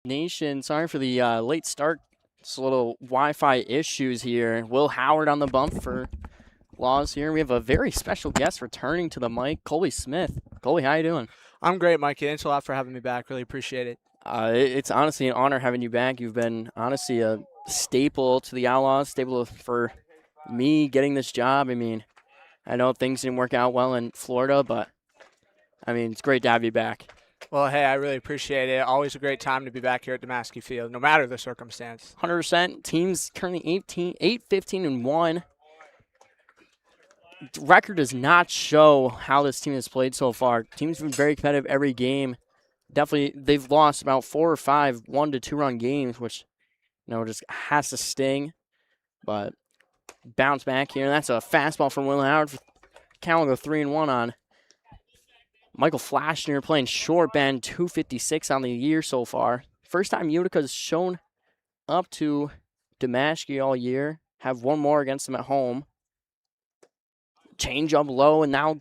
Nation, sorry for the late start. Just a little Wi-Fi issues here. Will Howard on the bump for Laws here. We have a very special guest returning to the mic, Colby Smith. Colby, how you doing? I'm great, Mikey. Thanks a lot for having me back. Really appreciate it. It's honestly an honor having you back. You've been honestly a staple to the Outlaws, staple for me getting this job. I mean, I know things didn't work out well in Florida, but I mean, it's great to have you back. Well, hey, I really appreciate it. Always a great time to be back here at Damaski Field, no matter the circumstance. 100%. Team's currently 8-15-1. Record does not show how this team has played so far. Team's been very competitive every game. Definitely, they've lost about 4 or 5 1 to 2 run games, which just has to sting. But bounce back here. That's a fastball from Will Howard. Cal will go 3-1 on Michael Flashner playing short band, 256 on the year so far. First time Utica's shown up to Damaski all year. Have one more against them at home. Change up low and now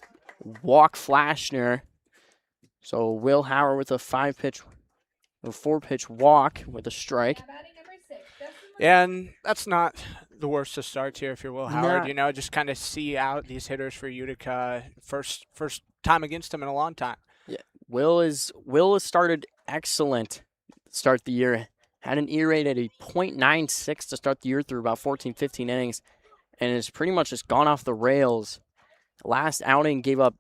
walk Flashner. So Will Howard with a 4-pitch walk with a strike. And that's not the worst to start here if you're Will Howard. Not, Just kind of see out these hitters for Utica. First time against them in a long time. Yeah, Will has started excellent to start the year. Had an E rate at a .96 to start the year through about 14, 15 innings, and has pretty much just gone off the rails. Last outing gave up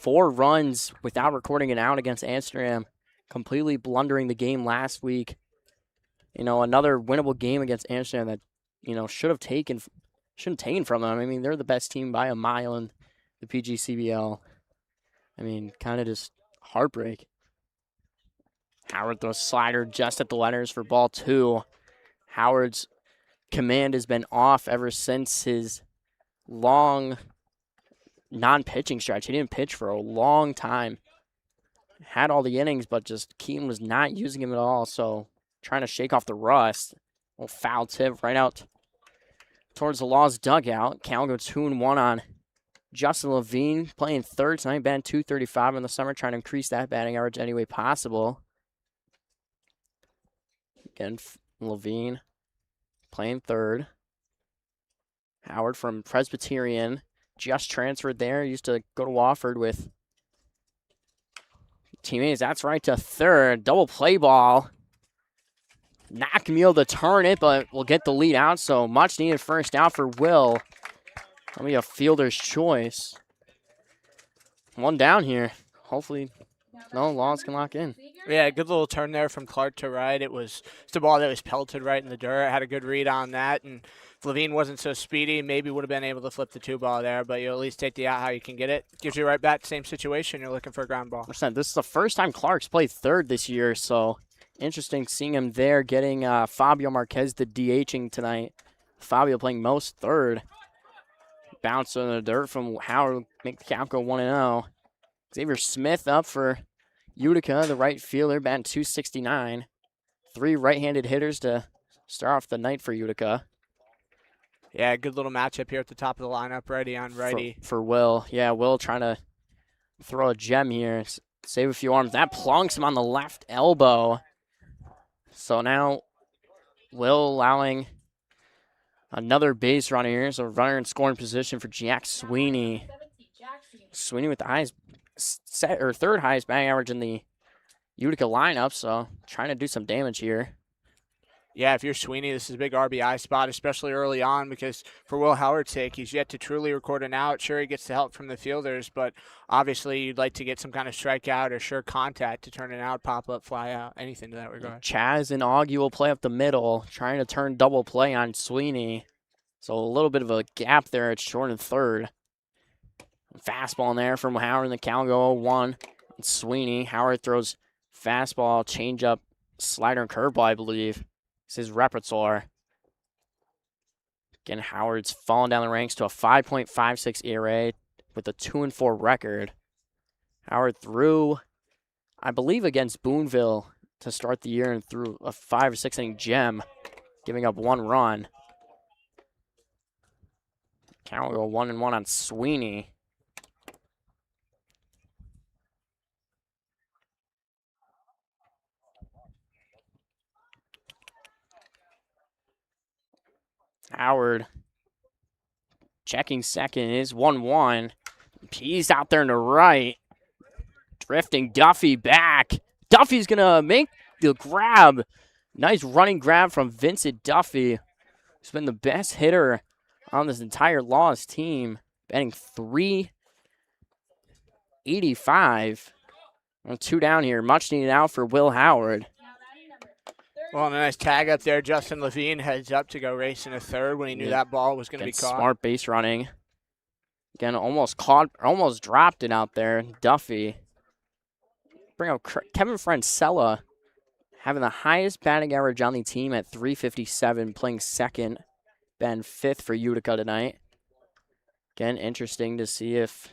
4 runs without recording an out against Amsterdam, completely blundering the game last week. Another winnable game against Amsterdam that, shouldn't taken from them. I mean, they're the best team by a mile in the PGCBL. I mean, kind of just heartbreak. Howard throws slider just at the letters for ball 2. Howard's command has been off ever since his long non-pitching stretch. He didn't pitch for a long time. Had all the innings, but just Keaton was not using him at all, so trying to shake off the rust. A little foul tip right out towards the Laws dugout. Cal go 2-1 on Justin Levine, playing third tonight, batting .235 in the summer, trying to increase that batting average any way possible. Again, Levine playing third. Howard from Presbyterian, just transferred there. Used to go to Wofford with teammates. That's right to third. Double play ball. Not going to be able to turn it, but we'll get the lead out. So much needed first out for Will. That'll be a fielder's choice. One down here. Hopefully, no Laws can lock in. Yeah, good little turn there from Clark to right. It's a ball that was pelted right in the dirt. Had a good read on that, and if Levine wasn't so speedy, maybe would have been able to flip the 2-ball there, but you at least take the out how you can get it. Gives you right back, same situation. You're looking for a ground ball. This is the first time Clark's played third this year, so interesting seeing him there, getting Fabio Marquez the DHing tonight. Fabio playing most third. Bounce in the dirt from Howard, make the count go 1-0. Xavier Smith up for Utica, the right fielder, batting .269. 3 right-handed hitters to start off the night for Utica. Yeah, good little matchup here at the top of the lineup, righty on righty. For Will. Yeah, Will trying to throw a gem here, save a few arms. That plunks him on the left elbow. So now Will allowing another base runner here. So runner in scoring position for Jack Sweeney. Sweeney with the highest third highest batting average in the Utica lineup, so trying to do some damage here. Yeah, if you're Sweeney, this is a big RBI spot, especially early on, because for Will Howard's sake, he's yet to truly record an out. Sure, he gets the help from the fielders, but obviously you'd like to get some kind of strikeout or sure contact to turn an out, pop up, fly out, anything to that regard. Chaz and Augie will play up the middle, trying to turn double play on Sweeney. So a little bit of a gap there at short and third. Fastball in there from Howard, and the count go 0-1. Sweeney. Howard throws fastball, changeup, slider, and curveball, I believe. It's his repertoire. Again, Howard's fallen down the ranks to a 5.56 ERA with a 2-4 record. Howard threw, I believe, against Boonville to start the year and threw a 5 or 6 inning gem, giving up 1 run. Count will go 1-1 on Sweeney. Howard checking second is 1-1. He's out there in the right. Drifting Duffy back. Duffy's going to make the grab. Nice running grab from Vincent Duffy. He's been the best hitter on this entire Laws team. Batting .385. 2 down here. Much needed out for Will Howard. Well, and a nice tag up there. Justin Levine heads up to go race in a third when he knew that ball was going to be caught. Smart base running. Again, almost dropped it out there. Duffy. Bring up Kevin Francella, having the highest batting average on the team at .357, playing second. Been fifth for Utica tonight. Again, interesting to see if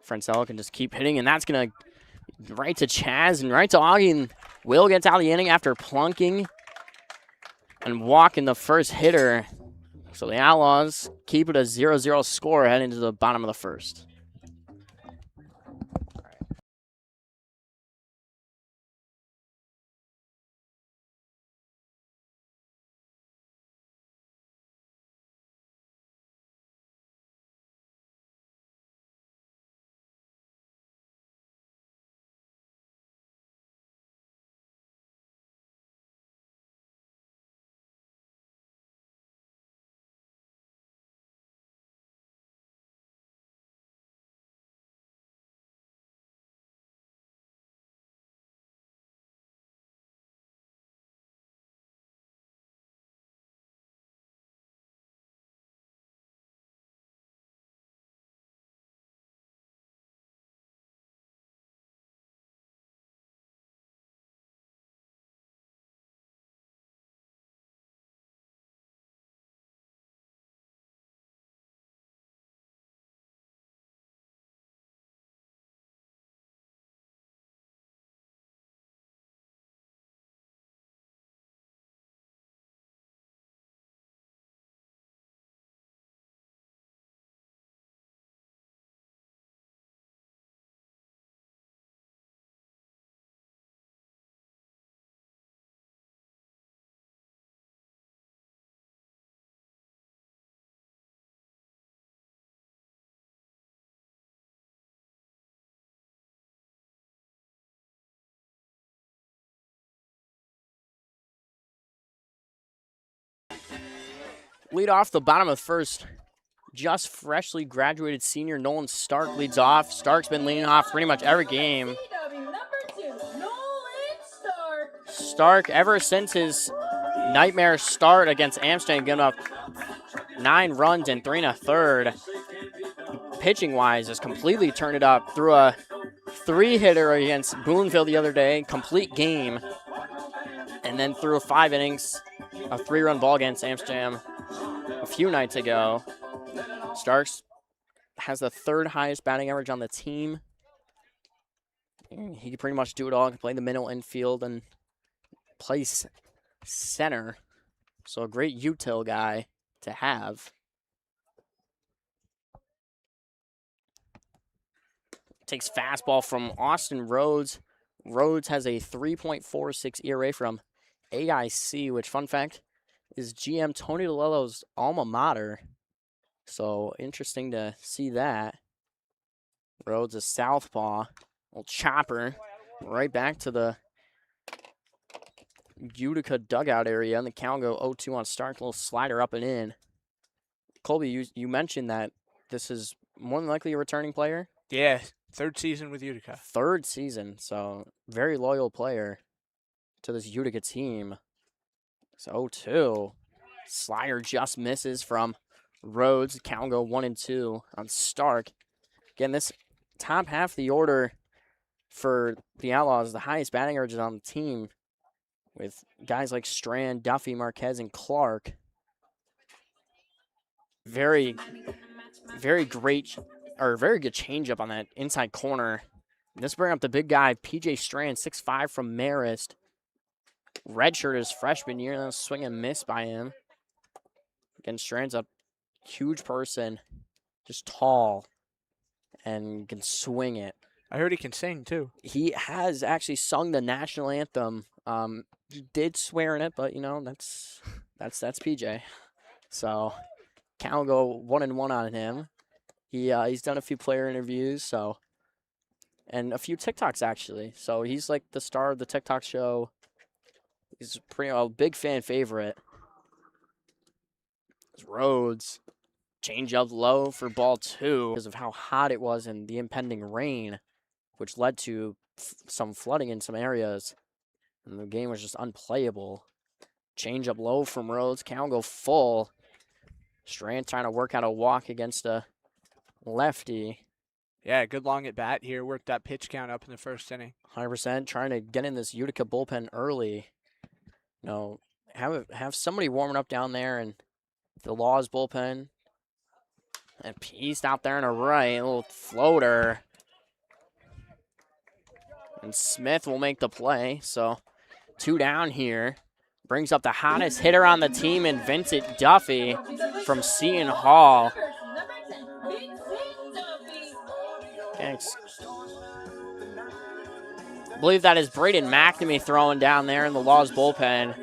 Francella can just keep hitting, and that's going to right to Chaz and right to Augie. And Will gets out of the inning after plunking and walking the first hitter. So the Outlaws keep it a 0-0 score heading into the bottom of the first. Lead off the bottom of the first. Just freshly graduated senior Nolan Stark leads off. Stark's been leading off pretty much every game. Stark, ever since his nightmare start against Amsterdam, giving up 9 runs and 3 1/3. Pitching-wise, has completely turned it up. Threw a 3-hitter against Boonville the other day, complete game. And then threw 5 innings, a 3-run ball against Amsterdam a few nights ago. Starks has the 3rd highest batting average on the team. He can pretty much do it all. He can play the middle infield and play center. So a great util guy to have. Takes fastball from Austin Rhodes. Rhodes has a 3.46 ERA from AIC, which, fun fact, is GM Tony DeLello's alma mater. So interesting to see that. Rhodes a southpaw. Little chopper. Right back to the Utica dugout area. And the count go 0-2 on Stark. Little slider up and in. Colby, you mentioned that this is more than likely a returning player. Yeah, 3rd season with Utica. 3rd season, so very loyal player to this Utica team. So 0-2. Slider just misses from Rhodes. Count go 1-2 on Stark. Again, this top half of the order for the Outlaws, the highest batting averages on the team, with guys like Strand, Duffy, Marquez, and Clark. Very great, or very good changeup on that inside corner. This bring up the big guy, PJ Strand, 6'5" from Marist. Redshirt his freshman year, and a swing and miss by him. Again, Strand's a huge person, just tall, and can swing it. I heard he can sing, too. He has actually sung the national anthem did swear in it, but you know that's PJ. So Cal will go 1-1 on him. He's done a few player interviews, so and a few TikToks actually. So he's like the star of the TikTok show. He's a big fan favorite. Rhodes change up low for ball 2 because of how hot it was and the impending rain, which led to some flooding in some areas, and the game was just unplayable. Change up low from Rhodes. Cal go full. Strand trying to work out a walk against a lefty. Yeah, good long at bat here. Worked that pitch count up in the first inning. 100% trying to get in this Utica bullpen early. You know, have somebody warming up down there and the Laws bullpen. And pieced out there in a right, a little floater. And Smith will make the play. So 2 down here. Brings up the hottest hitter on the team in Vincent Duffy from Seton Hall. Thanks. I believe that is Braden McNamee throwing down there in the Laws bullpen.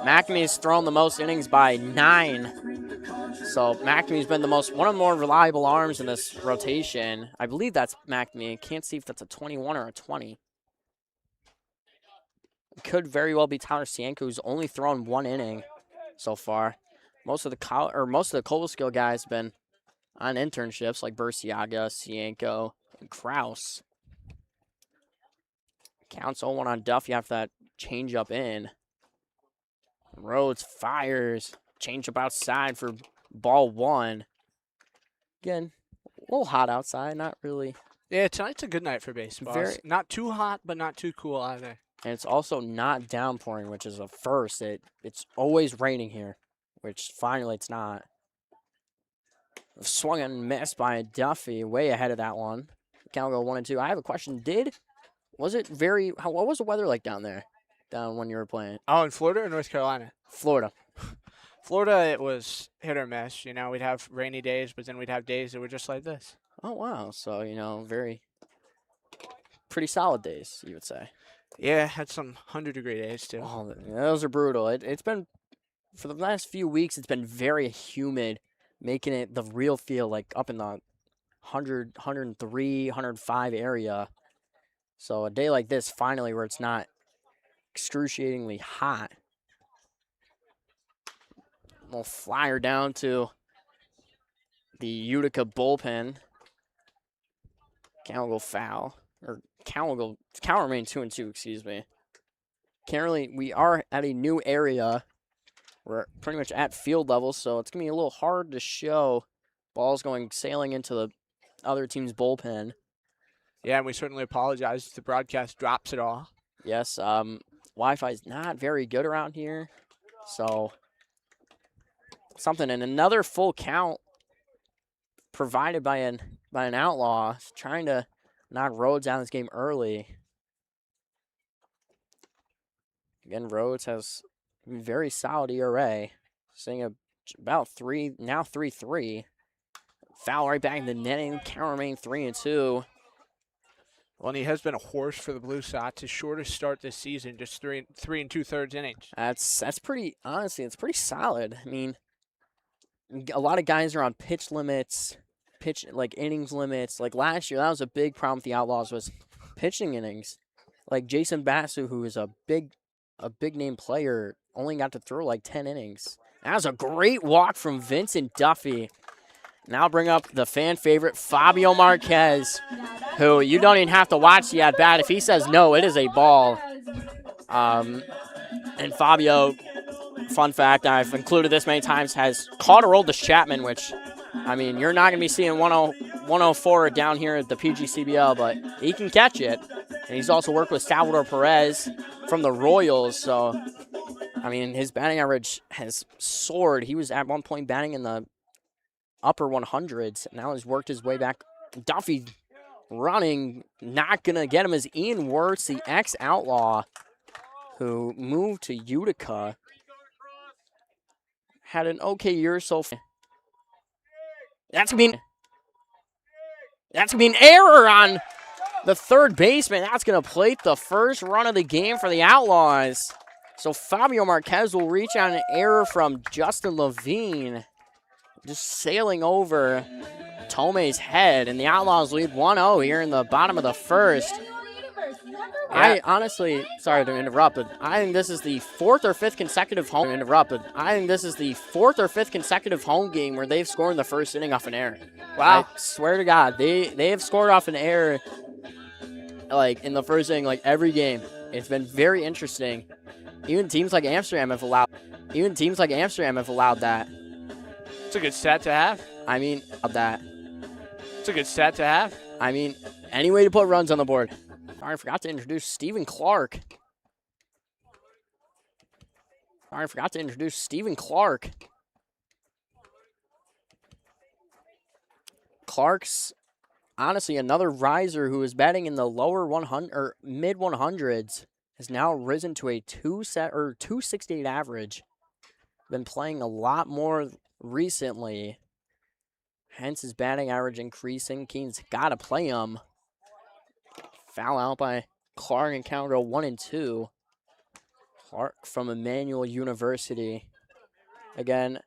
McNamee's thrown the most innings by 9. So McNamee's been one of the more reliable arms in this rotation. I believe that's McNamee. Can't see if that's a 21 or a 20. Could very well be Tyler Sienko, who's only thrown 1 inning so far. Most of the Cobleskill guys have been on internships like Burciaga, Sienko, and Kraus. Counts 0-1 on Duffy after that changeup in. Rhodes fires. Changeup outside for ball 1. Again, a little hot outside, not really. Yeah, tonight's a good night for baseball. Not too hot, but not too cool either. And it's also not downpouring, which is a first. It's always raining here, which finally it's not. Swung and missed by Duffy, way ahead of that one. Cal go 1-2. I have a question. What was the weather like down there? Down when you were playing? Oh, in Florida or North Carolina? Florida. Florida, it was hit or miss. You know, we'd have rainy days, but then we'd have days that were just like this. Oh, wow. So, you know, pretty solid days, you would say. Yeah, had some 100-degree days, too. Oh, those are brutal. It's been, for the last few weeks, it's been very humid, making it the real feel like up in the 100, 103, 105 area. So a day like this, finally, where it's not excruciatingly hot. We'll flyer down to the Utica bullpen. Cal will go foul. Or Cal will remain 2-2, excuse me. We are at a new area. We're pretty much at field level, so it's going to be a little hard to show. Ball's sailing into the other team's bullpen. Yeah, and we certainly apologize if the broadcast drops it all. Yes, Wi-Fi is not very good around here, so something. And another full count provided by an Outlaw, trying to knock Rhodes out of this game early. Again, Rhodes has a very solid ERA, sitting about 3.3. Foul right back in the netting. Count remain 3-2. Well, and he has been a horse for the Blue Sox. His shortest start this season, just 3 2/3 innings. That's pretty, honestly, it's pretty solid. I mean, a lot of guys are on pitch limits, innings limits. Like last year, that was a big problem with the Outlaws, was pitching innings. Like Jason Basu, who is a big name player, only got to throw like 10 innings. That was a great walk from Vincent Duffy. Now bring up the fan favorite, Fabio Marquez, who you don't even have to watch the at-bat. If he says no, it is a ball. And Fabio, fun fact, I've included this many times, has caught Aroldis Chapman, which, I mean, you're not going to be seeing 104 down here at the PGCBL, but he can catch it. And he's also worked with Salvador Perez from the Royals, so, I mean, his batting average has soared. He was at one point batting in the upper 100s. Now he's worked his way back. Duffy running, not going to get him, is Ian Wirtz, the ex-Outlaw, who moved to Utica. Had an okay year so far. That's going to be an error on the third baseman. That's going to plate the first run of the game for the Outlaws. So Fabio Marquez will reach on an error from Justin Levine, just sailing over Tomei's head, and the Outlaws lead 1-0 here in the bottom of the first. I honestly, sorry to interrupt, but I think this is the fourth or fifth consecutive home game where they've scored in the first inning off an error. Wow. I swear to God, they have scored off an error like in the first inning, like every game. It's been very interesting. Even teams like Amsterdam have allowed that. It's a good stat to have. I mean, that. It's a good stat to have. I mean, any way to put runs on the board. Sorry, I forgot to introduce Stephen Clark. Clark's honestly another riser who is batting in the lower 100 or mid 100s has now risen to a 268 average. Been playing a lot more recently. Hence his batting average increasing. Keene's got to play him. Foul out by Clark, and count go 1-2. Clark from Emmanuel University. Again,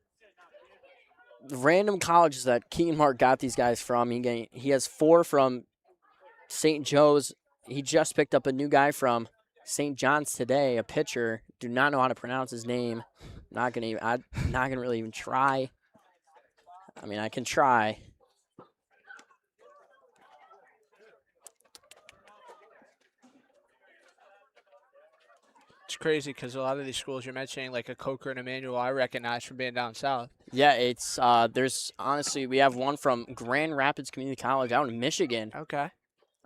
random colleges that Keene Mark got these guys from. He has 4 from St. Joe's. He just picked up a new guy from St. John's today, a pitcher. Do not know how to pronounce his name. I'm not gonna really even try. I mean, I can try. It's crazy because a lot of these schools you're mentioning, like a Coker and Emmanuel, I recognize from being down south. Yeah, it's there's honestly, we have one from Grand Rapids Community College out in Michigan. Okay.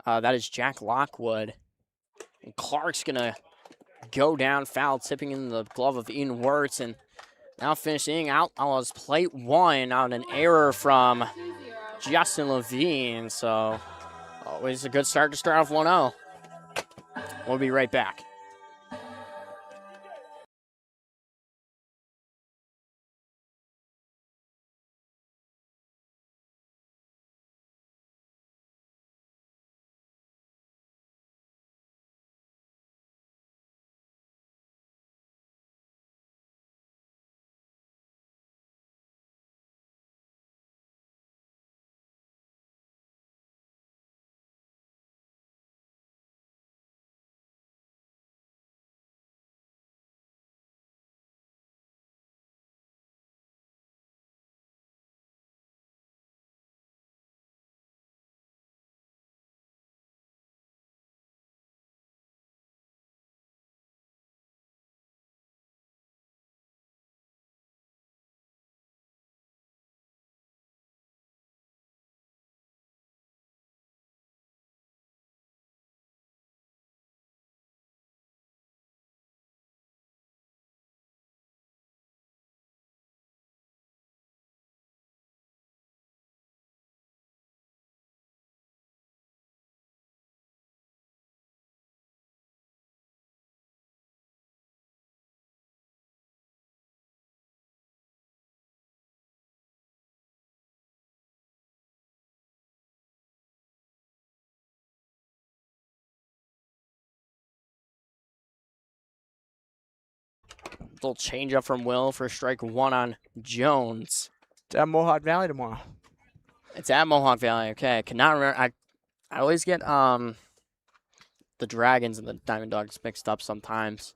That is Jack Lockwood. And Clark's gonna go down, foul, tipping in the glove of Ian Wirtz, and now finishing Outlaws plate 1 on an error from Justin Levine. So always a good start to start off 1-0. We'll be right back. Little change up from Will for strike 1 on Jones. It's at Mohawk Valley tomorrow. It's at Mohawk Valley. Okay, I cannot remember. I always get the Dragons and the Diamond Dogs mixed up sometimes.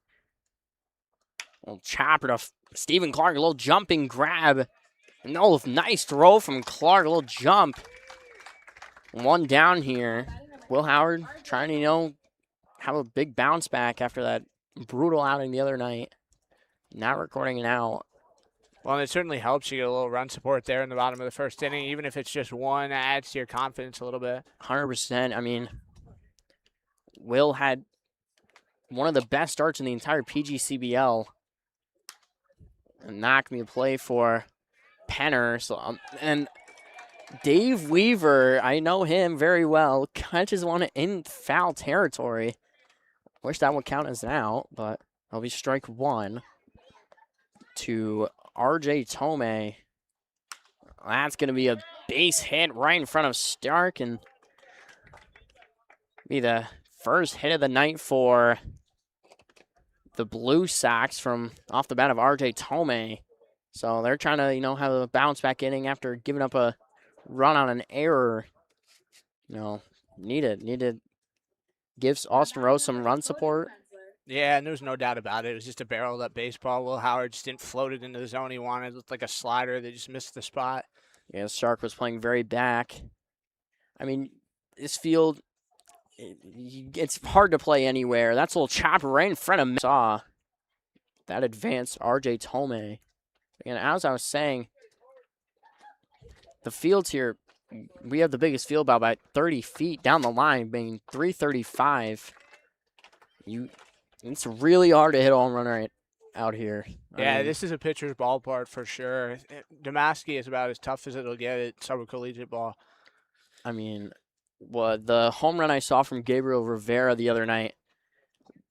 Little chopper to Stephen Clark, a little jumping grab. No, nice throw from Clark, a little jump. 1 down here. Will Howard trying to, have a big bounce back after that brutal outing the other night. Not recording it out. Well, and it certainly helps you get a little run support there in the bottom of the first inning. Even if it's just 1, adds to your confidence a little bit. 100%. I mean, Will had one of the best starts in the entire PGCBL. And not going to play for Penner. So, and Dave Weaver, I know him very well, catches one in foul territory. Wish that would count as an out, but that'll be strike 1 to RJ Tomei. That's going to be a base hit right in front of Stark, and Be the first hit of the night for the Blue Sox from off the bat of RJ Tomei. So they're trying to, have a bounce back inning after giving up a run on an error. Need to give Austin Rose some run support. Yeah, and there's no doubt about it. It was just a barreled up baseball. Will Howard just didn't float it into the zone he wanted. It looked like a slider. They just missed the spot. Yeah, Stark was playing very back. I mean, this field, it's hard to play anywhere. That's a little chopper right in front of me. Saw that advanced RJ Tomei. And as I was saying, the fields here, we have the biggest field by about 30 feet down the line, being 335. It's really hard to hit a home run right out here. Yeah, this is a pitcher's ballpark for sure. Damaski is about as tough as it'll get at summer collegiate ball. I mean, the home run I saw from Gabriel Rivera the other night,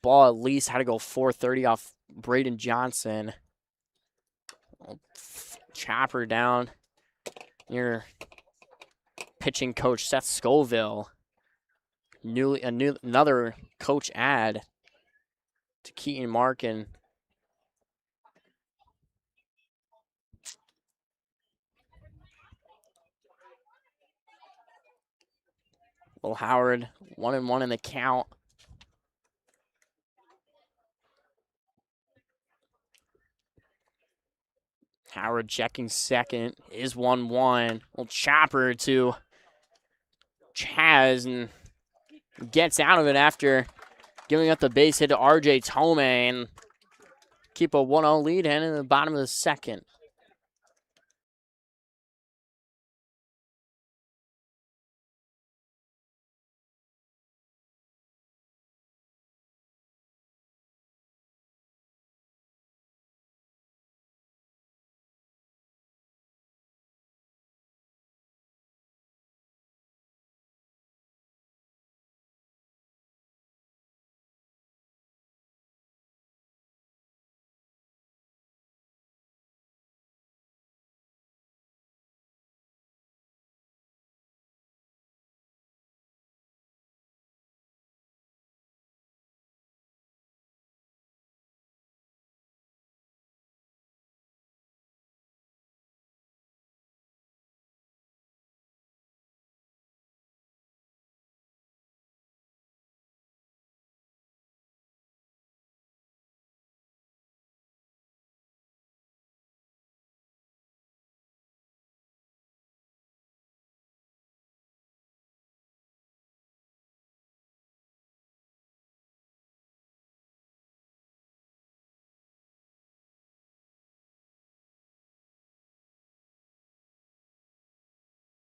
ball at least had to go 430 off Braden Johnson. Chopper down near pitching coach Seth Scoville. Another coach add to Keaton Markin. Will Howard 1-1 in the count. Howard checking second is 1-1. Little chopper to Chaz and gets out of it after giving up the base hit to RJ Tomei and keep a 1-0 lead heading in the bottom of the second.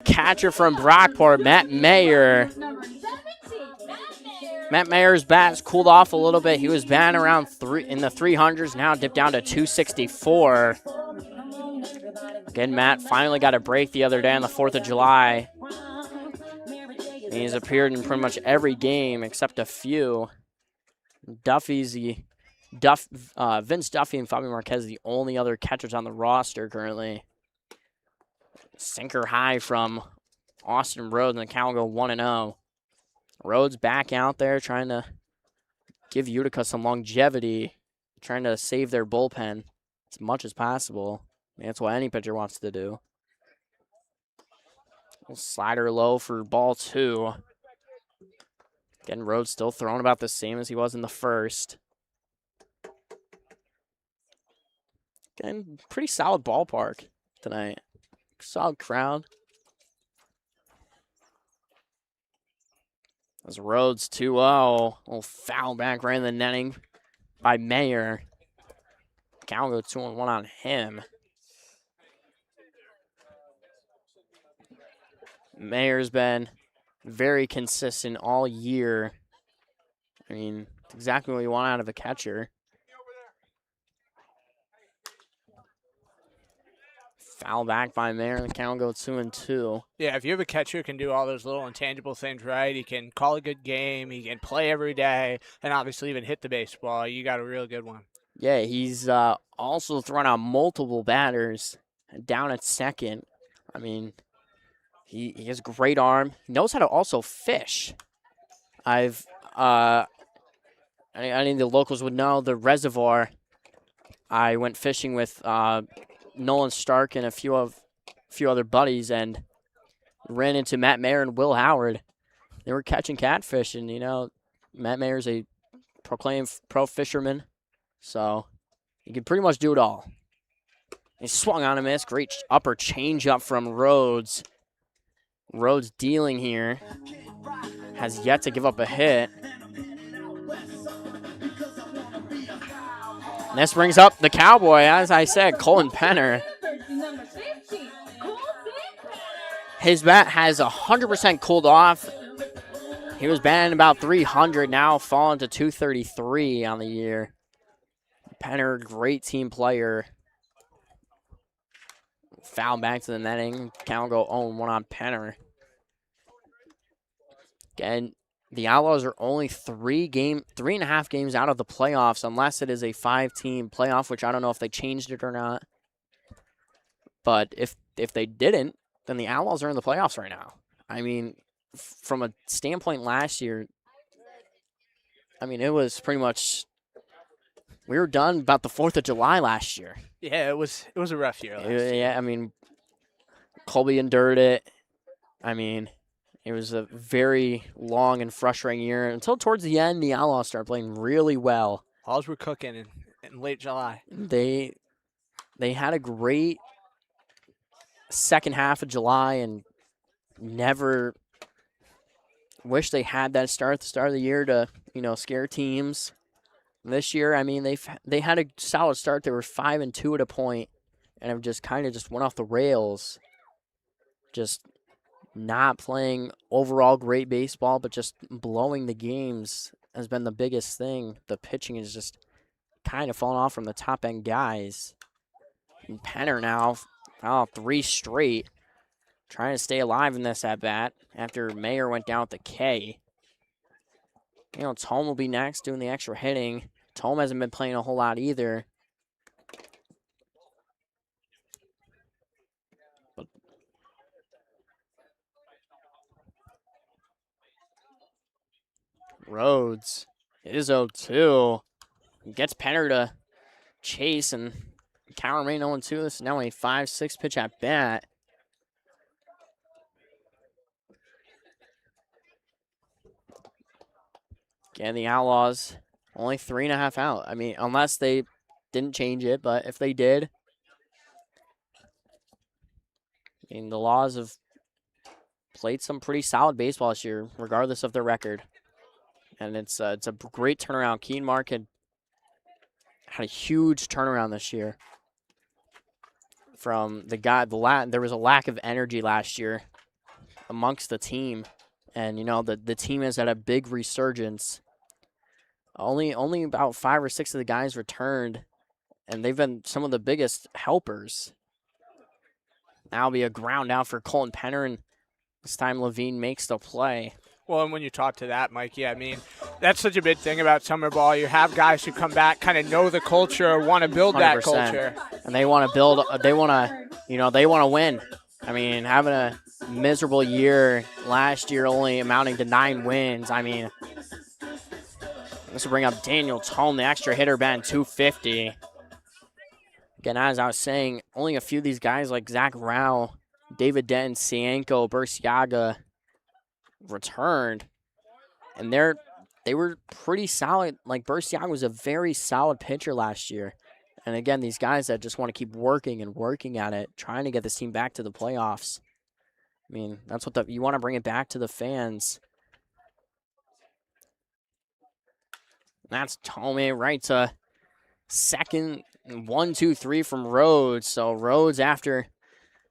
Catcher from Brockport, Matt Mayer. Matt Mayer's bat's cooled off a little bit. He was batting around in the 300s, now dipped down to 264. Again, Matt finally got a break the other day on the 4th of July. And he's appeared in pretty much every game except a few. Vince Duffy and Fabio Marquez, the only other catchers on the roster currently. Sinker high from Austin Rhodes, and the count will go 1-0. Rhodes back out there trying to give Utica some longevity, trying to save their bullpen as much as possible. That's what any pitcher wants to do. Slider low for ball 2. Again, Rhodes still throwing about the same as he was in the first. Again, pretty solid ballpark tonight. Solid crowd. As Rhodes 2-0. Little foul back right in the netting by Mayer. Count go 2-1 on him. Mayer's been very consistent all year. I mean, exactly what you want out of a catcher. Foul back by Mayer, and the count go 2-2. Yeah, if you have a catcher who can do all those little intangible things right, he can call a good game, he can play every day, and obviously even hit the baseball, you got a real good one. Yeah, he's also thrown out multiple batters down at second. I mean, he has a great arm. He knows how to also fish. I've I think the locals would know the reservoir. I went fishing with Nolan Stark and a few other buddies, and ran into Matt Mayer and Will Howard. They were catching catfish, and Matt Mayer's a proclaimed pro fisherman, so he can pretty much do it all. He swung on a miss. Great upper changeup from Rhodes. Rhodes dealing here. Has yet to give up a hit. And this brings up the Cowboy, as I said, Colin Penner. His bat has 100% cooled off. He was batting about 300, now fallen to 233 on the year. Penner, great team player. Foul back to the netting. Count go 0-1 on Penner. Again, the Outlaws are only 3.5 games out of the playoffs, unless it is a 5-team playoff, which I don't know if they changed it or not. But if they didn't, then the Outlaws are in the playoffs right now. I mean, from a standpoint last year, I mean, it was pretty much, we were done about the 4th of July last year. Yeah, it was a rough year last year. Yeah, I mean, Colby endured it. I mean, it was a very long and frustrating year until towards the end, the Outlaws started playing really well. Alls were cooking in late July. They had a great second half of July and never wish they had that start at the start of the year to, scare teams. This year, I mean, they had a solid start. They were 5-2 at a point, and have just kind of just went off the rails. Just not playing overall great baseball, but just blowing the games has been the biggest thing. The pitching is just kind of falling off from the top end guys. And Penner now, 3 straight, trying to stay alive in this at bat after Mayer went down with the K. Tome will be next doing the extra hitting. Tome hasn't been playing a whole lot either. But Rhodes, it is 0-2. Gets Penner to chase, and count remain 0-2. This is now a 5-6 pitch at bat. Again, the Outlaws only 3.5 out. I mean, unless they didn't change it, but if they did, I mean, the Laws have played some pretty solid baseball this year, regardless of their record. And it's a great turnaround. Keen Market had a huge turnaround this year. From there was a lack of energy last year amongst the team, and the team has had a big resurgence. Only about 5 or 6 of the guys returned, and they've been some of the biggest helpers. Now will be a ground out for Colton Penner, and this time Levine makes the play. Well, and when you talk to that, Mikey, I mean, that's such a big thing about summer ball. You have guys who come back, kind of know the culture, want to build that culture. And they want to build, they want to win. I mean, having a miserable year last year, only amounting to 9 wins. I mean, this will bring up Daniel Tome, the extra hitter, batting 250. Again, as I was saying, only a few of these guys like Zach Rao, David Denton, Cienko, Burciaga returned, and they were pretty solid. Like, Burciaga was a very solid pitcher last year. And again, these guys that just want to keep working and working at it, trying to get this team back to the playoffs. I mean, that's what you want to bring it back to the fans. That's Tomei right to second. 1, 2, 3 from Rhodes. So Rhodes, after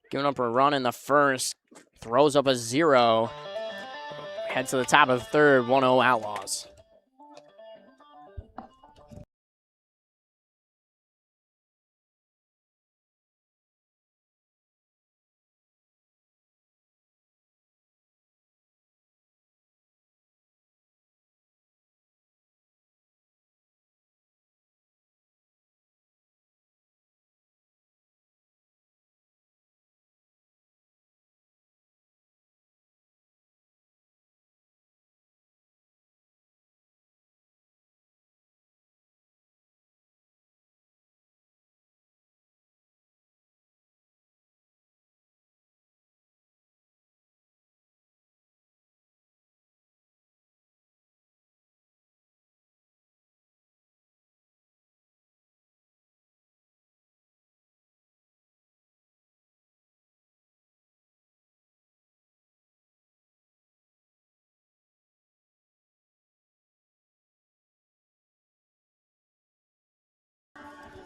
giving up a run in the first, throws up a 0. Heads to the top of the third, 1-0 Outlaws.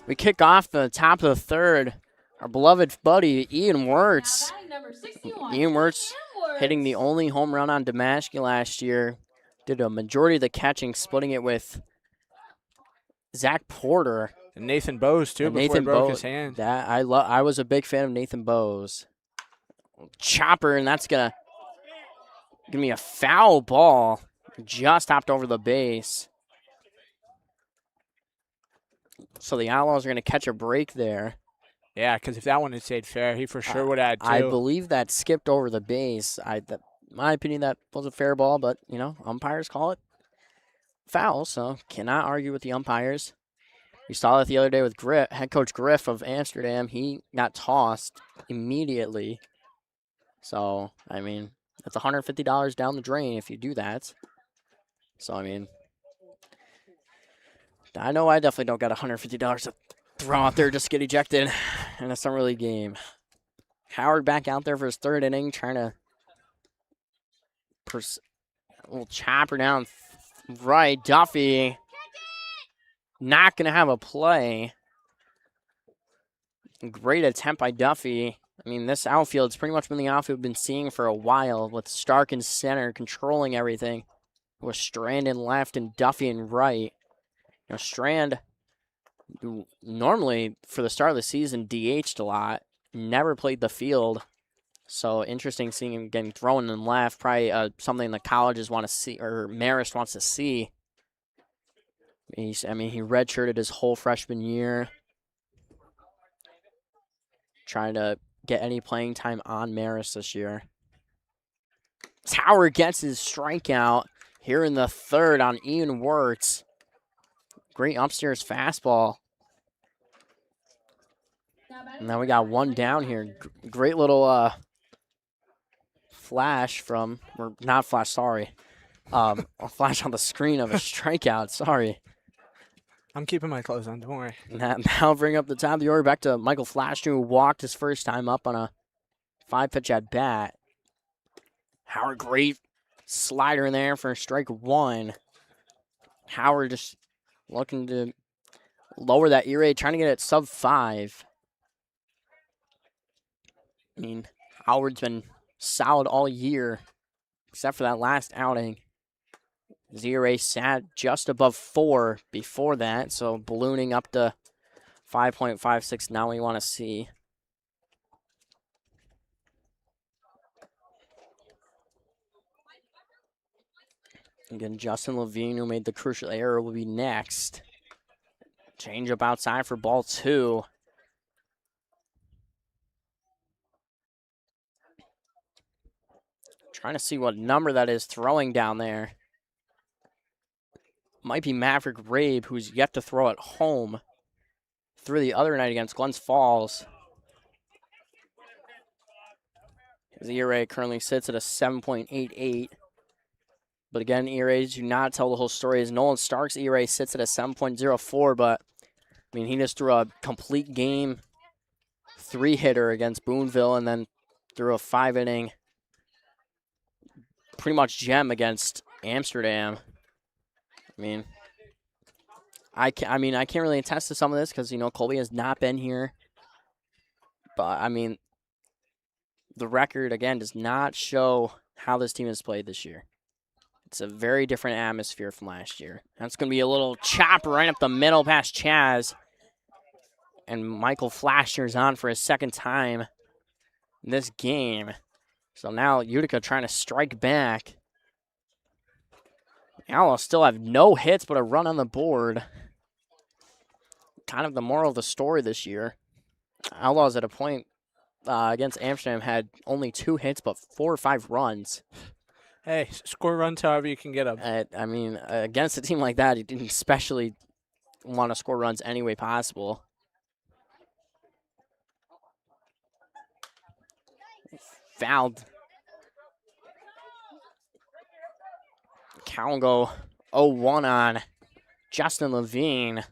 We kick off the top of the third. Our beloved buddy, Ian Wirtz. Ian Wirtz hitting the only home run on Damascus last year. Did a majority of the catching, splitting it with Zach Porter. And Nathan Bowes, too, And before he Nathan broke Bowes. his hand. I was a big fan of Nathan Bowes. Chopper, and that's going to give me a foul ball. Just hopped over the base. So the Outlaws are going to catch a break there. Yeah, because if that one had stayed fair, he for sure would have had two. I believe that skipped over the base. In my opinion, that was a fair ball, but, you know, umpires call it foul, so cannot argue with the umpires. We saw that the other day with head coach Griff of Amsterdam. He got tossed immediately. So, I mean, that's $150 down the drain if you do that. So, I mean, I know I definitely don't got $150 to throw out there just to get ejected in a summer league game. Howard back out there for his third inning, trying to little chopper down right. Duffy not going to have a play. Great attempt by Duffy. I mean, this outfield's pretty much been the outfield we've been seeing for a while, with Stark in center controlling everything, with Strand in left and Duffy in right. You know, Strand, who normally for the start of the season DH'd a lot, never played the field. So interesting seeing him getting thrown in left. Probably something the colleges want to see, or Marist wants to see. He redshirted his whole freshman year, trying to get any playing time on Marist this year. Howard gets his strikeout here in the third on Ian Wirtz. Great upstairs fastball. And now we got one down here. Great little flash from, or not flash, sorry. A flash on the screen of a strikeout, sorry. I'm keeping my clothes on, don't worry. Now bring up the top of the order back to Michael Flash, who walked his first time up on a 5-pitch at bat. Howard, great slider in there for strike one. Howard just looking to lower that E rate, trying to get it sub 5. I mean, Howard's been solid all year, except for that last outing. His ERA sat just above 4 before that, so ballooning up to 5.56 now we want to see. Again, Justin Levine, who made the crucial error, will be next. Change up outside for ball 2. Trying to see what number that is throwing down there. Might be Maverick Rabe, who's yet to throw at home. Threw the other night against Glens Falls. His ERA currently sits at a 7.88. But again, ERAs do not tell the whole story. As Nolan Stark's ERA sits at a 7.04, but I mean, he just threw a complete game 3-hitter against Boonville and then threw a 5-inning pretty much gem against Amsterdam. I can't really attest to some of this because, you know, Colby has not been here. But, I mean, the record, again, does not show how this team has played this year. It's a very different atmosphere from last year. That's going to be a little chop right up the middle past Chaz. And Michael Flasher's on for his second time in this game. So now Utica trying to strike back. The Outlaws still have no hits but a run on the board. Kind of the moral of the story this year. Outlaws at a point against Amsterdam had only 2 hits but 4 or 5 runs. Hey, score runs however you can get them. Against a team like that, you didn't especially want to score runs any way possible. Fouled. Count go 0-1 on Justin Levine.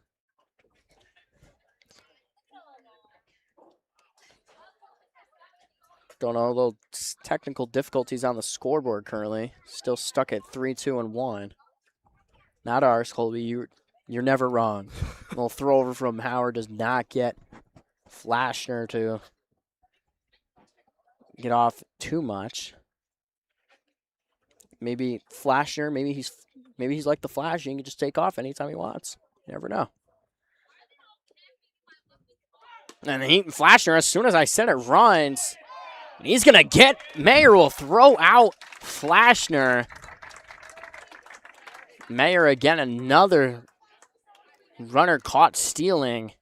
Don't know, little technical difficulties on the scoreboard currently. Still stuck at 3-2-1. Not ours, Colby. You're never wrong. A little throw over from Howard does not get Flashner to get off too much. Maybe Flashner, maybe he's like the Flash. He can just take off anytime he wants. You never know. And Flashner, as soon as I said it, runs. He's going to get, Mayer will throw out Flashner. Mayer again, another runner caught stealing.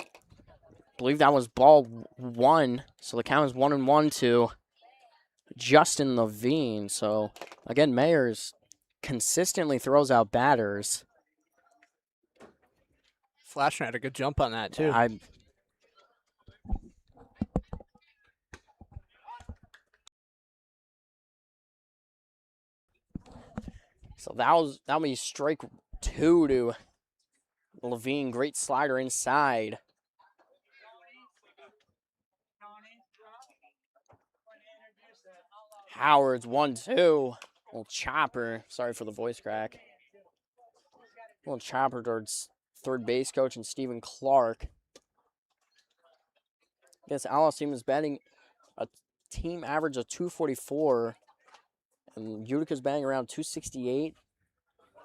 I believe that was ball 1. So the count is 1-1 to Justin Levine. So again, Mayers consistently throws out batters. Flashner had a good jump on that too. So that'll be strike 2 to Levine. Great slider inside. Howard's 1-2. Little chopper. Sorry for the voice crack. Little chopper towards third base coach and Stephen Clark. This Outlaws team is batting a team average of 244. And Utica's batting around 268.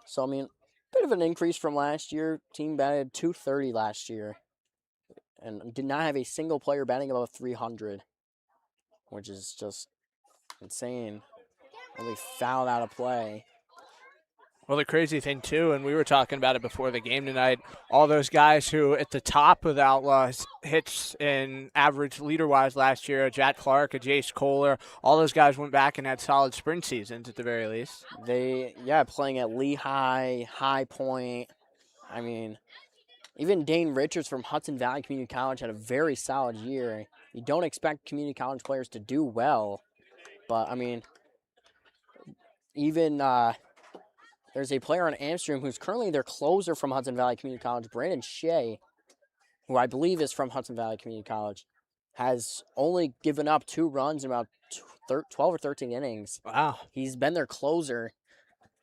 So, I mean, bit of an increase from last year. Team batted 230 last year. And did not have a single player batting above 300. Which is just insane. Really fouled out of play. Well, the crazy thing, too, and we were talking about it before the game tonight, all those guys who at the top of the Outlaws hits in average leader-wise last year, a Jack Clark, a Jace Kohler, all those guys went back and had solid spring seasons at the very least. Playing at Lehigh, High Point. I mean, even Dane Richards from Hudson Valley Community College had a very solid year. You don't expect community college players to do well, but, I mean, even there's a player on Amsterdam who's currently their closer from Hudson Valley Community College, Brandon Shea, who I believe is from Hudson Valley Community College, has only given up 2 runs in about 12 or 13 innings. Wow. He's been their closer.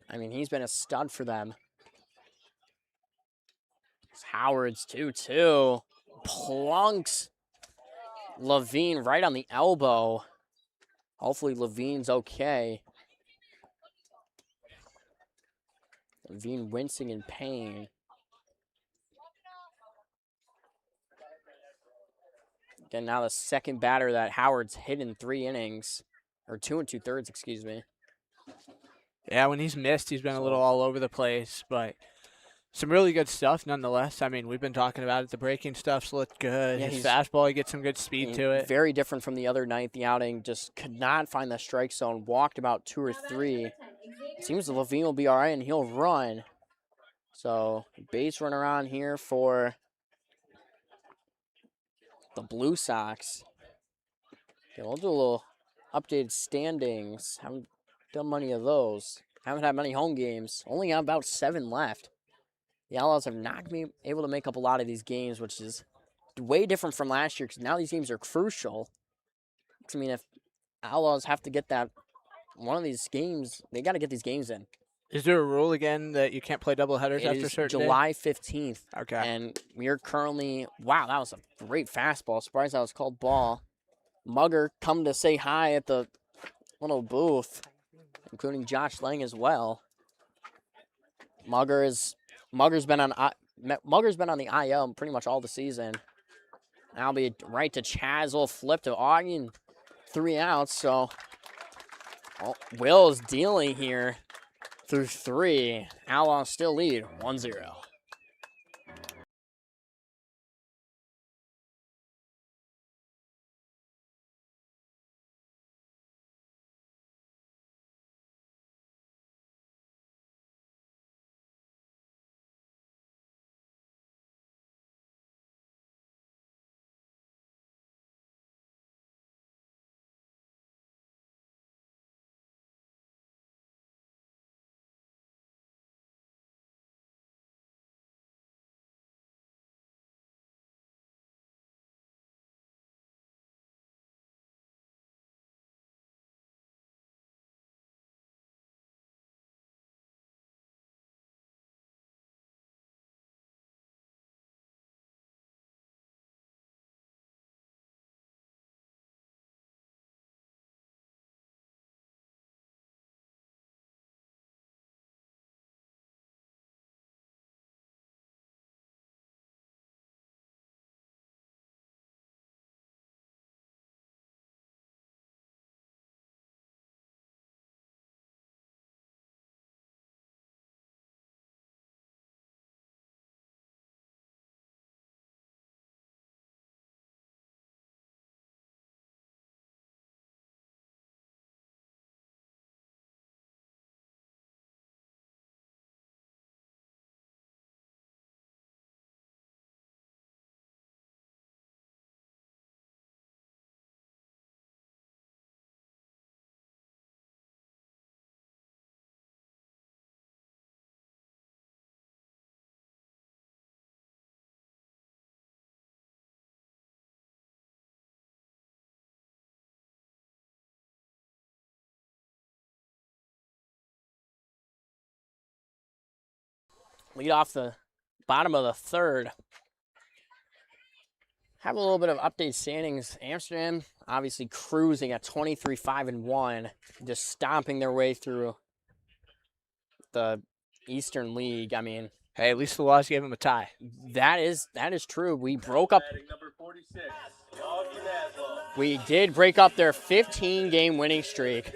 I mean, he's been a stud for them. Howard's 2-2. Plunks Levine right on the elbow. Hopefully Levine's okay. Levine wincing in pain. Again, now the second batter that Howard's hit in 3 innings. Or 2 2/3, excuse me. Yeah, when he's missed, he's been a little all over the place, but some really good stuff nonetheless. I mean, we've been talking about it. The breaking stuff's looked good. Yeah, His fastball, he gets some good speed to it. Very different from the other night. The outing just could not find the strike zone. Walked about 2 or 3. It seems Levine will be all right, and he'll run. So, base runner on here for the Blue Sox. Okay, we'll do a little updated standings. Haven't done many of those. Haven't had many home games. Only have about 7 left. The Outlaws have not been able to make up a lot of these games, which is way different from last year because now these games are crucial. I mean, if Outlaws have to get that one of these games, they got to get these games in. Is there a rule again that you can't play doubleheaders after a certain July 15th. Okay. And we are currently, wow, that was a great fastball. Surprised that was called ball. Mugger come to say hi at the little booth, including Josh Lang as well. Mugger's been on the IL pretty much all the season. That'll be right to Chaz. Will flip to Ogden. 3 outs. So Will's dealing here through 3. Outlaws still lead 1-0. lead off the bottom of the third. Have a little bit of update standings. Amsterdam obviously cruising at 23-5-1, just stomping their way through the Eastern League. I mean, hey, at least the Laws gave them a tie. that is true. We broke up. We did break up their 15-game winning streak,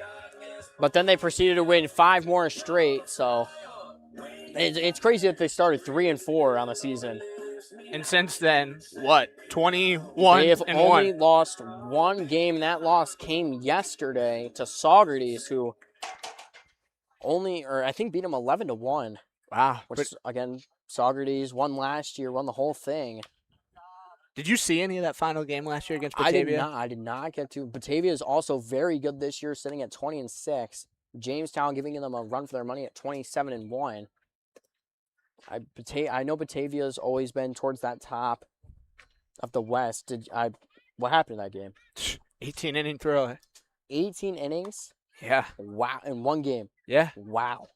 but then they proceeded to win 5 more straight. So it's crazy that they started 3-4 on the season. And since then, what? 21 They have and only 1. lost 1 game, and that loss came yesterday to Socrates, who I think beat them 11-1. Wow. Which again, Socrates won last year, won the whole thing. Did you see any of that final game last year against Batavia? I did not get to. Batavia is also very good this year, sitting at 20-6. Jamestown giving them a run for their money at 27-1. I know Batavia's always been towards that top of the West. What happened in that game? 18-inning thriller. 18 innings? Yeah. Wow. In 1 game. Yeah. Wow.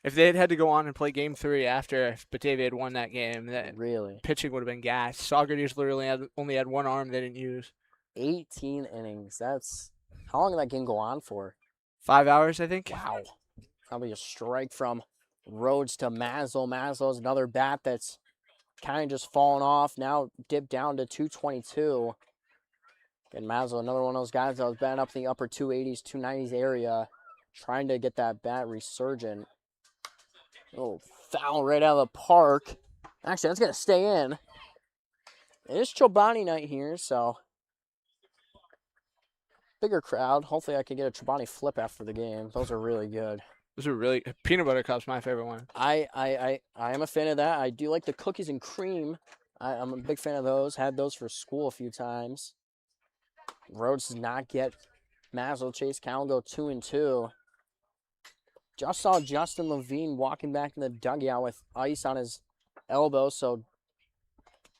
If they had to go on and play Game 3 after Batavia had won that game, that really pitching would have been gas. Socrates literally only had 1 arm they didn't use. 18 innings. That's how long did that game go on for? 5 hours, I think. Wow. Probably a strike from Rhodes to Mazzel. Mazzel is another bat that's kind of just fallen off. Now dipped down to 222. And Mazzel, another one of those guys that was batting up in the upper 280s, 290s area, trying to get that bat resurgent. Oh, foul right out of the park. Actually, that's going to stay in. It is Chobani night here, so bigger crowd. Hopefully I can get a Chobani flip after the game. Those are really good. Those are really peanut butter cups. My favorite one. I am a fan of that. I do like the cookies and cream. I'm a big fan of those. Had those for school a few times. Rhodes does not get Mazzel. Chase Cal go 2-2. Just saw Justin Levine walking back in the dugout with ice on his elbow, so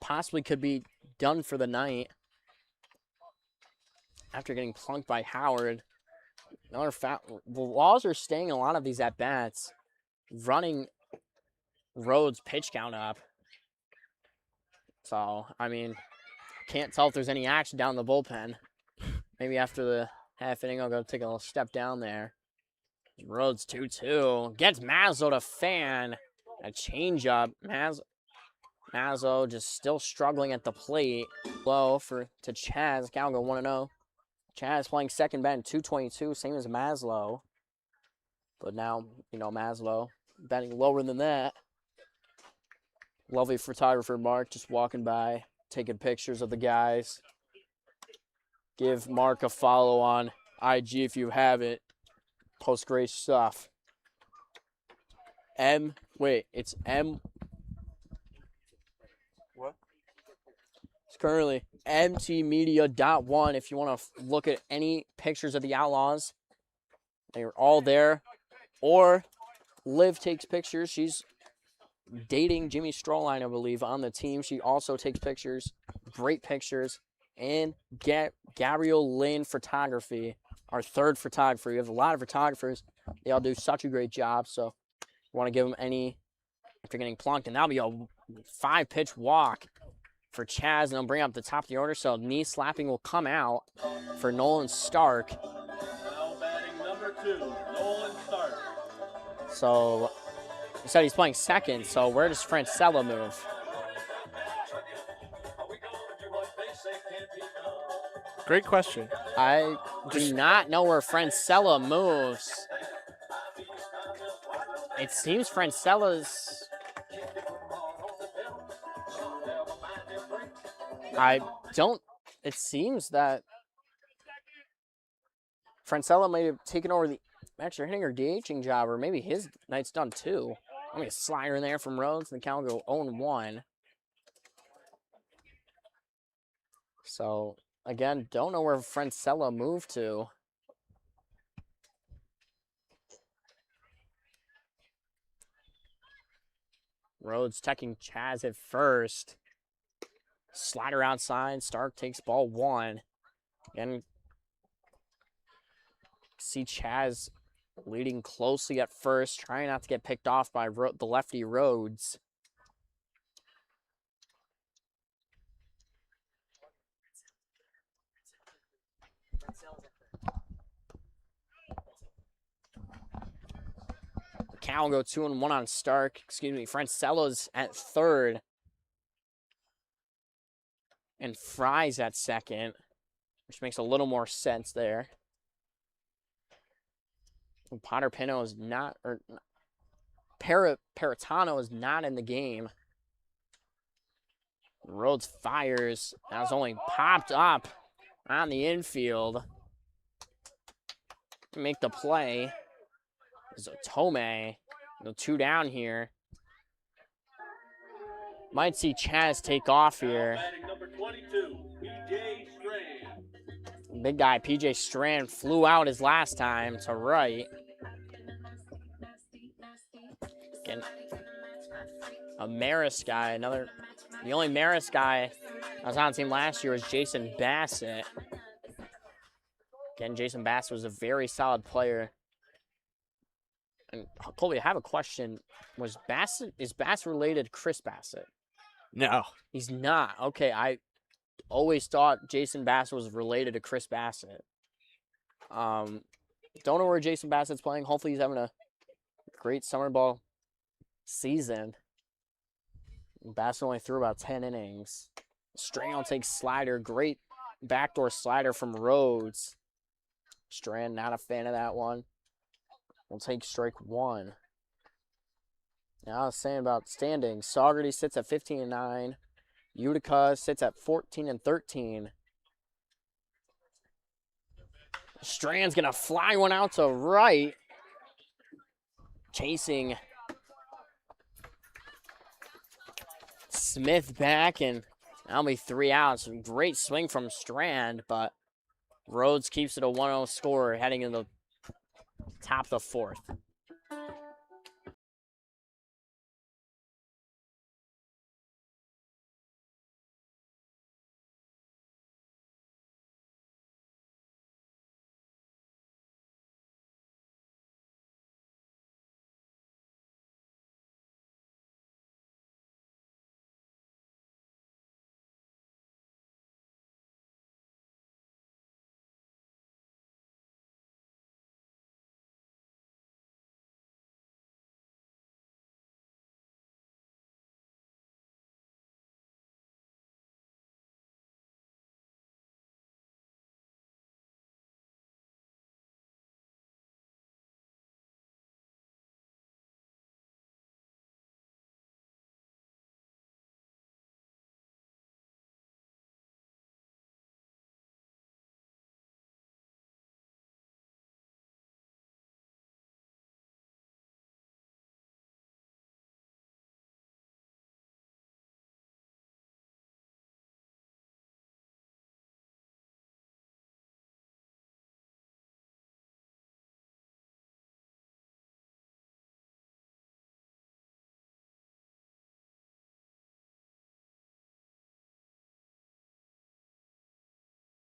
possibly could be done for the night after getting plunked by Howard. Another foul. The Laws are staying a lot of these at-bats, running Rhodes' pitch count up. So, I mean, can't tell if there's any action down the bullpen. Maybe after the half inning, I'll go take a little step down there. Rhodes 2-2. Gets Mazzo to fan. A changeup. Mazzo just still struggling at the plate. Low to Chaz. Cal go 1-0. Chaz playing second bat in 222, same as Maslow. But now, Maslow batting lower than that. Lovely photographer Mark just walking by, taking pictures of the guys. Give Mark a follow on IG if you haven't. Post great stuff. It's M. What? It's currently mtmedia.1 if you want to look at any pictures of the Outlaws. They're all there. Or Liv takes pictures. She's dating Jimmy Stroline, I believe, on the team. She also takes pictures, great pictures. And Gabriel Lynn Photography, our third photographer. We have a lot of photographers. They all do such a great job. So you want to give them any after getting plunked. And that'll be a 5-pitch walk for Chaz. And they'll bring up the top of the order. So knee slapping will come out for Nolan Stark. Now batting number 2, Nolan Stark. So he said he's playing second. So where does Francella move? Great question. I do not know where Francella moves. It seems Francella's... It seems that Francella might have taken over the extra hitting or DHing job, or maybe his night's done too. I'm going to slider in there from Rhodes, and the count will go 0-1. So... Again, don't know where Francella moved to. Rhodes checking Chaz at first. Slider outside. Stark takes ball 1. Again, see Chaz leading closely at first, trying not to get picked off by the lefty Rhodes. Cal will go 2-1 on Stark. Excuse me, Francella's at third. And Fry's at second, which makes a little more sense there. And Potter Pino is not, or Paratano is not in the game. Rhodes fires. That was only popped up on the infield. Make the play. Is Otome. No, 2 down here. Might see Chaz take off here. Batting number 22, PJ Strand. Big guy PJ Strand flew out his last time to right. Again, a Maris guy. The only Maris guy that was on the team last year was Jason Bassett. Again, Jason Bassett was a very solid player. And Colby, I have a question. Is Bassett related to Chris Bassett? No. He's not. Okay, I always thought Jason Bassett was related to Chris Bassett. Don't know where Jason Bassett's playing. Hopefully he's having a great summer ball season. Bassett only threw about 10 innings. Strand takes slider. Great backdoor slider from Rhodes. Strand, not a fan of that one. We'll take strike 1. Now I was saying about standings. Saugerty sits at 15-9. Utica sits at 14-13. Strand's going to fly one out to right. Chasing Smith back, and that'll be 3 outs. Great swing from Strand, but Rhodes keeps it a 1-0 score heading in the top of the 4th.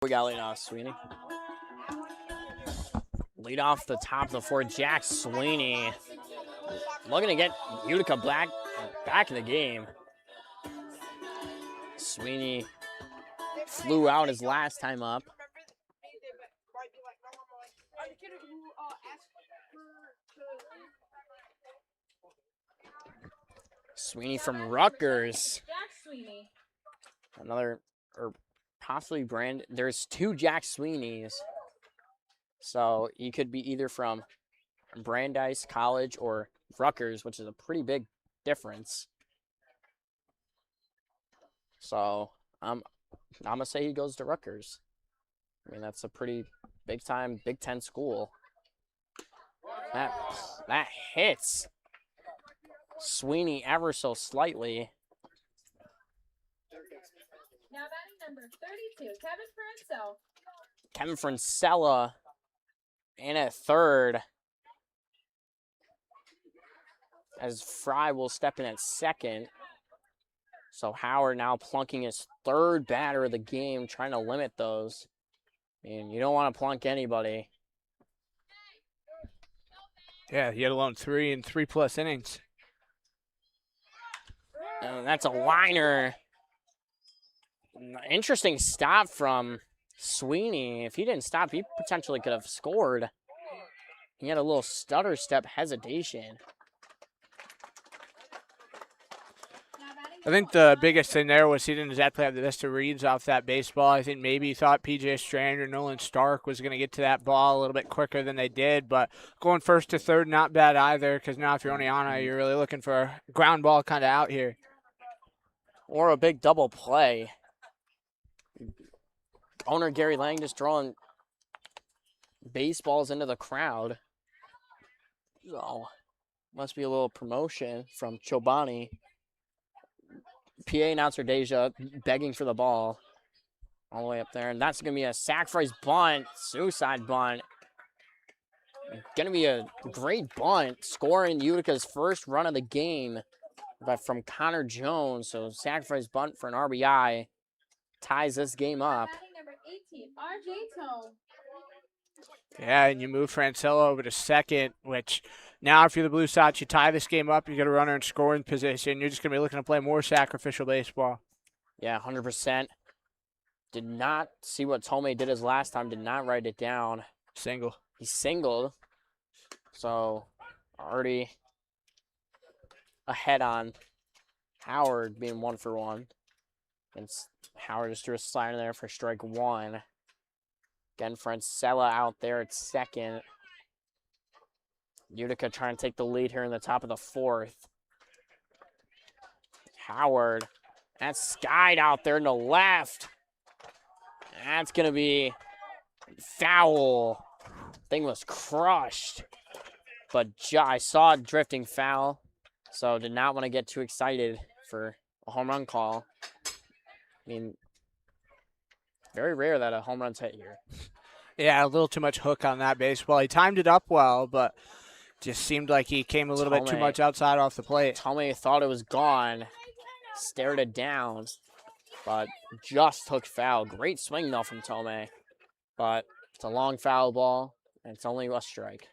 We got lead off, Sweeney. Lead off the top of the 4th, Jack Sweeney. Looking to get Utica back in the game. Sweeney flew out his last time up. Sweeney from Rutgers. Another, or possibly there's 2 Jack Sweeneys. So he could be either from Brandeis College or Rutgers, which is a pretty big difference. So I'm gonna say he goes to Rutgers. I mean, that's a pretty big time Big Ten school. That hits Sweeney ever so slightly. Now batting number 32, Kevin Francella in at third, as Fry will step in at second. So Howard now plunking his 3rd batter of the game, trying to limit those. I mean, you don't want to plunk anybody. Yeah, yet alone 3 in 3+ innings. And that's a liner. Interesting stop from Sweeney. If he didn't stop, he potentially could have scored. He had a little stutter step hesitation. I think the biggest thing there was he didn't exactly have the best of reads off that baseball. I think maybe he thought P.J. Strand or Nolan Stark was going to get to that ball a little bit quicker than they did. But going first to third, not bad either, because now if you're Oneonta, you're really looking for a ground ball kind of out here. Or a big double play. Owner Gary Lang just throwing baseballs into the crowd. Oh, must be a little promotion from Chobani. PA announcer Deja begging for the ball all the way up there. And that's going to be a sacrifice bunt, suicide bunt. Going to be a great bunt, scoring Utica's first run of the game from Connor Jones. So sacrifice bunt for an RBI ties this game up. Batting number 18, RJ Tone. Yeah, and you move Francella over to second, which now if you're the Blue Sox, you tie this game up, you get a runner in scoring position. You're just going to be looking to play more sacrificial baseball. Yeah, 100%. Did not see what Tomei did his last time. Did not write it down. Single. He singled. So already ahead on Howard being 1 for 1. And Howard just threw a slider there for strike 1. Again, Francella out there at second. Utica trying to take the lead here in the top of the 4th. Howard. That's skied out there in the left. That's going to be foul. Thing was crushed. But I saw it drifting foul. So did not want to get too excited for a home run call. I mean, very rare that a home run's hit here. Yeah, a little too much hook on that baseball. He timed it up well, but just seemed like he came a little bit too much outside off the plate. Tomei thought it was gone, stared it down, but just took foul. Great swing, though, from Tomei. But it's a long foul ball, and it's only a strike.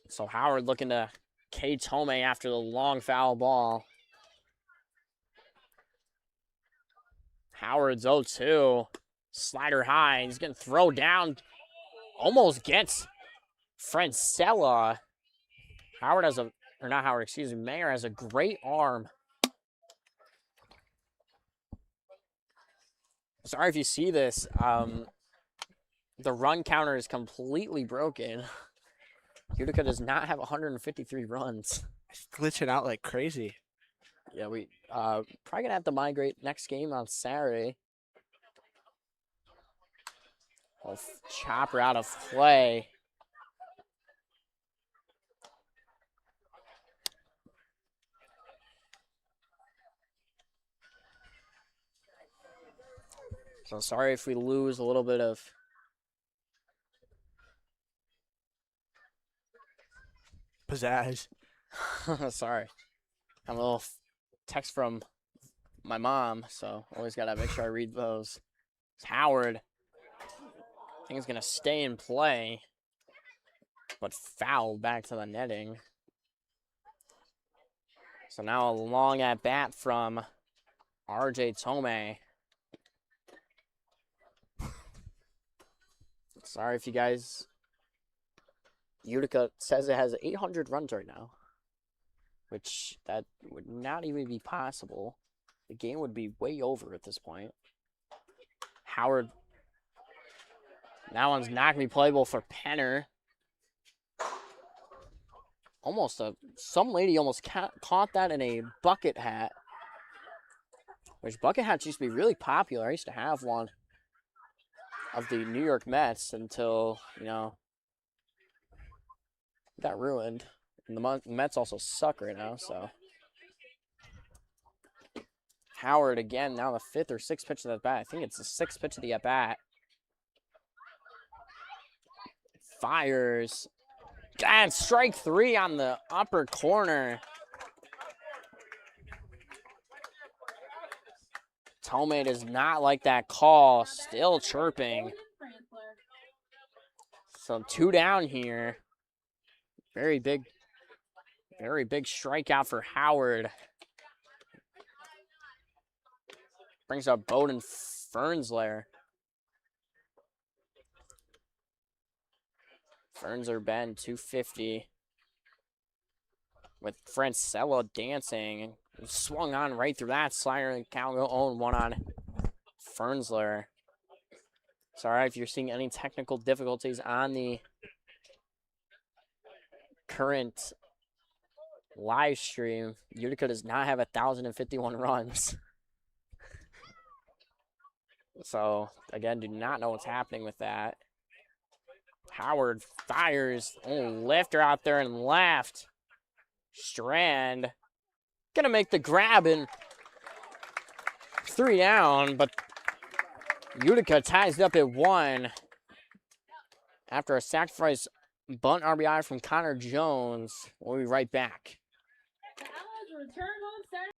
So Howard looking to K Tomei after the long foul ball. Howard's 0-2. Slider high. He's going to throw down. Almost gets Francella. Howard has a, or not Howard, excuse me, Mayer has a great arm. Sorry if you see this. The run counter is completely broken. Utica does not have 153 runs. It's glitching out like crazy. Yeah, we probably going to have to migrate next game on Saturday. Chopper out of play. So sorry if we lose a little bit of pizzazz. Sorry. I'm a little text from my mom, so always got to make sure I read those. It's Howard. I think he's going to stay in play, but fouled back to the netting. So now a long at bat from RJ Tomei. Sorry if you guys. Utica says it has 800 runs right now, which that would not even be possible. The game would be way over at this point. Howard. That one's not going to be playable for Penner. Some lady almost caught that in a bucket hat. Which bucket hats used to be really popular. I used to have one of the New York Mets until, got ruined. And the Mets also suck right now, so. Howard again, now the 5th or 6th pitch of the bat. I think it's the 6th pitch of the at-bat. Fires. And strike 3 on the upper corner. Tomei does not like that call. Still chirping. So 2 down here. Very big strikeout for Howard. Brings up Bowden Fernslayer. Fernsler Ben 250. With Francella dancing. Swung on right through that slider, and Cal go 0-1 on Fernsler. Sorry if you're seeing any technical difficulties on the current live stream. Utica does not have 1,051 runs. So, again, do not know what's happening with that. Howard fires. Lifter out there and left. Strand. Gonna make the grab and 3 down, but Utica ties it up at 1 after a sacrifice bunt RBI from Connor Jones. We'll be right back. The Outlaws return home Saturday.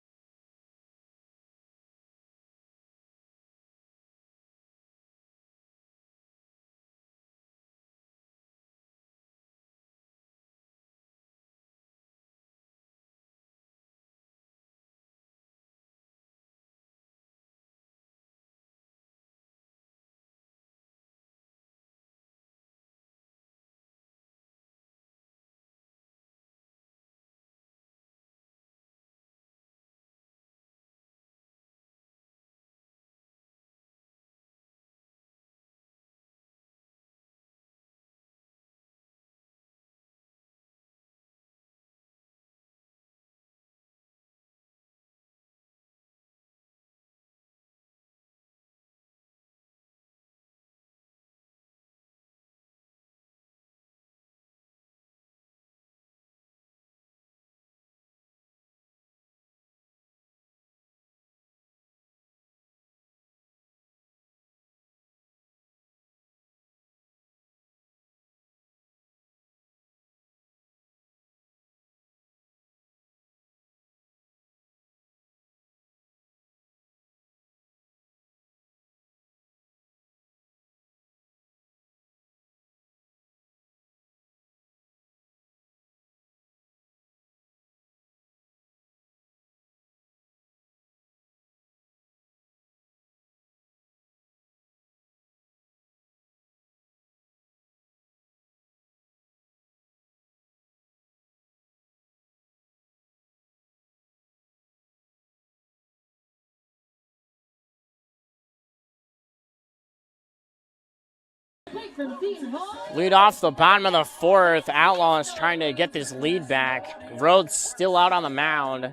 Lead off the bottom of the 4th. Outlaws trying to get this lead back. Rhodes still out on the mound.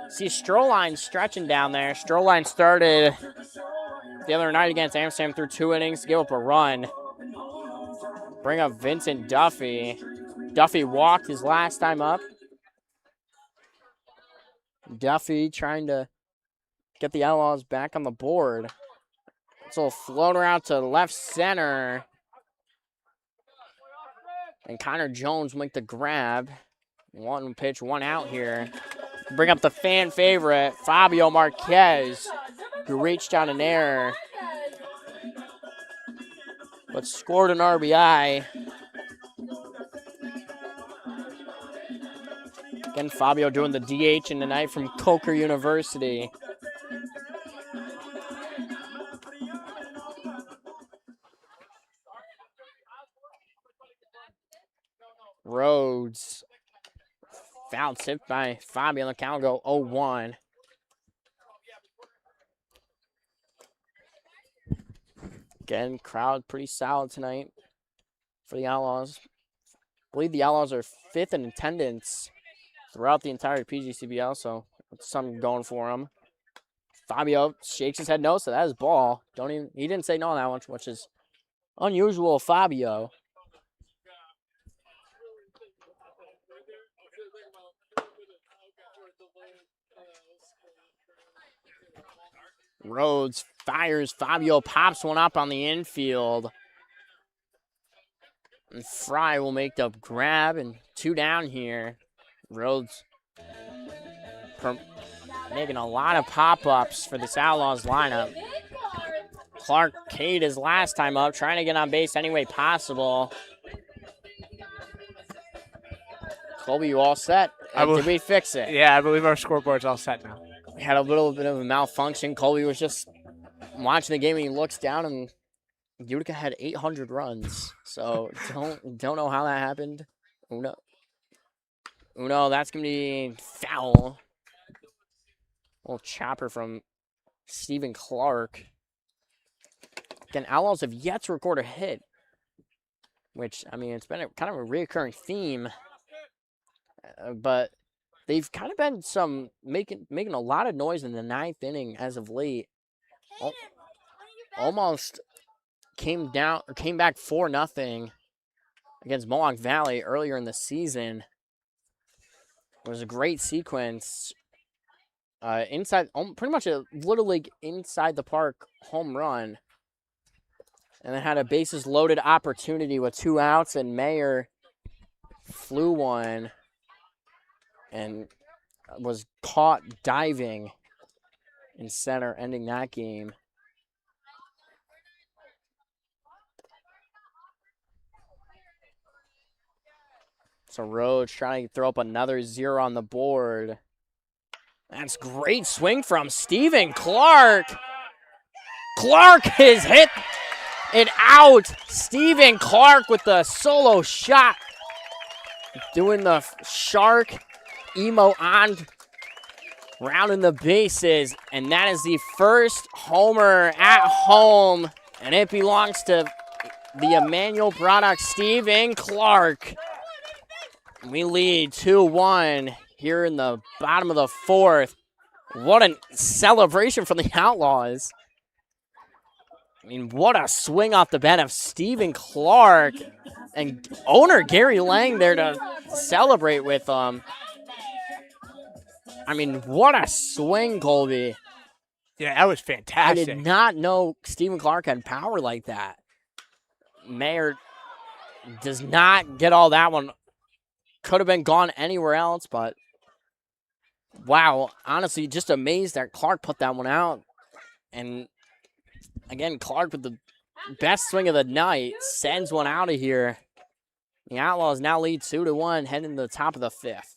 See Stroline stretching down there. Stroline started the other night against Amsterdam through 2 innings to give up a run. Bring up Vincent Duffy. Duffy walked his last time up. Duffy trying to get the Outlaws back on the board. So floater out to left center. And Connor Jones make the grab. 1 pitch, 1 out here. Bring up the fan favorite, Fabio Marquez, who reached out an error, but scored an RBI. Again, Fabio doing the DH in tonight from Coker University. Rhodes. Foul tip by Fabio. The count go 0-1. Again, crowd pretty solid tonight for the Outlaws. I believe the Outlaws are 5th in attendance throughout the entire PGCBL, so that's something going for them. Fabio shakes his head no, so that is ball. He didn't say no on that one, which is unusual of Fabio. Rhodes fires. Fabio pops one up on the infield. And Fry will make the grab, and 2 down here. Rhodes making a lot of pop-ups for this Outlaws lineup. Clark Cade his last time up, trying to get on base any way possible. Colby, you all set? Did we fix it? Yeah, I believe our scoreboard's all set now. We had a little bit of a malfunction. Colby was just watching the game and he looks down and Utica had 800 runs. So don't know how that happened. Uno, that's gonna be foul. Little chopper from Stephen Clark. Again, Outlaws have yet to record a hit, which, I mean, it's been kind of a reoccurring theme, but they've kind of been making a lot of noise in the ninth inning as of late. Almost came back 4-0 against Mohawk Valley earlier in the season. It was a great sequence. Inside, pretty much a Little League inside the park home run. And then had a bases loaded opportunity with 2 outs, and Mayer flew one and was caught diving in center, ending that game. So Rhodes trying to throw up another 0 on the board. That's great swing from Stephen Clark. Clark has hit it out. Stephen Clark with the solo shot. Doing the shark emo on, rounding the bases. And that is the first homer at home. And it belongs to the Emmanuel product, Stephen Clark. We lead 2-1 here in the bottom of the 4th. What a celebration from the Outlaws. I mean, what a swing off the bat of Stephen Clark. And owner Gary Lang there to celebrate with him. I mean, what a swing, Colby. Yeah, that was fantastic. I did not know Stephen Clark had power like that. Mayer does not get all that one. Could have been gone anywhere else, but wow, honestly, just amazed that Clark put that one out. And again, Clark with the best swing of the night sends one out of here. The Outlaws now lead 2-1, heading to the top of the 5th.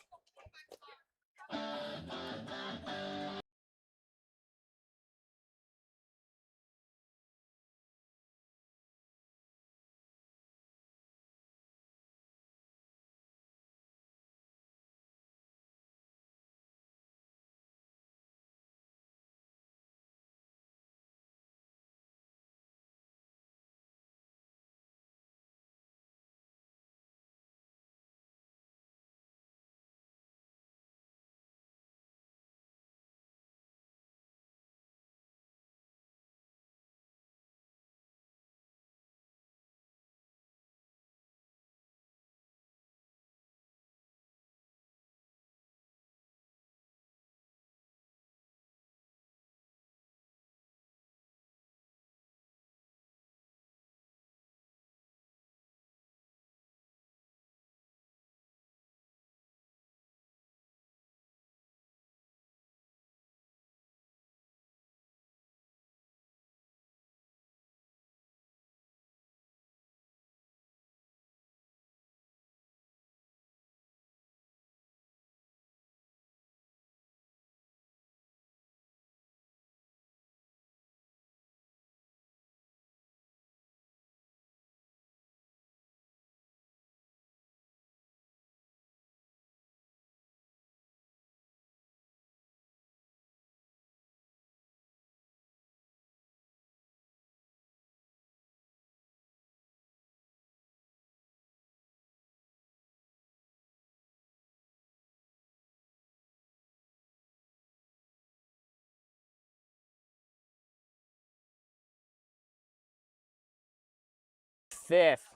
Fifth.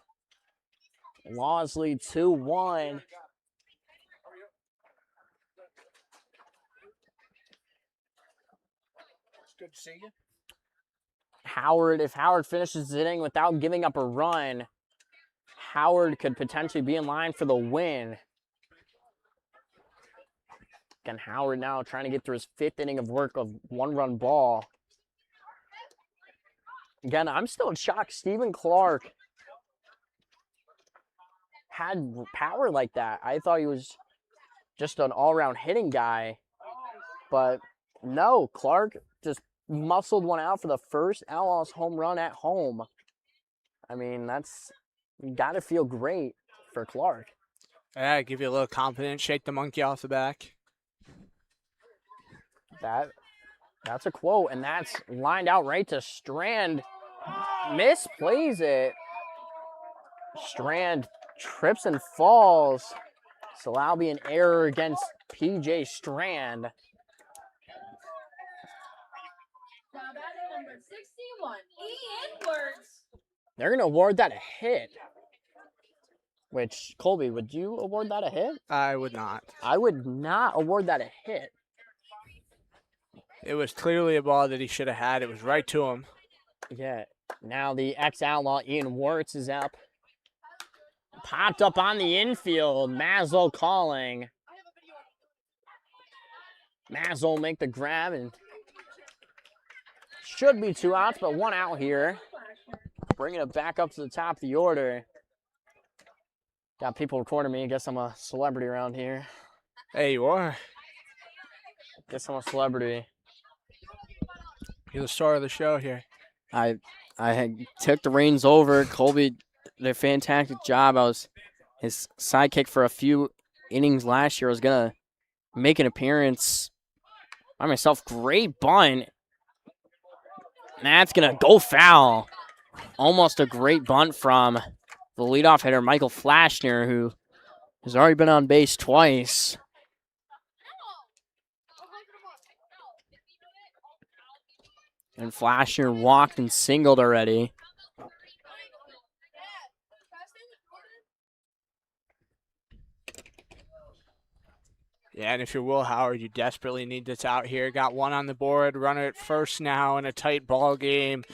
Laws lead 2-1. It's good to see you. If Howard finishes the inning without giving up a run, Howard could potentially be in line for the win. Again, Howard now trying to get through his 5th inning of work of 1-run ball. Again, I'm still in shock. Stephen Clark had power like that. I thought he was just an all-around hitting guy. But no, Clark just muscled one out for the first Outlaws home run at home. I mean, that's got to feel great for Clark. Yeah, give you a little confidence, shake the monkey off the back. That's a quote, and that's lined out right to Strand. Misplays it. Strand trips and falls. So that'll be an error against PJ Strand. Now batting number 61, Ian Words. They're going to award that a hit. Which, Colby, would you award that a hit? I would not. I would not award that a hit. It was clearly a ball that he should have had. It was right to him. Yeah. Now the ex-Outlaw Ian Wirtz is up. Popped up on the infield. Mazzo calling. Mazzo will make the grab and should be 2 outs, but 1 out here. Bringing it back up to the top of the order. Got people recording me. I guess I'm a celebrity around here. Hey, you are. Guess I'm a celebrity. You're the star of the show here. I had took the reins over. Colby did a fantastic job. I was his sidekick for a few innings last year. I was gonna make an appearance by myself. Great bunt. That's gonna go foul. Almost a great bunt from the leadoff hitter, Michael Flashner, who has already been on base twice. And Flashner walked and singled already. Yeah, and if you're Will Howard, you desperately need this out here. Got 1 on the board, runner at first now in a tight ball game.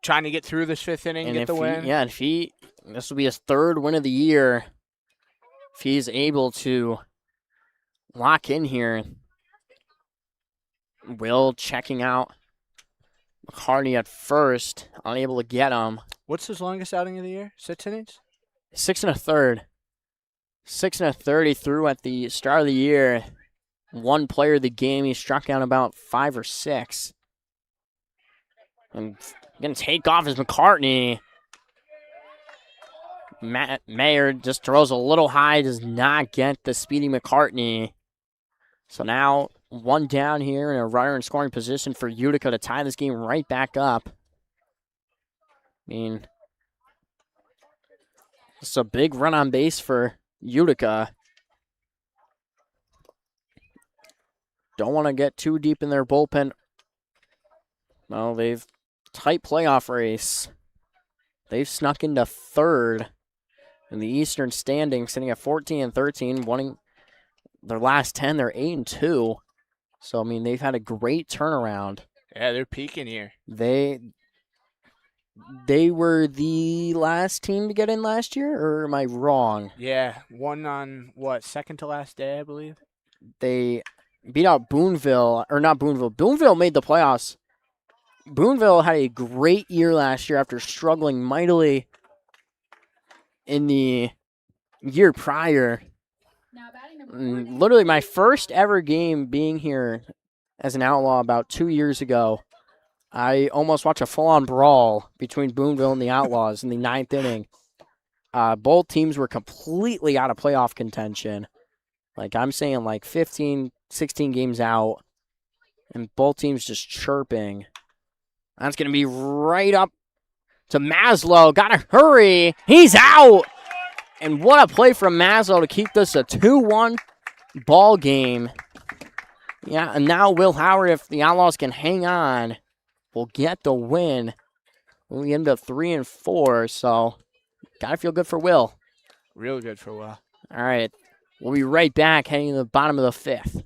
Trying to get through this 5th inning, get the win. This will be his 3rd win of the year. If he's able to lock in here. Will checking out McCartney at first, unable to get him. What's his longest outing of the year? 6 innings? 6 1/3. 6 1/3 he threw at the start of the year. 1 player of the game, he struck out about 5 or 6. And going to take off is McCartney. Matt Mayer just throws a little high, does not get the speedy McCartney. So now 1 down here and a runner in scoring position for Utica to tie this game right back up. I mean, it's a big run on base for Utica. Don't want to get too deep in their bullpen. No, they've tight playoff race. They've snuck into 3rd in the Eastern standings, sitting at 14-13, winning their last 10. They're 8-2. So I mean, they've had a great turnaround. Yeah, they're peaking here. They were the last team to get in last year, or am I wrong? Yeah, 1 on, what, 2nd to last day, I believe? They beat out Boonville, or not Boonville. Boonville made the playoffs. Boonville had a great year last year after struggling mightily in the year prior. Now batting number 4. Literally my first ever game being here as an Outlaw about 2 years ago. I almost watched a full-on brawl between Boonville and the Outlaws in the 9th inning. Both teams were completely out of playoff contention. Like, I'm saying, like 15, 16 games out, and both teams just chirping. That's going to be right up to Maslow. Got to hurry. He's out. And what a play from Maslow to keep this a 2-1 ball game. Yeah, and now Will Howard, if the Outlaws can hang on, will get the win. We end up 3-4, so got to feel good for Will. Real good for Will. All right, we'll be right back heading to the bottom of the 5th.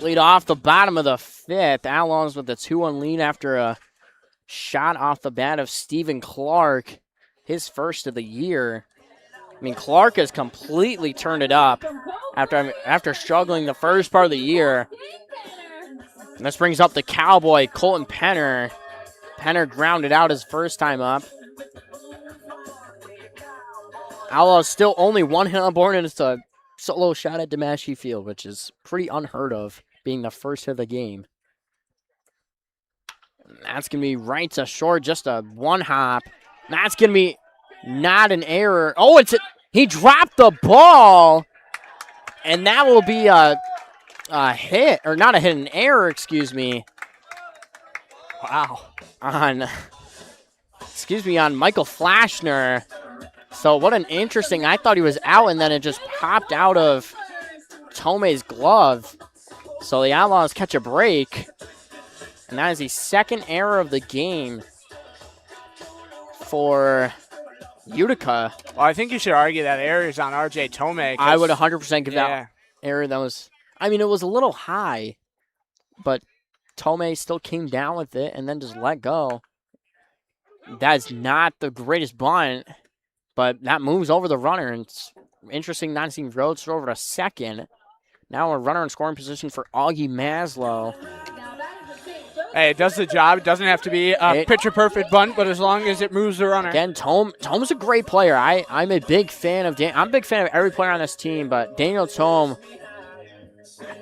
Lead off the bottom of the 5th. Outlaws with a 2-1 lead after a shot off the bat of Stephen Clark, his first of the year. I mean, Clark has completely turned it up after struggling the first part of the year. And this brings up the Cowboy, Colton Penner. Penner grounded out his first time up. Outlaws still only 1 hit on board, and it's a solo shot at Demashi Field, which is pretty unheard of, being the first hit of the game. That's going to be right to short, just a 1 hop. That's going to be not an error. Oh, he dropped the ball, and that will be a hit, or not a hit, an error, excuse me. Wow. On Michael Flashner. So what an interesting, I thought he was out, and then it just popped out of Tomei's glove. So the Outlaws catch a break, and that is the 2nd error of the game for Utica. Well, I think you should argue that error is on RJ Tomei. I would 100% give that error. That was, I mean, it was a little high, but Tomei still came down with it and then just let go. That's not the greatest bunt, but that moves over the runner, and it's interesting not seeing Rhodes throw over to second. Now a runner in scoring position for Augie Maslow. Hey, it does the job. It doesn't have to be a picture-perfect bunt, but as long as it moves the runner. Again, Tome's a great player. I'm a big fan of I'm a big fan of every player on this team, but Daniel Tome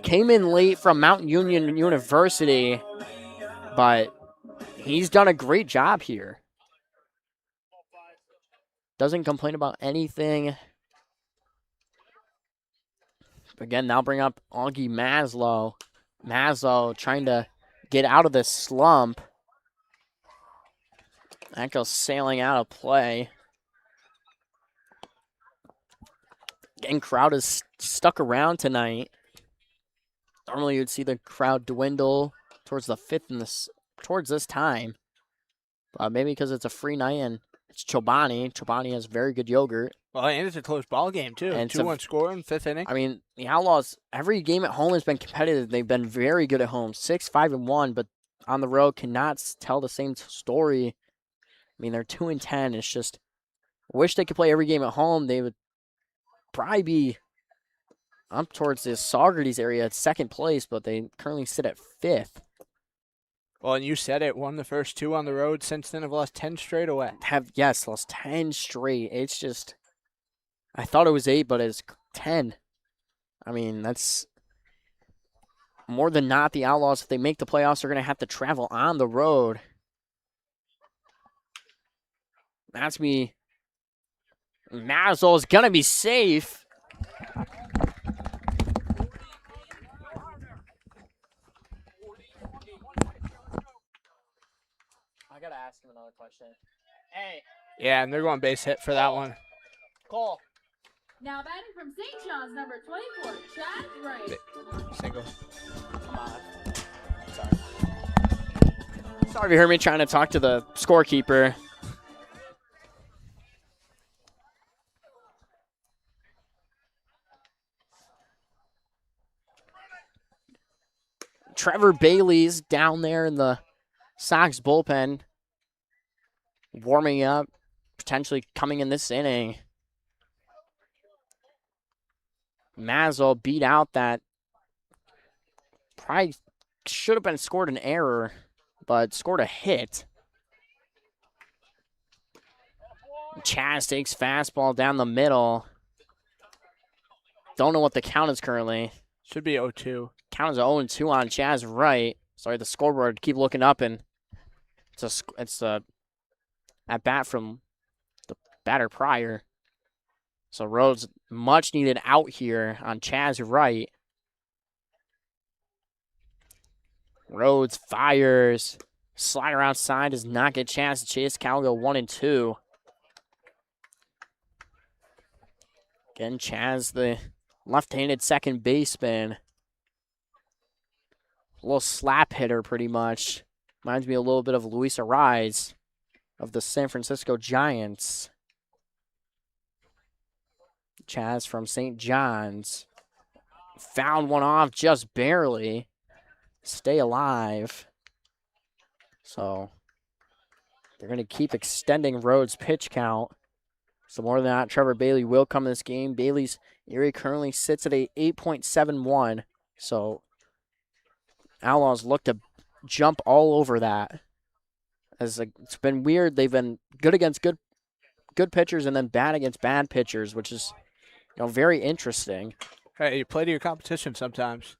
came in late from Mount Union University, but he's done a great job here. Doesn't complain about anything. Again, now bring up Augie Maslow. Maslow trying to get out of this slump. That goes sailing out of play. Again, crowd is stuck around tonight. Normally you'd see the crowd dwindle towards the 5th and towards this time. Maybe because it's a free night and it's Chobani. Chobani has very good yogurt. Well, and it's a close ball game, too. 2-1 score in 5th inning. I mean, the Outlaws, every game at home has been competitive. They've been very good at home. 6-5-1, but on the road cannot tell the same story. I mean, they're 2-10. It's just, I wish they could play every game at home. They would probably be up towards the Saugerties area at 2nd place, but they currently sit at 5th. Well, and you said it, won the first 2 on the road. Since then, have lost 10 straight away. Lost 10 straight. It's just, I thought it was 8, but it's 10. I mean, that's more than not the Outlaws. If they make the playoffs, they're going to have to travel on the road. That's me. Mazel is going to be safe. I got to ask him another question. Hey. Yeah, and they're going base hit for that one. Cole. Now batting from St. John's, number 24, Chad Wright. Single. Come on. Sorry if you heard me trying to talk to the scorekeeper. Trevor Bailey's down there in the Sox bullpen, warming up, potentially coming in this inning. Mazzo beat out that probably should have been scored an error, but scored a hit. Chaz takes fastball down the middle. Don't know what the count is currently. Should be 0-2. Count is 0-2 on Chaz Wright. Sorry, the scoreboard. Keep looking up, and it's a at bat from the batter prior. So Rhodes much needed out here on Chaz Wright. Rhodes fires. Slider outside does not get a chance to chase. Cal go 1-2. Again, Chaz, the left-handed second baseman. A little slap hitter, pretty much. Reminds me a little bit of Luis Ariz of the San Francisco Giants. Chaz from St. John's. Found one off just barely. stay alive. So they're going to keep extending Rhodes' pitch count. So more than that, Trevor Bailey will come in this game. Bailey's ERA currently sits at a 8.71. So Outlaws look to jump all over that. As it's been weird. They've been good against good pitchers and then bad against bad pitchers, which is very interesting. Hey, you play to your competition sometimes.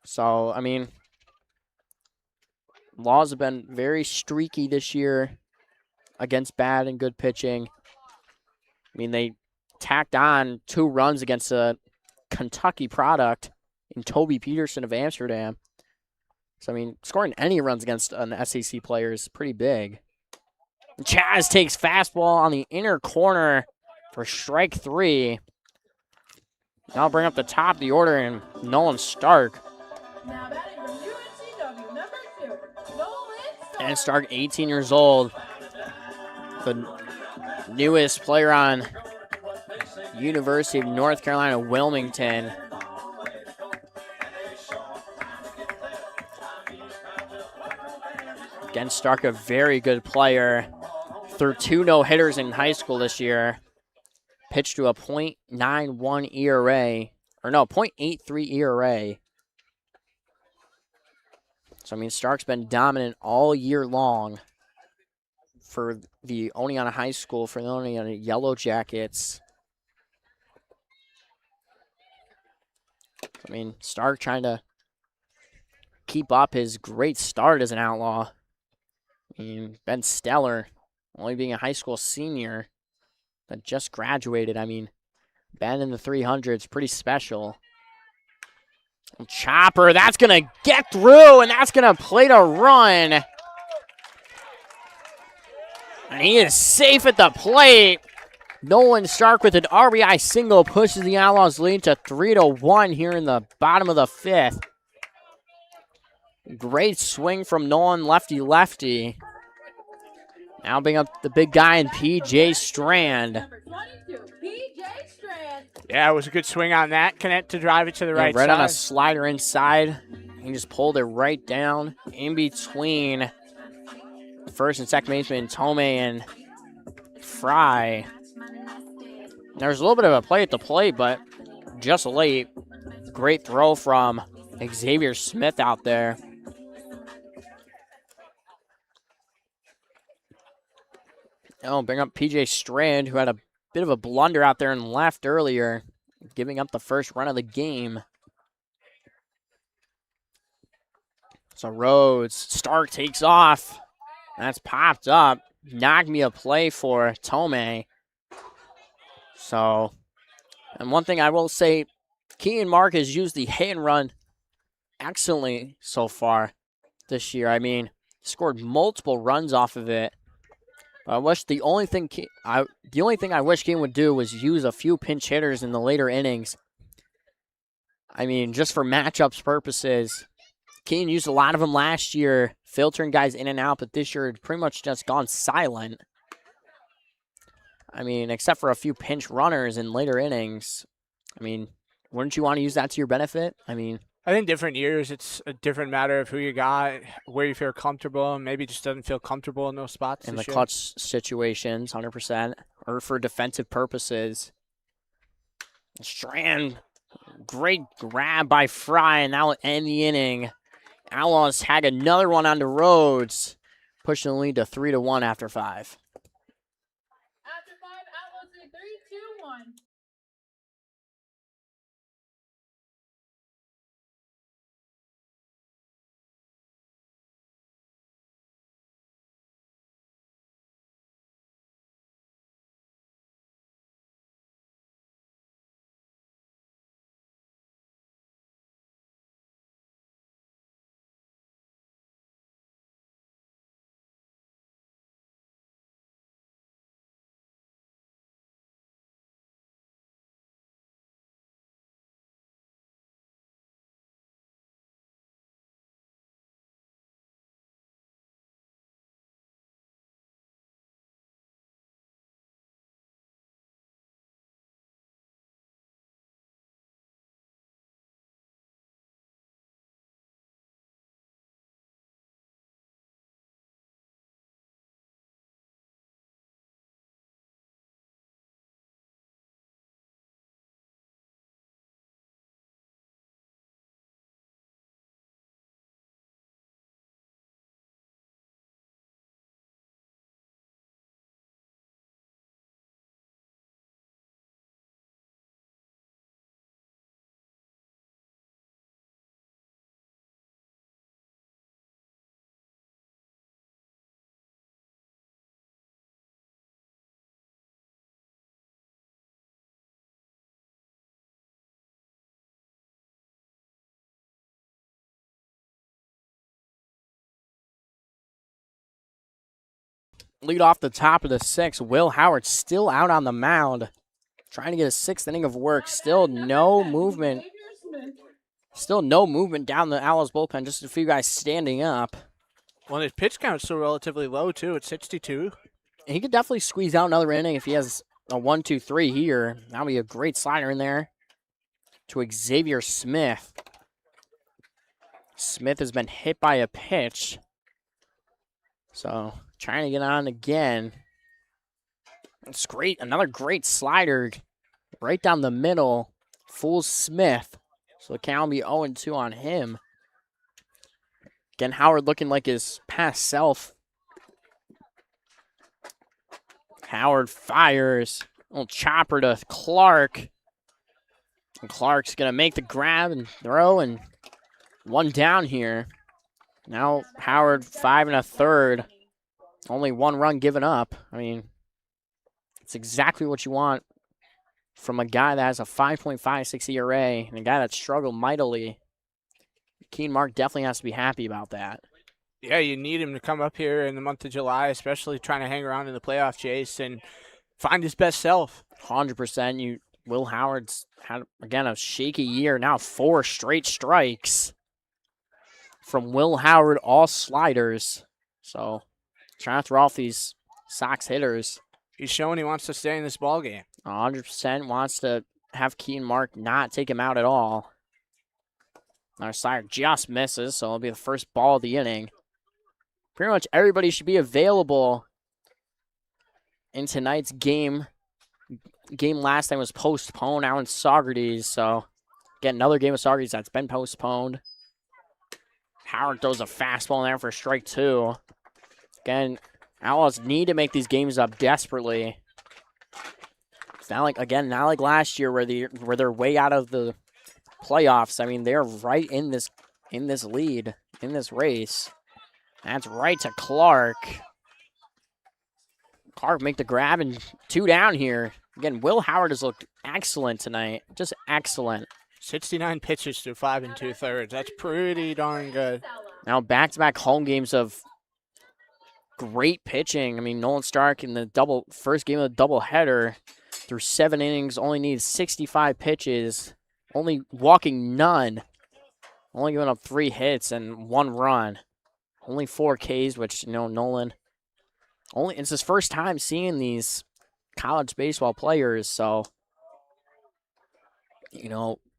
So, I mean, Laws have been very streaky this year against bad and good pitching. I mean, they tacked on 2 runs against a Kentucky product in Toby Peterson of Amsterdam. So, I mean, scoring any runs against an SEC player is pretty big. Chaz takes fastball on the inner corner for strike 3. Now I'll bring up the top of the order and Nolan Stark. Now batting from UNCW, number 2, Nolan Stark. And Stark, 18 years old. The newest player on University of North Carolina, Wilmington. Again, Stark, a very good player. Threw 2 no-hitters in high school this year. Pitched to a .91 ERA. Or no, .83 ERA. So, I mean, Stark's been dominant all year long for the Oneonta High School, for the Oneonta Yellow Jackets. I mean, Stark trying to keep up his great start as an Outlaw. I mean, been stellar, only being a high school senior that just graduated. I mean, been in the 300s, pretty special. Chopper, that's going to get through, and that's going to plate a run. And he is safe at the plate. Nolan Stark with an RBI single pushes the Outlaws lead to 3-1 here in the bottom of the 5th. Great swing from Nolan, lefty-lefty. Now bring up the big guy in P.J. Strand. Number 22, PJ Strand. Yeah, it was a good swing on that. Connect to drive it to the right Right side. on a slider inside. He just pulled it right down in between first and second baseman Tome and Fry. There's a little bit of a play at the plate, but just late. Great throw from Xavier Smith out there. Oh, bring up PJ Strand, who had a bit of a blunder out there and left earlier, giving up the first run of the game. So Rhodes, Stark takes off. That's popped up. Knocked me a play for Tome. So, and one thing I will say, Keegan Mark has used the hit and run excellently so far this year. I mean, scored multiple runs off of it. I wish the only thing I wish Keegan would do was use a few pinch hitters in the later innings. I mean, just for matchups purposes. Keegan used a lot of them last year, filtering guys in and out, but this year it's pretty much just gone silent. I mean, except for a few pinch runners in later innings. I mean, wouldn't you want to use that to your benefit? I mean, I think different years, it's a different matter of who you got, where you feel comfortable, and maybe just doesn't feel comfortable in those spots. in the this year. clutch situations, 100%, or for defensive purposes. Strand, great grab by Fry, and that will end the inning. Outlaws tag another one onto Rhodes, pushing the lead to 3-1 after 5. After 5, Outlaws lead 3-2-1. lead off the top of the 6th. Will Howard still out on the mound, trying to get a 6th inning of work. Still no movement. Still no movement down the Outlaws bullpen. Just a few guys standing up. Well, his pitch count's still relatively low, too. It's 62. He could definitely squeeze out another inning if he has a 1-2-3 here. That'll be a great slider in there to Xavier Smith. Smith has been hit by a pitch. So, trying to get on again. It's great. Another great slider right down the middle. Fools Smith. So, the count will be 0-2 on him. Again, Howard looking like his past self. Howard fires. Little chopper to Clark. And Clark's going to make the grab and throw, and one down here. Now Howard 5 1/3. Only 1 run given up. I mean, it's exactly what you want from a guy that has a 5.56 ERA and a guy that struggled mightily. Keen Mark definitely has to be happy about that. Yeah, you need him to come up here in the month of July, especially trying to hang around in the playoff chase and find his best self. 100%. Will Howard's had, again, a shaky year. Now 4 straight strikes from Will Howard, all sliders. So, trying to throw off these Sox hitters. He's showing he wants to stay in this ballgame. 100% wants to have Keen Mark not take him out at all. Our slider just misses, so it'll be the first ball of the inning. Pretty much everybody should be available in tonight's game. Game last time was postponed out in Saugerties, so get another game of Saugerties that's been postponed. Howard throws a fastball in there for strike 2. Again, Outlaws need to make these games up desperately. It's not like last year where they're way out of the playoffs. I mean, they're right in this lead, in this race. That's right to Clark. Clark make the grab and 2 down here. Again, Will Howard has looked excellent tonight. Just excellent. 69 pitches through 5 2/3. That's pretty darn good. Now back-to-back home games of great pitching. I mean, Nolan Stark in the first game of the doubleheader through 7 innings, only needs 65 pitches, only walking none, only giving up 3 hits and 1 run. Only 4 Ks, which, Nolan, it's his first time seeing these college baseball players, so,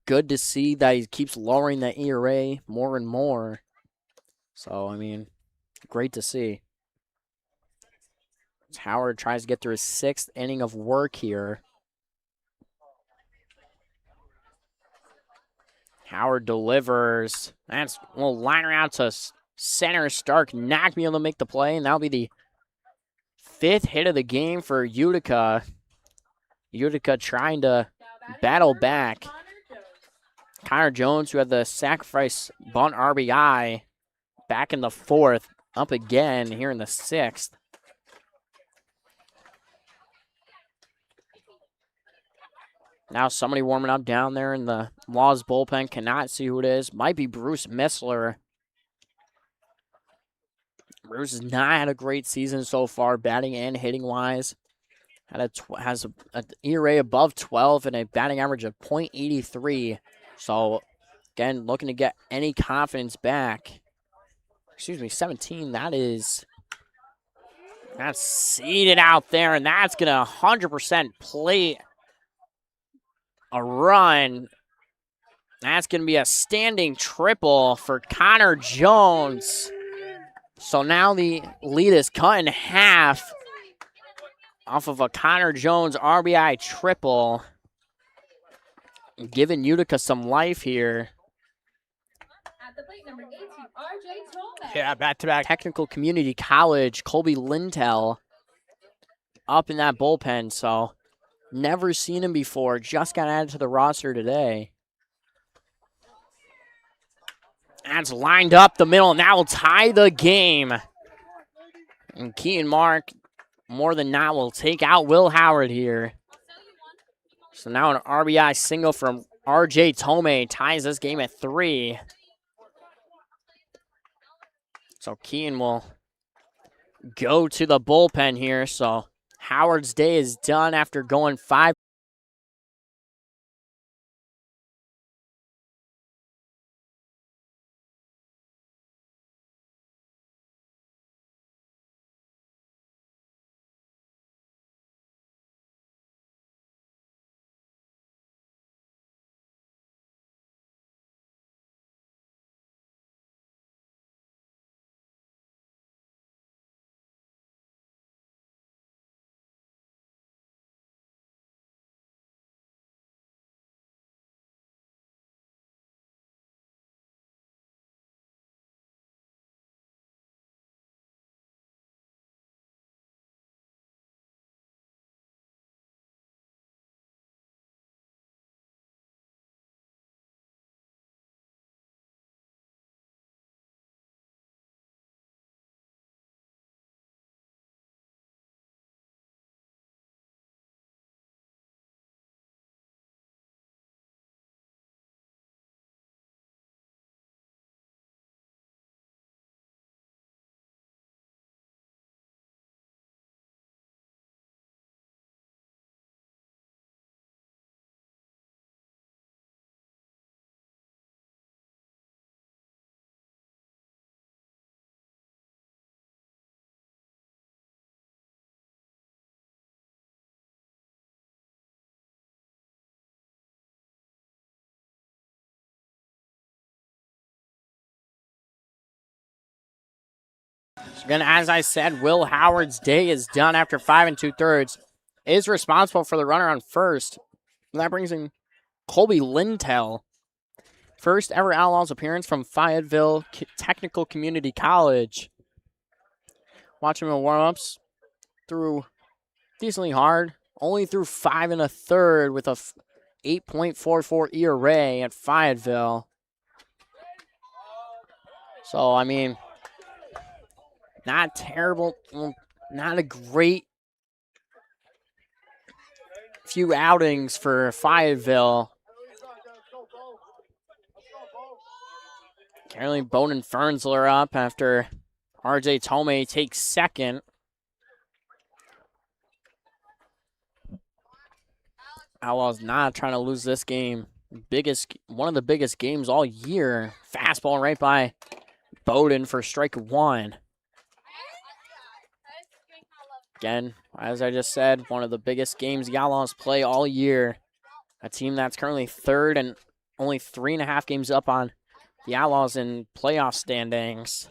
good to see that he keeps lowering that ERA more and more. So, I mean, great to see. As Howard tries to get through his 6th inning of work here. Howard delivers. That's a little liner out to center. Stark not being able to make the play, and that'll be the 5th hit of the game for Utica. Utica trying to battle back. Connor Jones, who had the sacrifice bunt RBI, back in the 4th, up again here in the 6th. Now somebody warming up down there in the Laws bullpen. Cannot see who it is. Might be Bruce Missler. Bruce has not had a great season so far, batting and hitting wise. Has an ERA above 12 and a batting average of .83. So, again, looking to get any confidence back. 17. That's seeded out there, and that's going to 100% play a run. That's going to be a standing triple for Connor Jones. So now the lead is cut in half off of a Connor Jones RBI triple, giving Utica some life here. At the plate, number 18, RJ Tolman. Yeah, back-to-back. Technical Community College, Colby Lintel up in that bullpen, so never seen him before. Just got added to the roster today. That's lined up the middle, and that will tie the game. And Keaton Mark, more than not, will take out Will Howard here. So now an RBI single from RJ Tomei ties this game at 3. So Keaton will go to the bullpen here. So Howard's day is done after going 5. Again, as I said, Will Howard's day is done after 5 2/3. Is responsible for the runner on first. And that brings in Colby Lintel. First ever Outlaws appearance from Fayetteville Technical Community College. Watch him in warm-ups. Threw decently hard. Only threw 5 1/3 with a 8.44 ERA at Fayetteville. So, I mean, not terrible. Not a great few outings for Fayetteville. Currently, Bowden Fernsler up after RJ Tomei takes second. Outlaws not trying to lose this game. One of the biggest games all year. Fastball right by Bowden for strike one. Again, as I just said, one of the biggest games the Outlaws play all year. A team that's currently third and only 3.5 games up on the Outlaws in playoff standings.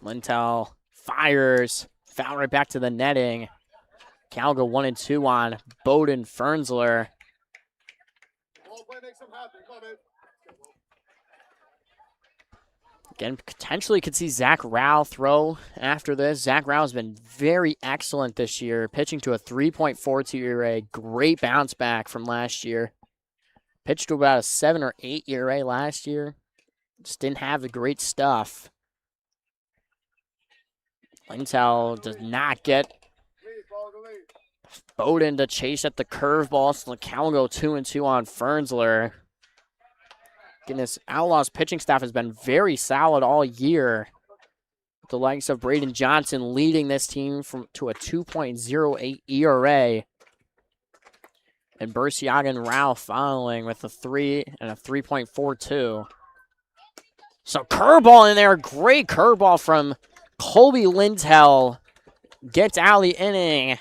Lintel fires. Foul right back to the netting. Cal go 1-2 on Bowden Fernsler. Again, potentially could see Zach Rao throw after this. Zach Rao has been very excellent this year, pitching to a 3.42 ERA. Great bounce back from last year. Pitched to about a 7 or 8 ERA last year. Just didn't have the great stuff. Lintel does not get Bowden to chase at the curveball, so the Cal go 2-2 on Fernsler. Goodness, Outlaws pitching staff has been very solid all year. The likes of Braden Johnson leading this team to a 2.08 ERA. And Bursiaga and Rao following with a 3 and a 3.42. So curveball in there. Great curveball from Colby Lintel. Gets out of the inning.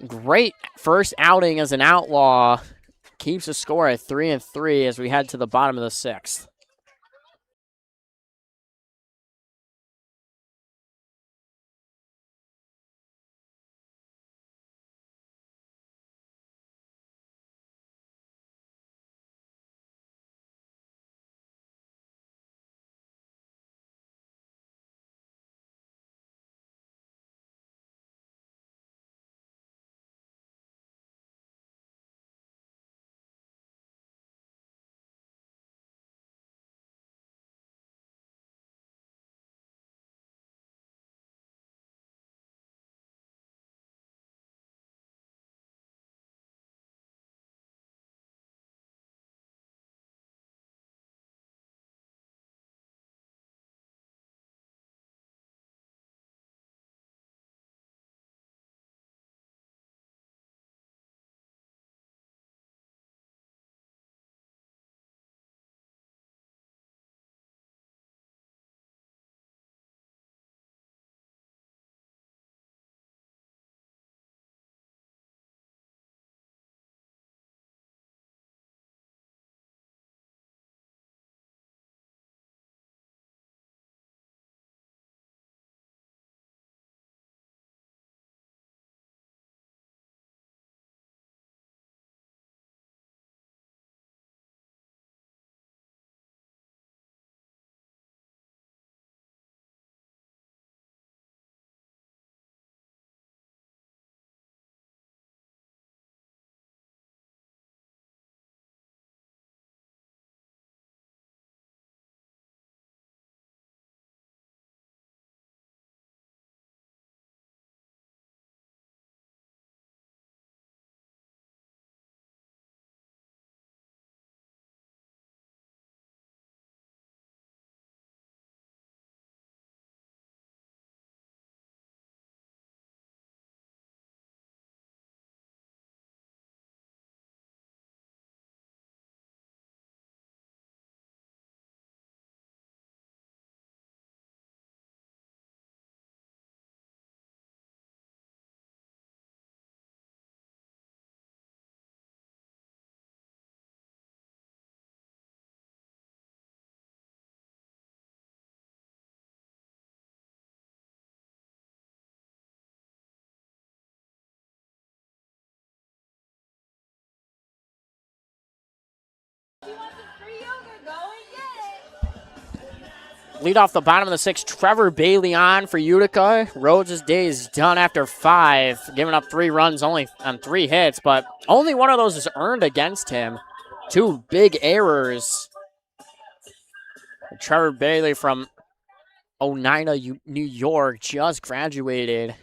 Great first outing as an Outlaw. Keeps the score at 3-3 as we head to the bottom of the 6th. He wants his free yogurt. Go and get it. Lead off the bottom of the 6th, Trevor Bailey on for Utica. Rhodes' day is done after 5, giving up 3 runs only on 3 hits, but only one of those is earned against him. 2 big errors. Trevor Bailey from Oneonta, New York, just graduated.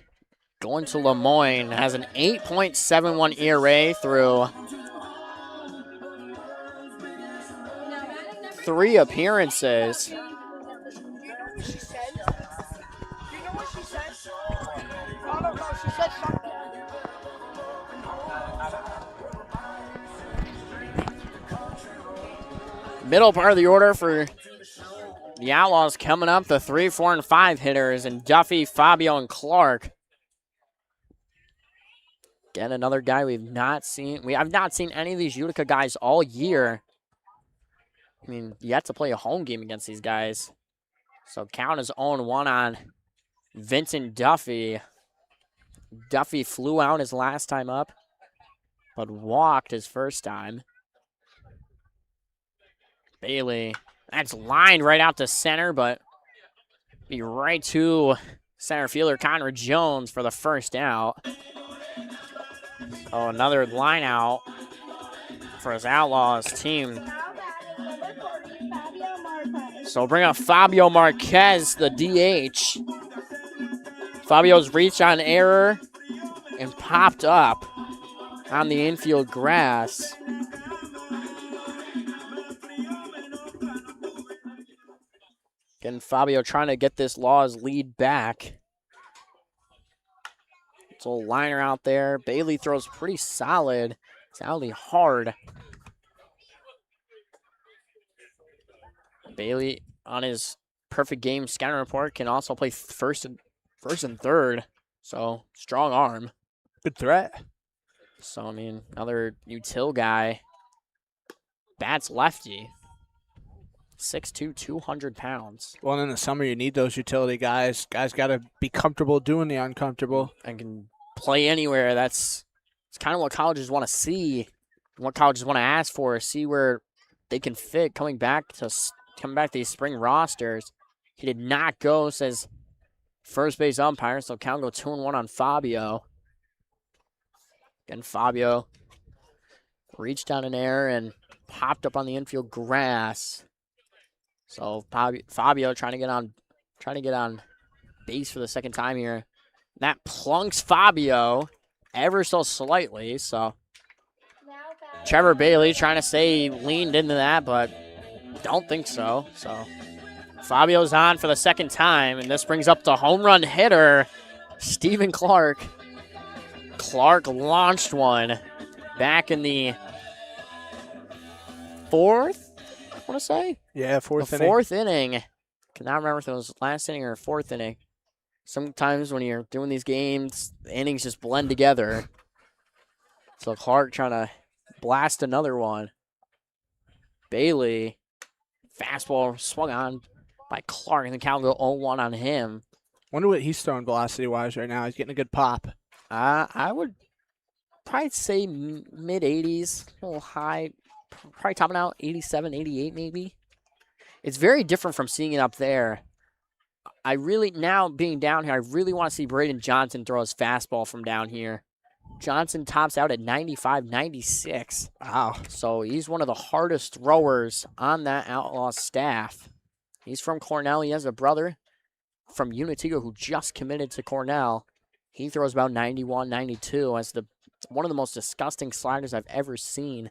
Going to Lemoyne, has an 8.71 ERA through 3 appearances. She said, you know what she said? I don't know, she said something. Middle part of the order for the Outlaws coming up, the 3, 4, and 5 hitters, and Duffy, Fabio, and Clark. Again, another guy we've not seen. I've not seen any of these Utica guys all year. I mean, you have to play a home game against these guys. So count is 0-1 on Vincent Duffy. Duffy flew out his last time up, but walked his first time. Bailey, that's lined right out to center, but be right to center fielder Connor Jones for the first out. Oh, another line out for his Outlaws team. Now batting number 40, Fabio Marquez. So bring up Fabio Marquez, the DH. Fabio's reached on error and popped up on the infield grass. Again, Fabio trying to get this Laws lead back. It's a little liner out there. Bailey throws pretty solid. Solidly hard. Bailey on his perfect game scouting report can also play first and third. So strong arm. Good threat. So I mean, another util guy. Bats lefty. 6'2", 200 pounds. Well, in the summer, you need those utility guys. Guys got to be comfortable doing the uncomfortable. And can play anywhere. It's kind of what colleges want to see. What colleges want to ask for. See where they can fit coming back to these spring rosters. He did not go, says first base umpire. So count go 2-1 on Fabio. Again, Fabio reached down in air and popped up on the infield grass. So Fabio trying to get on base for the second time here. That plunks Fabio ever so slightly. So Now batting Trevor Bailey trying to say he leaned into that, but don't think so. So Fabio's on for the second time, and this brings up the home run hitter, Stephen Clark. Clark launched one back in the 4th, I want to say. Yeah, fourth The inning. 4th inning. Cannot remember if it was last inning or 4th inning. Sometimes when you're doing these games, the innings just blend together. So Clark trying to blast another one. Bailey, fastball swung on by Clark, and the count go 0-1 on him. Wonder what he's throwing velocity-wise right now. He's getting a good pop. I would probably say mid-80s, a little high. Probably topping out 87, 88 maybe. It's very different from seeing it up there. Now being down here, I really want to see Braden Johnson throw his fastball from down here. Johnson tops out at 95, 96. Wow. So he's one of the hardest throwers on that Outlaw staff. He's from Cornell. He has a brother from Utica who just committed to Cornell. He throws about 91, 92 as one of the most disgusting sliders I've ever seen.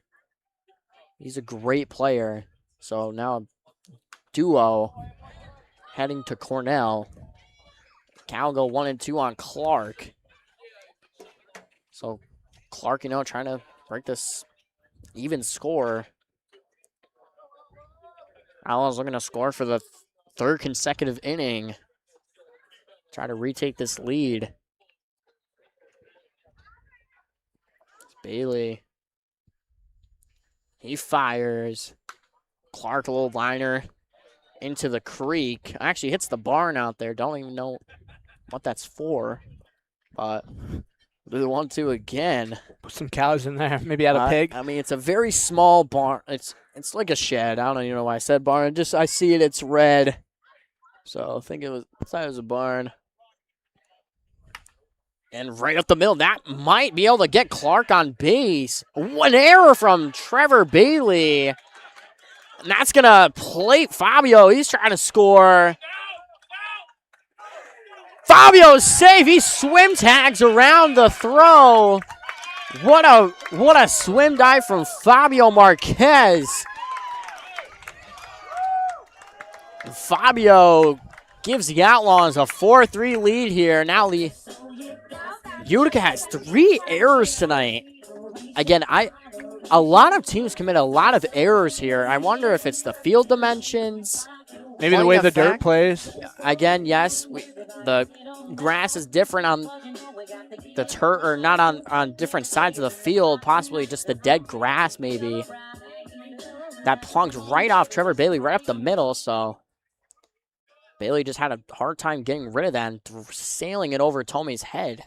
He's a great player. So now a duo heading to Cornell. Cal go 1-2 on Clark. So Clark, trying to break this even score. Outlaws looking to score for the 3rd consecutive inning. Try to retake this lead. Bailey. He fires. Clark, a little liner into the creek. Actually hits the barn out there. Don't even know what that's for. But do the 1-2 again. Put some cows in there. Maybe add a pig. I mean, it's a very small barn. It's It's like a shed. I don't even know why I said barn. Just I see it. It's red. So I think I thought it was a barn. And right up the middle, that might be able to get Clark on base. One error from Trevor Bailey. And that's going to plate Fabio. He's trying to score. Fabio's safe. He swim tags around the throw. What a swim dive from Fabio Marquez. Fabio gives the Outlaws a 4-3 lead here. Now Utica has 3 errors tonight. Again, a lot of teams commit a lot of errors here. I wonder if it's the field dimensions. Maybe the way the dirt plays. Again, yes, the grass is different on the turf, or not on different sides of the field. Possibly just the dead grass, maybe. That plunks right off Trevor Bailey, right up the middle. So Bailey just had a hard time getting rid of that and sailing it over Tomei's head.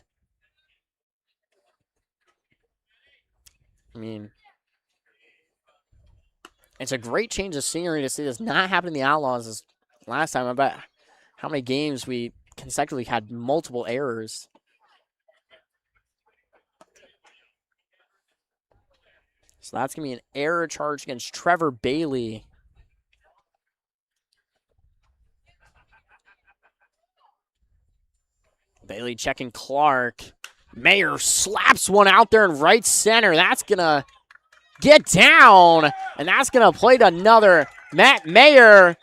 I mean, it's a great change of scenery to see this not happen in the Outlaws as last time. I bet how many games we consecutively had multiple errors. So that's going to be an error charge against Trevor Bailey. Bailey checking Clark. Mayer slaps one out there in right center. That's going to get down, and that's going to play to another. Matt Mayer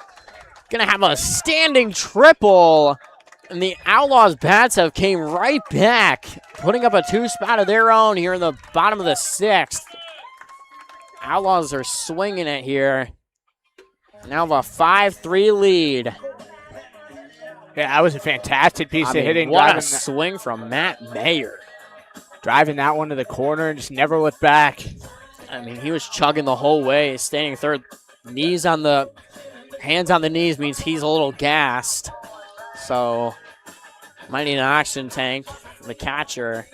going to have a standing triple, and the Outlaws bats have came right back, putting up a 2-spot of their own here in the bottom of the 6th. Outlaws are swinging it here. Now have a 5-3 lead. Yeah, that was a fantastic piece of hitting. What a swing from Matt Mayer. Driving that one to the corner and just never looked back. I mean, he was chugging the whole way, standing third. Hands on the knees means he's a little gassed. So, might need an oxygen tank, the catcher.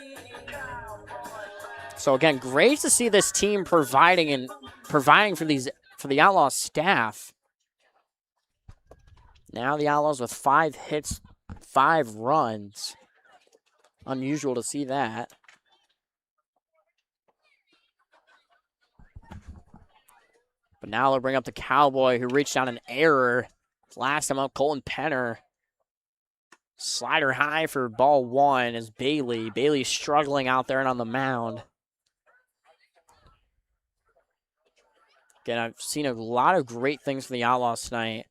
So again, great to see this team providing for the Outlaws staff. Now the Outlaws with 5 hits, 5 runs. Unusual to see that. But now they'll bring up the Cowboy, who reached down an error. Last time up, Colton Penner. Slider high for ball 1 is Bailey. Bailey's struggling out there and on the mound. Again, I've seen a lot of great things from the Outlaws tonight.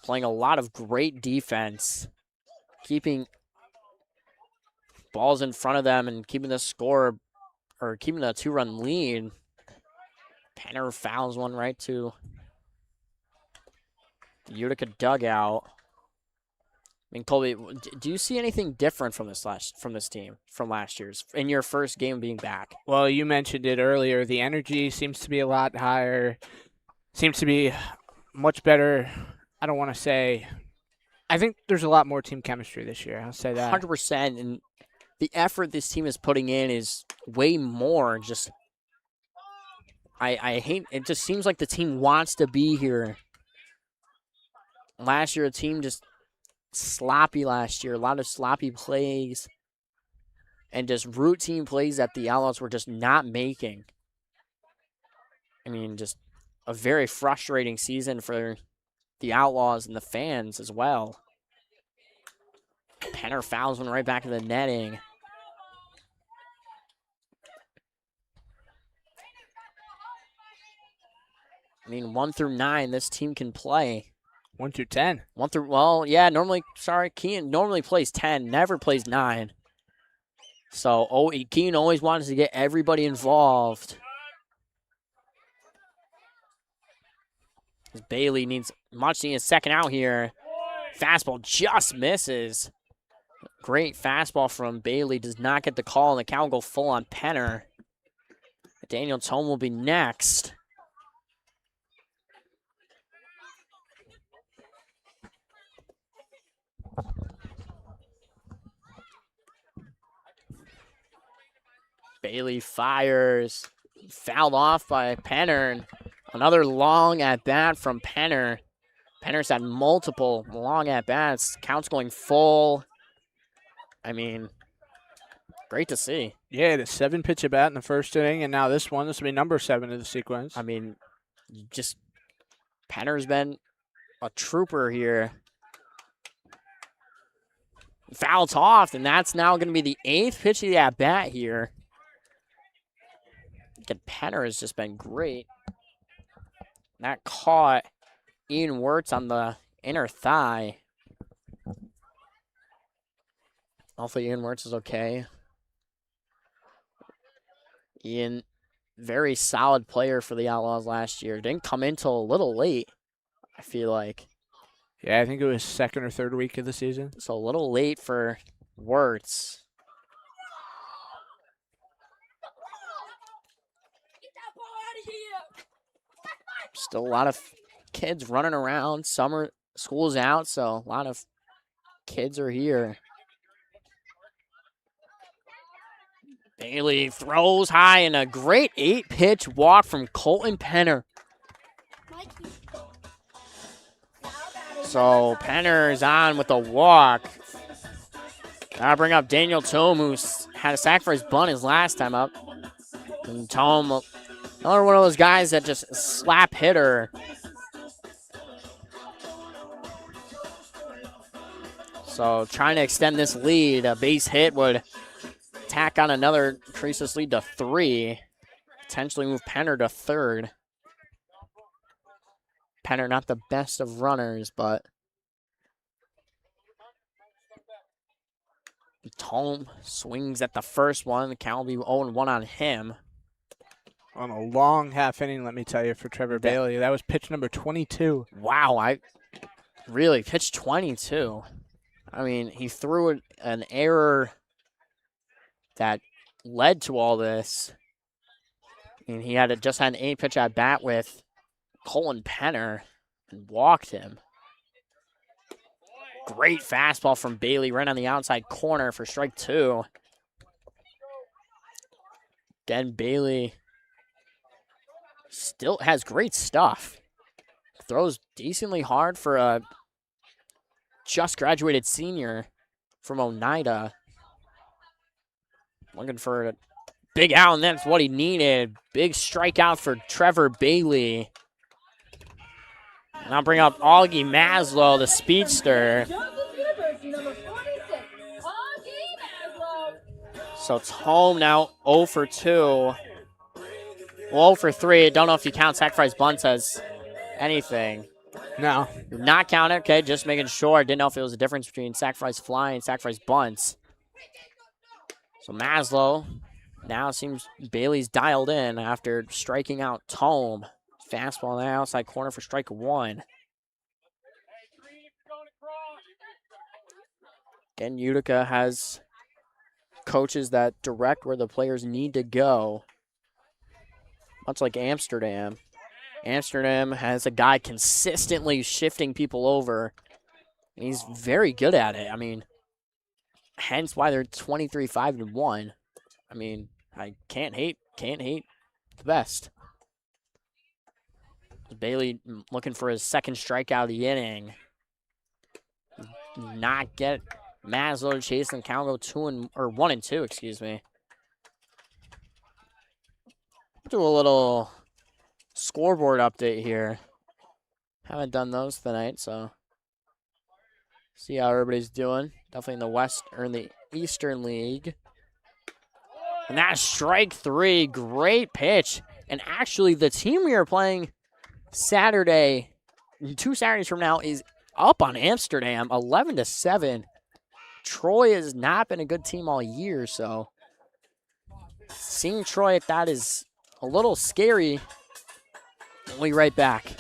Playing a lot of great defense. Keeping balls in front of them and keeping the score, or keeping the 2-run lead. Penner fouls one right to the Utica dugout. I mean, Colby, do you see anything different from this team from last year's in your first game being back? Well, you mentioned it earlier. The energy seems to be a lot higher. Seems to be much better. I don't want to say. I think there's a lot more team chemistry this year. I'll say that. 100%. And the effort this team is putting in is way more. Just, I hate. It just seems like the team wants to be here. Last year, a team just sloppy last year. A lot of sloppy plays and just routine plays that the Outlaws were just not making. I mean, just a very frustrating season for the Outlaws and the fans as well. Penner fouls one right back in the netting. I mean, 1 through 9, this team can play. 1 through 10. Keene normally plays 10, never plays 9. So, Keene always wants to get everybody involved. Bailey needs a second out here. Fastball just misses. Great fastball from Bailey. Does not get the call, and the count will go full on Penner. Daniel Tome will be next. Bailey fires. Fouled off by Penner. Another long at-bat from Penner. Penner's had multiple long at-bats. Count's going full. I mean, great to see. Yeah, the 7-pitch at bat in the first inning, and now this one. This will be number 7 of the sequence. I mean, just Penner's been a trooper here. Fouled off, and that's now going to be the 8th pitch of the at-bat here. Again, Penner has just been great. That caught Ian Wirtz on the inner thigh. Hopefully Ian Wirtz is okay. Ian, very solid player for the Outlaws last year. Didn't come in till a little late, I feel like. Yeah, I think it was second or third week of the season. So a little late for Wirtz. Get that ball out of here. Still a lot of kids running around. Summer school's out, so a lot of kids are here. Bailey throws high and a great 8-pitch walk from Colton Penner. So Penner is on with a walk. I'll bring up Daniel Tome, who's had a sack for his bunt his last time up. And Tome, another one of those guys that just slap hitter. So trying to extend this lead. A base hit would tack on another, increase this lead to 3. Potentially move Penner to 3rd. Penner not the best of runners, but Tome swings at the first one. The count will be 0-1 on him. On a long half inning, let me tell you, for Trevor Bailey. That was pitch number 22. Wow, I really pitched 22. I mean, he threw an error that led to all this. I mean, he had just had an 8-pitch at bat with Colin Penner and walked him. Great fastball from Bailey right on the outside corner for strike 2. Again, Bailey still has great stuff. Throws decently hard for a just graduated senior from Oneida. Looking for a big out, and that's what he needed. Big strikeout for Trevor Bailey. Now bring up Augie Maslow, the speedster. So it's home now, 0 for 2. Well, 0 for 3. Don't know if you count sacrifice bunts as anything. No. Not count it. Okay, just making sure. I didn't know if it was a difference between sacrifice fly and sacrifice bunts. So Maslow, now seems Bailey's dialed in after striking out Tome. Fastball on the outside corner for strike 1. Again, Utica has coaches that direct where the players need to go. Much like Amsterdam. Amsterdam has a guy consistently shifting people over. And he's very good at it. I mean, hence why they're 23-5-1. I mean, I can't hate the best. Bailey looking for his second strikeout of the inning. Not get Maslow to chase and count go 1-2, excuse me. Do a little scoreboard update here. Haven't done those tonight, so see how everybody's doing. Definitely in the West or in the Eastern League. And that's strike 3. Great pitch. And actually, the team we are playing Saturday, 2 Saturdays from now, is up on Amsterdam, 11-7. Troy has not been a good team all year, so seeing Troy at that is a little scary. We'll be right back.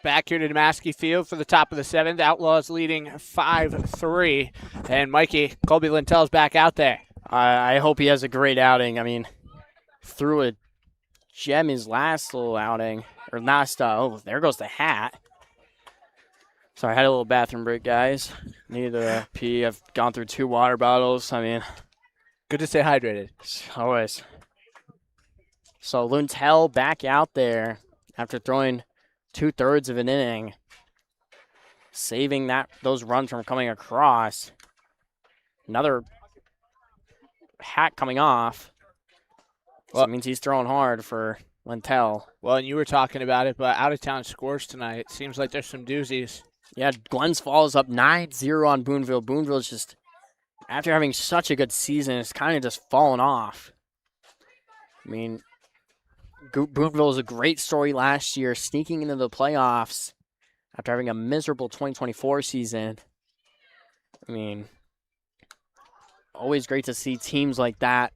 Back here to Damaski Field for the top of the 7th. Outlaws leading 5-3. And Mikey, Colby Lintel's back out there. I hope he has a great outing. I mean, threw a gem his last little outing. Or last, oh, there goes the hat. Sorry, I had a little bathroom break, guys. Needed a pee. I've gone through 2 water bottles. I mean, Good to stay hydrated. always. So Luntel back out there after throwing 2/3 of an inning, saving those runs from coming across. Another hat coming off. So it means he's throwing hard for Lintel. Well, and you were talking about it, but out-of-town scores tonight. It seems like there's some doozies. Yeah, Glens Falls up 9-0 on Boonville. Boonville's just, after having such a good season, it's kind of just fallen off. I mean, Boonville was a great story last year, sneaking into the playoffs after having a miserable 2024 season. I mean, always great to see teams like that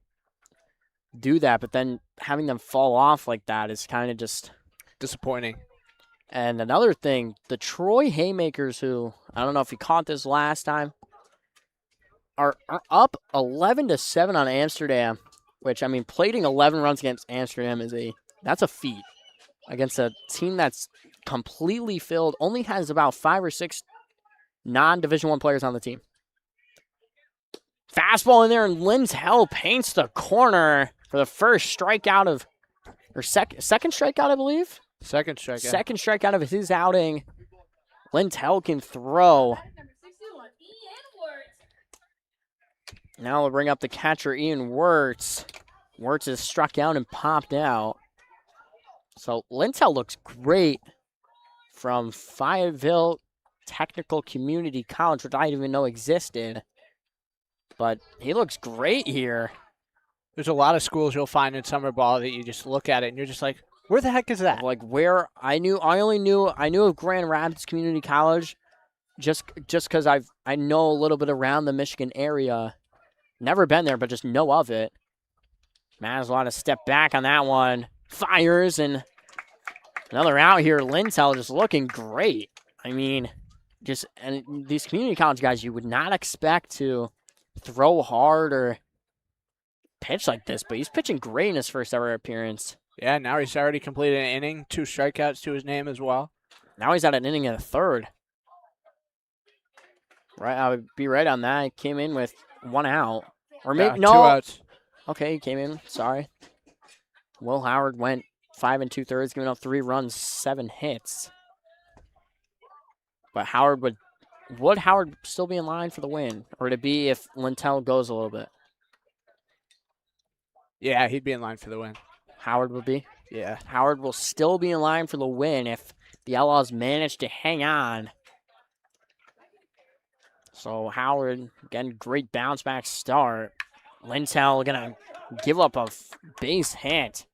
do that, but then having them fall off like that is kind of just disappointing. And another thing, the Troy Haymakers, who, I don't know if you caught this last time, are up 11-7 on Amsterdam, which, I mean, plating 11 runs against Amsterdam that's a feat. Against a team that's completely filled, only has about 5 or 6 non-Division I players on the team. Fastball in there, and Lintel paints the corner for the first strikeout second strikeout, I believe? Second strikeout. Second strikeout of his outing. Lintel can throw. Number 61, Ian Wirtz. Now we'll bring up the catcher, Ian Wirtz. Wirtz is struck out and popped out. So Lintel looks great from Fayetteville Technical Community College, which I didn't even know existed. But he looks great here. There's a lot of schools you'll find in summer ball that you just look at it and you're just like, where the heck is that? Like where I knew of Grand Rapids Community College just because I know a little bit around the Michigan area. Never been there, but just know of it. Maslow to step back on that one. Fires, and another out here. Lintel just looking great. I mean, and these community college guys you would not expect to throw hard or pitch like this, but he's pitching great in his first ever appearance. Yeah, now he's already completed an inning, 2 strikeouts to his name as well. Now he's at an inning and a third. Right, I would be right on that. He came in with 1 out. Or maybe, no. 2 outs. Okay, he came in. Sorry. Will Howard went 5 2/3, giving up 3 runs, 7 hits. But would Howard still be in line for the win? Or would it be if Lintel goes a little bit? Yeah, he'd be in line for the win. Howard would be? Yeah. Howard will still be in line for the win if the Outlaws manage to hang on. So Howard, again, great bounce back start. Lintel going to give up a base hit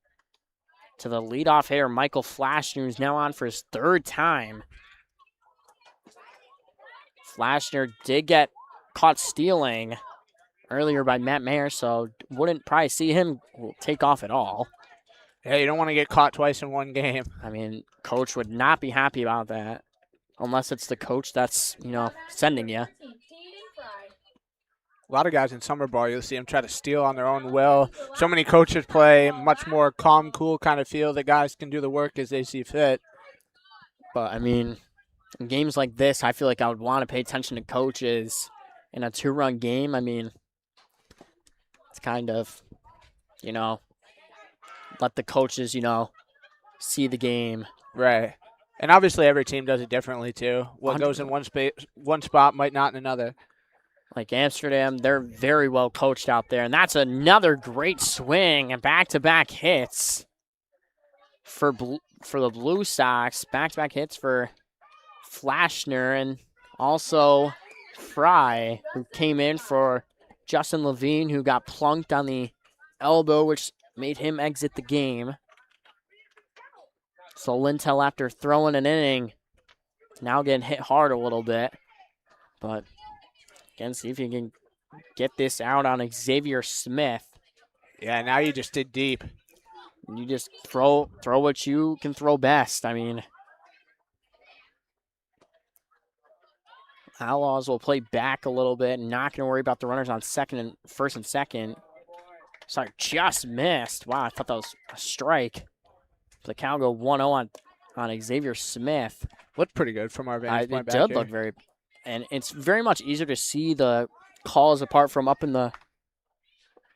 to the leadoff hitter, Michael Flashner, who's now on for his 3rd time. Flashner did get caught stealing earlier by Matt Mayer, so wouldn't probably see him take off at all. Yeah, you don't want to get caught twice in one game. I mean, coach would not be happy about that, unless it's the coach that's, sending you. A lot of guys in summer ball, you'll see them try to steal on their own will. So many coaches play much more calm, cool kind of feel that guys can do the work as they see fit. But, I mean, in games like this, I feel like I would want to pay attention to coaches. In a 2-run game, I mean, it's kind of, let the coaches, see the game. Right. And obviously every team does it differently, too. What goes in one spot might not in another. Like Amsterdam, they're very well coached out there. And that's another great swing and back-to-back hits for the Blue Sox. Back-to-back hits for Flashner and also Fry, who came in for Justin Levine, who got plunked on the elbow, which made him exit the game. So Lintel, after throwing an inning, now getting hit hard a little bit. But again, see if you can get this out on Xavier Smith. Yeah, now you just did deep. You just throw what you can throw best. I mean, Outlaws will play back a little bit, not going to worry about the runners on first and second. Sorry, just missed. Wow, I thought that was a strike. The count go 1-0 on Xavier Smith. Looked pretty good from our vantage point It back did here. look very, and it's very much easier to see the calls apart from up in the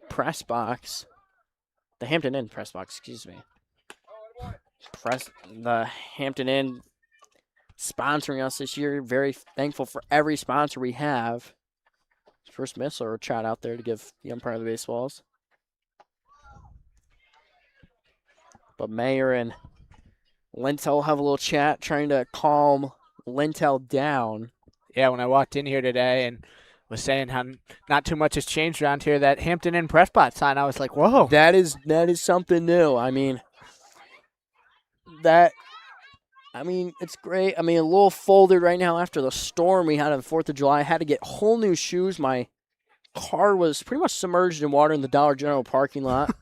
press box. The Hampton Inn press box, excuse me. The Hampton Inn sponsoring us this year. Very thankful for every sponsor we have. First miss or a chat out there to give the umpire the baseballs. But Mayer and Lintel have a little chat trying to calm Lintel down. Yeah, when I walked in here today and was saying how not too much has changed around here, that Hampton Inn press box sign, I was like, whoa. That is something new. I mean, it's great. I mean, a little folded right now after the storm we had on the 4th of July. I had to get whole new shoes. My car was pretty much submerged in water in the Dollar General parking lot.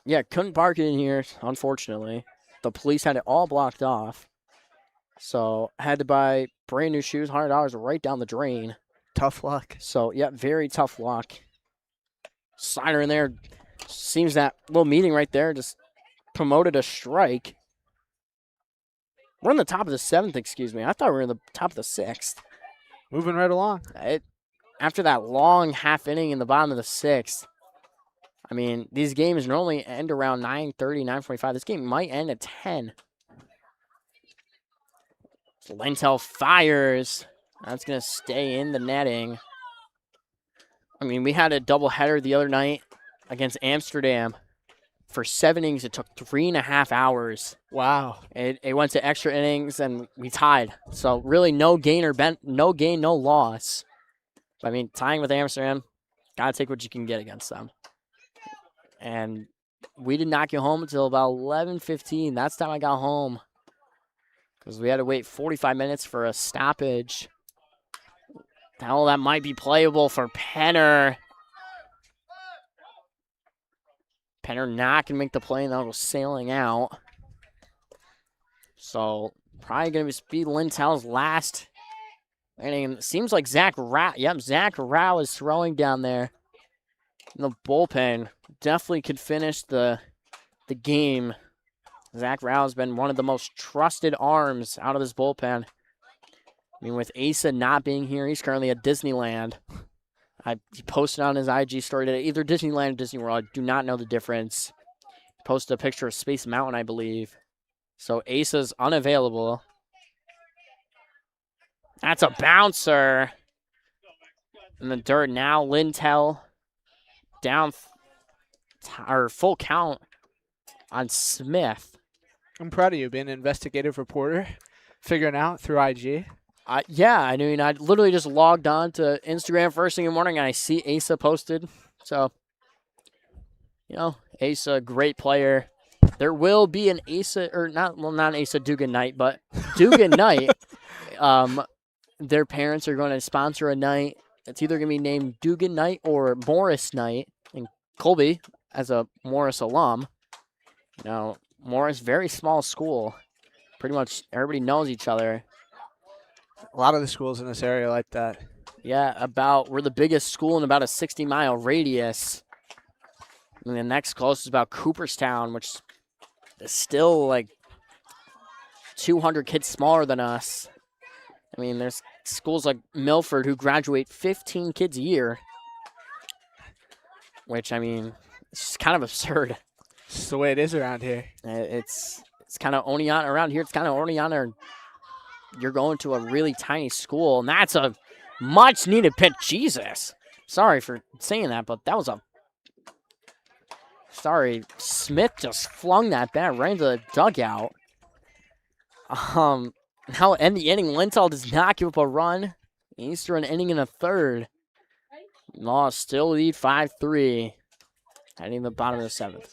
Yeah, couldn't park it in here, unfortunately. The police had it all blocked off. So I had to buy brand new shoes, $100 right down the drain. Tough luck. So, yeah, very tough luck. Slider in there. Seems that little meeting right there just promoted a strike. We're in the top of the 7th, excuse me. I thought we were in the top of the 6th. Moving right along. After that long half inning in the bottom of the 6th, I mean, these games normally end around 9:30, 9:45. This game might end at 10. Lintel fires. That's going to stay in the netting. I mean, we had a doubleheader the other night against Amsterdam. For 7 innings, it took 3.5 hours. Wow. It went to extra innings, and we tied. So really no gain, no loss. I mean, tying with Amsterdam, got to take what you can get against them. And we did not get home until about 11:15. That's the time I got home. Because we had to wait 45 minutes for a stoppage. Hell, that might be playable for Penner. Penner not going to make the play, and that'll go sailing out. So, probably going to be Lintel's last inning. It seems like Zach Rao. Yep, Zach Rao is throwing down there in the bullpen. Definitely could finish the game. Zach Rao has been one of the most trusted arms out of his bullpen. I mean, with Asa not being here, he's currently at Disneyland. He posted on his IG story today, either Disneyland or Disney World. I do not know the difference. He posted a picture of Space Mountain, I believe. So Asa's unavailable. That's a bouncer. In the dirt now, Lintel down or full count on Smith. I'm proud of you being an investigative reporter, figuring out through IG. Yeah, I mean, I literally just logged on to Instagram first thing in the morning, and I see Asa posted. So, Asa, great player. There will be an Asa, or not an Asa Dugan night, but Dugan night. Their parents are going to sponsor a night. It's either going to be named Dugan night or Morris night. And Colby, as a Morris alum, Morris, very small school. Pretty much everybody knows each other. A lot of the schools in this area like that. Yeah, we're the biggest school in about a 60-mile radius. And the next closest is about Cooperstown, which is still like 200 kids smaller than us. I mean, there's schools like Milford who graduate 15 kids a year, which, I mean, it's just kind of absurd. It's just the way it is around here. It's kind of Oneonta around here. It's kind of Oneonta. You're going to a really tiny school, and that's a much-needed pitch. Jesus. Sorry for saying that, but that was Sorry, Smith just flung that bat right into the dugout. Now end the inning. Lintel does not give up a run. He's through an inning in a third. Law still lead 5-3. Heading to the bottom of the 7th.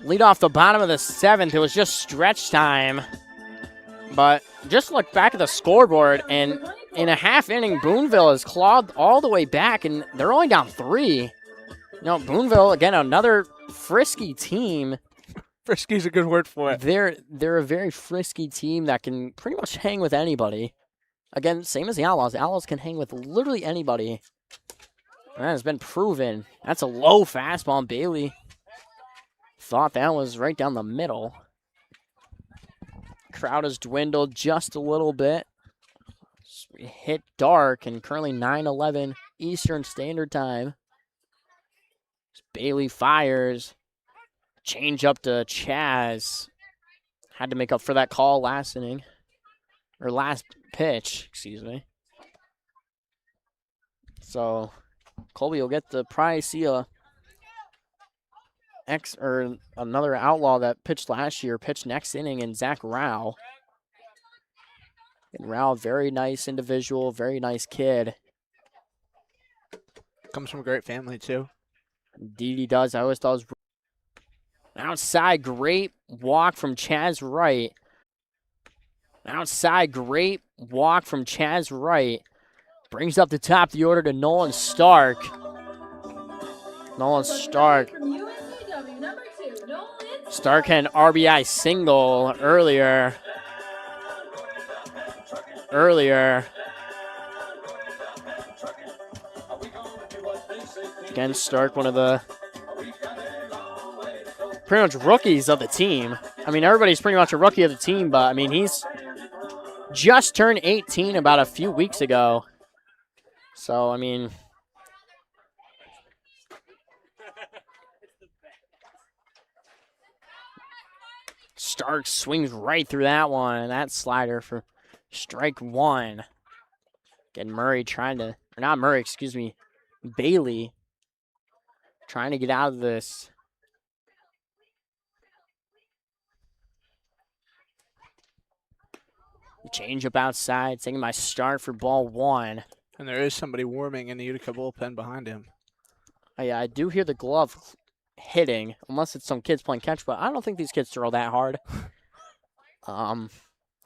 lead off the bottom of the 7th. It was just stretch time. But just look back at the scoreboard, and in a half inning, Boonville has clawed all the way back, and they're only down 3. You know, Boonville, again, another frisky team. Frisky's a good word for it. They're a very frisky team that can pretty much hang with anybody. Again, same as the Outlaws. The Outlaws can hang with literally anybody. And that has been proven. That's a low fastball, and Bailey thought that was right down the middle. Crowd has dwindled just a little bit. Hit dark, and currently 9:11 Eastern Standard Time. Bailey fires. Change up to Chaz. Had to make up for that call last inning. Or last pitch, excuse me. So, Colby will get to probably see another Outlaw that pitched last year, pitched next inning, in Zach Rao. And Rao, very nice individual, very nice kid. Comes from a great family, too. Indeed he does. I always thought it was outside, great walk from Chaz Wright. Outside, great walk from Chaz Wright. Brings up the top of the order to Nolan Stark. Nolan Stark. Stark had an RBI single earlier. Again, Stark, one of the pretty much rookies of the team. I mean, everybody's pretty much a rookie of the team, but I mean, he's just turned 18 about a few weeks ago. So, I mean, Stark swings right through that one, and that slider for strike 1. Again, Murray trying to, or not Murray, excuse me, Bailey trying to get out of this. Change up outside, taking my start for ball 1. And there is somebody warming in the Utica bullpen behind him. Oh, yeah, I do hear the glove hitting, unless it's some kids playing catch, but I don't think these kids throw that hard.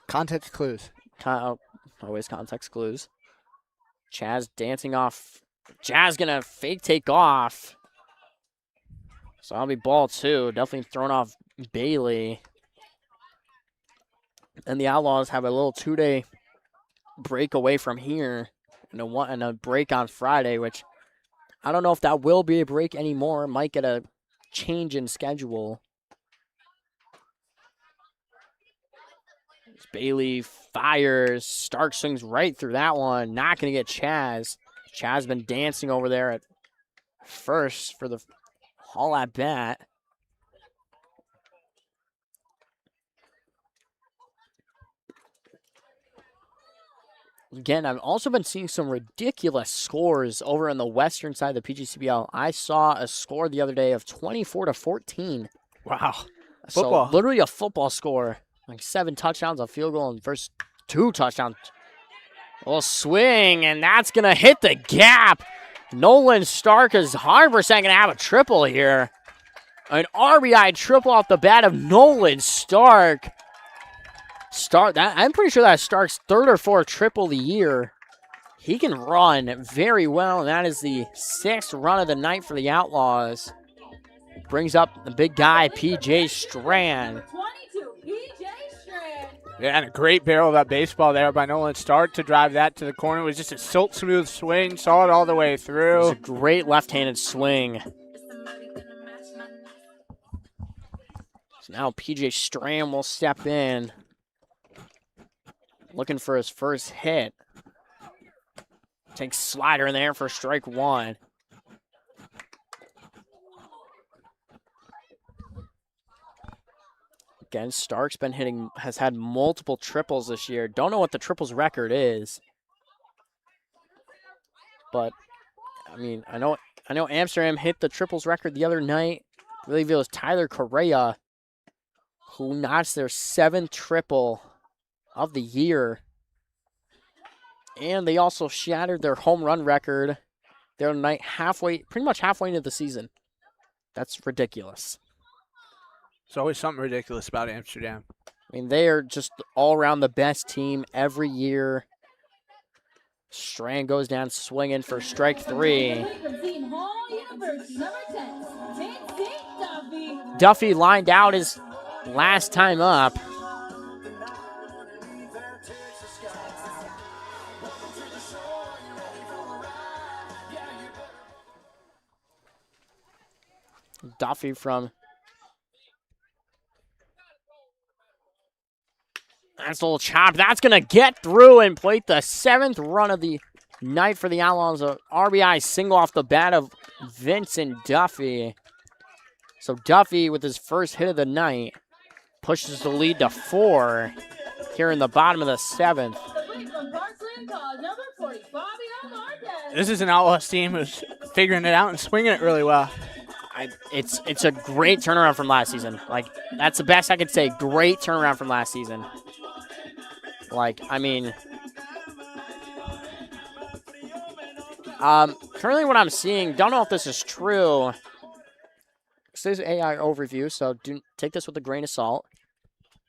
Context clues. Always context clues. Chaz dancing off. Chaz gonna fake take off. So that'll be ball 2. Definitely thrown off Bailey. And the Outlaws have a little 2-day break away from here, and a break on Friday, which I don't know if that will be a break anymore. Might get a change in schedule. Bailey fires. Stark swings right through that one. Not going to get Chaz. Chaz been dancing over there at first for the haul at bat. Again, I've also been seeing some ridiculous scores over on the western side of the PGCBL. I saw a score the other day of 24-14. Wow. Football. So literally a football score. Like 7 touchdowns, a field goal, and first 2 touchdowns. A little swing, and that's going to hit the gap. Nolan Stark is 100% going to have a triple here. An RBI triple off the bat of Nolan Stark. I'm pretty sure that's Stark's 3rd or 4th triple of the year. He can run very well, and that is the 6th run of the night for the Outlaws. Brings up the big guy, P.J. Strand. 22, P.J. Strand. Yeah, and a great barrel of that baseball there by Nolan Stark to drive that to the corner. It was just a silt smooth swing, saw it all the way through. It's a great left-handed swing. So now P.J. Strand will step in. Looking for his first hit. Takes slider in there for strike 1. Again, Stark's has had multiple triples this year. Don't know what the triples record is. But, I mean, I know Amsterdam hit the triples record the other night. I believe it was Tyler Correa who notched their 7th triple of the year. And they also shattered their home run record the other night pretty much halfway into the season. That's ridiculous. There's always something ridiculous about Amsterdam. I mean, they are just all around the best team every year. Strand goes down swinging for strike 3. From Seton Hall University, number 10, Vincent Duffy. Duffy lined out his last time up. Duffy from... That's a little chop. That's going to get through and plate the 7th run of the night for the Outlaws. A RBI single off the bat of Vincent Duffy. So Duffy, with his first hit of the night, pushes the lead to 4 here in the bottom of the 7th. From Parkland College, number 40, Fabio Marquez. This is an Outlaws team who's figuring it out and swinging it really well. It's a great turnaround from last season. Like, that's the best I could say. Great turnaround from last season. Like, I mean, currently what I'm seeing, don't know if this is true. This is AI overview, so take this with a grain of salt.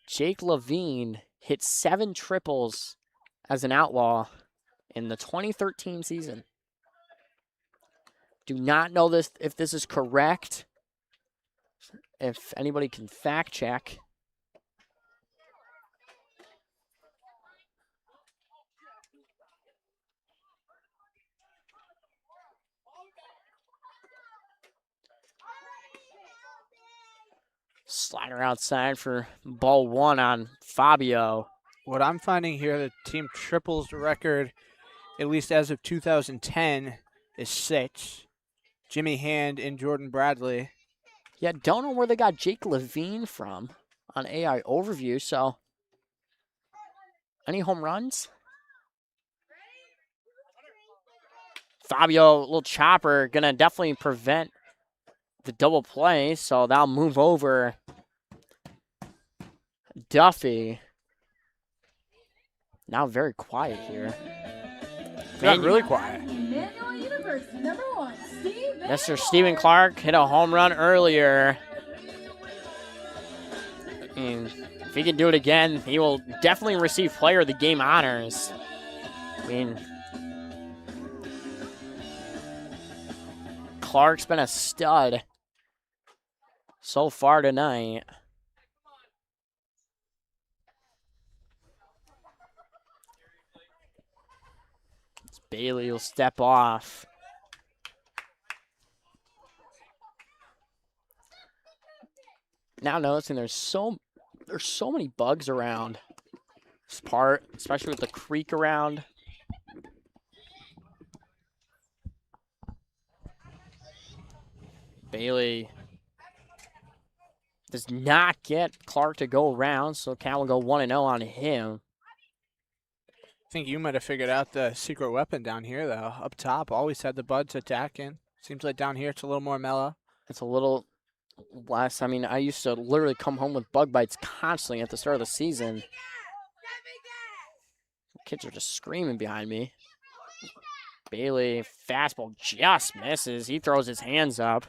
Jake Levine hit 7 triples as an Outlaw in the 2013 season. Do not know if this is correct. If anybody can fact check. Slider outside for ball 1 on Fabio. What I'm finding here, the team triples record, at least as of 2010, is 6. Jimmy Hand and Jordan Bradley. Yeah, don't know where they got Jake Levine from on AI overview, so. Any home runs? Fabio, little chopper, gonna definitely prevent the double play, so that'll move over Duffy. Now very quiet here. Got really quiet. Emmanuel University, number 1, Mr. Stephen Clark hit a home run earlier. And if he can do it again, he will definitely receive Player of the Game honors. I mean, Clark's been a stud so far tonight. Bailey will step off. Now noticing there's so many bugs around this part, especially with the creek around. Bailey does not get Clark to go around, so Cal will go 1-0 on him. I think you might have figured out the secret weapon down here, though. Up top, always had the buds attacking. Seems like down here it's a little more mellow. It's a little less. I mean, I used to literally come home with bug bites constantly at the start of the season. Kids are just screaming behind me. Bailey, fastball just misses. He throws his hands up.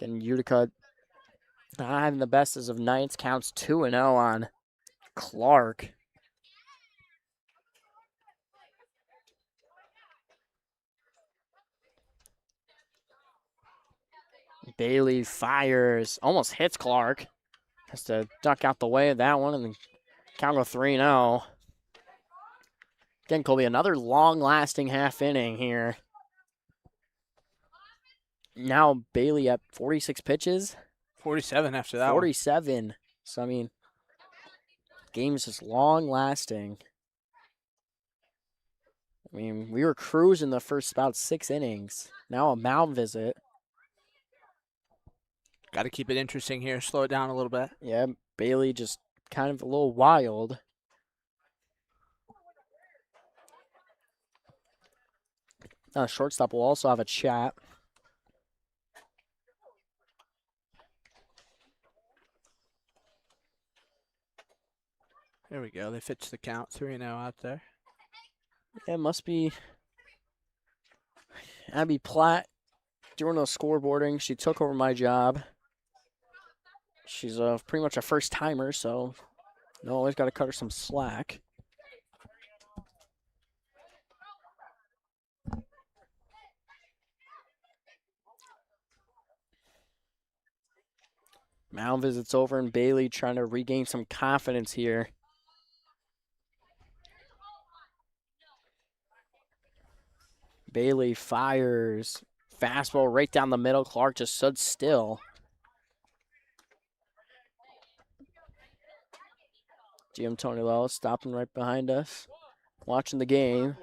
Again, Utica not having the best as of nights. Counts 2-0 on Clark. Bailey fires. Almost hits Clark. Has to duck out the way of that one, and then count go 3-0. Again, Colby, another long-lasting half inning here. Now Bailey at 46 pitches. 47 after that 47. One. So, I mean, game's just long-lasting. I mean, we were cruising the first about 6 innings. Now a mound visit. Got to keep it interesting here. Slow it down a little bit. Yeah, Bailey just kind of a little wild. Shortstop will also have a chat. There we go. They fixed the count. 3-0 out there. Yeah, it must be Abby Platt doing the scoreboarding. She took over my job. She's pretty much a first timer, so you always got to cut her some slack. Mound visits over, and Bailey trying to regain some confidence here. Bailey fires. Fastball right down the middle. Clark just stood still. GM Tony Lellis stopping right behind us, watching the game.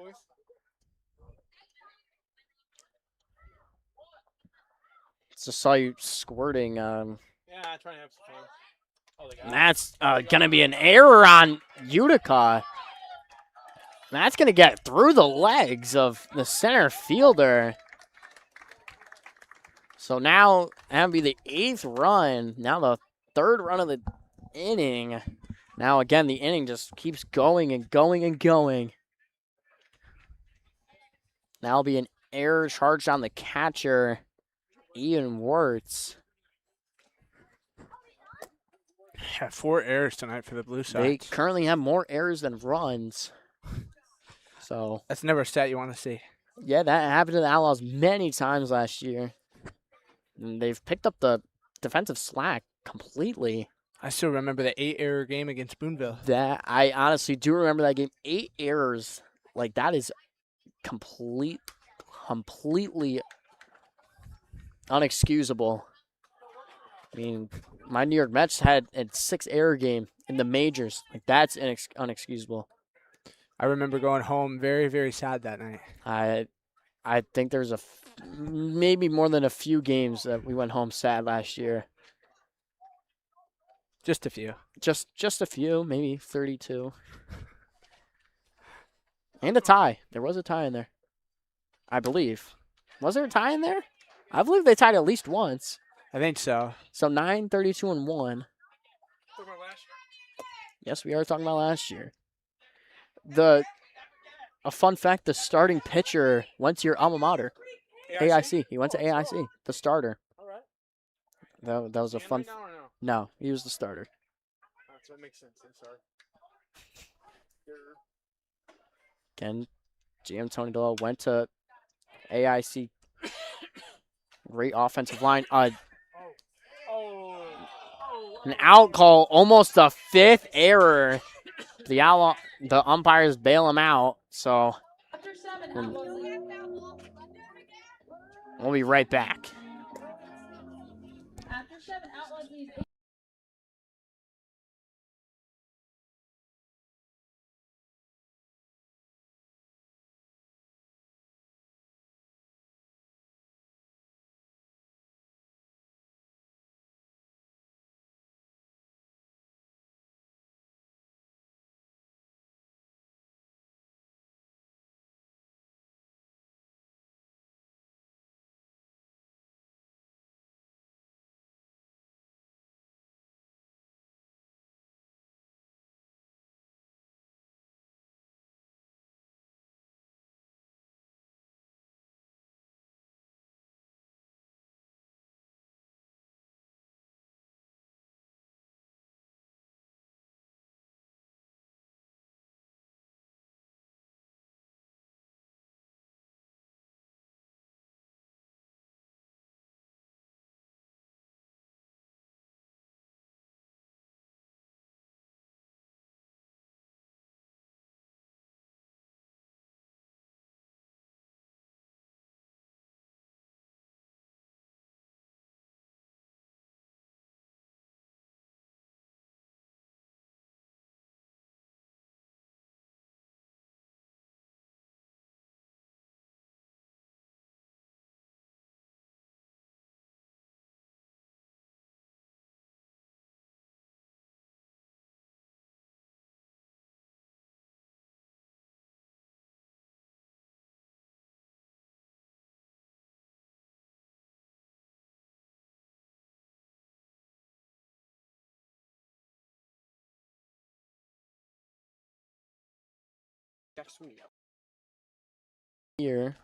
Just saw you squirting. Yeah, I'm trying to have some fun. Oh, they got it. That's going to be an error on Utica. That's going to get through the legs of the center fielder. So now that'll be the 8th run. Now the 3rd run of the inning. Now again, the inning just keeps going and going and going. Now it'll be an error charged on the catcher, Ian Wirtz. Yeah, 4 errors tonight for the Blue Sox. They currently have more errors than runs. So, That's never a stat you want to see. yeah, that happened to the Outlaws many times last year. And they've picked up the defensive slack completely. I still remember the 8-error game against Boonville. That I honestly do remember that game. 8 errors. Like, that is completely unexcusable. I mean, my New York Mets had a 6-error game in the majors. Like, that's unexcusable. I remember going home very, very sad that night. I think there's maybe more than a few games that we went home sad last year. Just a few. Just a few, maybe 32. And a tie. There was a tie in there, I believe. Was there a tie in there? I believe they tied at least once. I think so. So 9, 32, and 1. Yes, we are talking about last year. A fun fact, the starting pitcher went to your alma mater. AIC. He went to AIC, the starter. All right. That was a fun. Right now or no? No, he was the starter. So that makes sense. I'm sorry. Again, GM Tony Doyle went to AIC. Great offensive line. An out call, almost a 5th error. The umpires bail him out. So After 7, Outlaws lead. we'll be right back. After 7, Outlaws lead. Here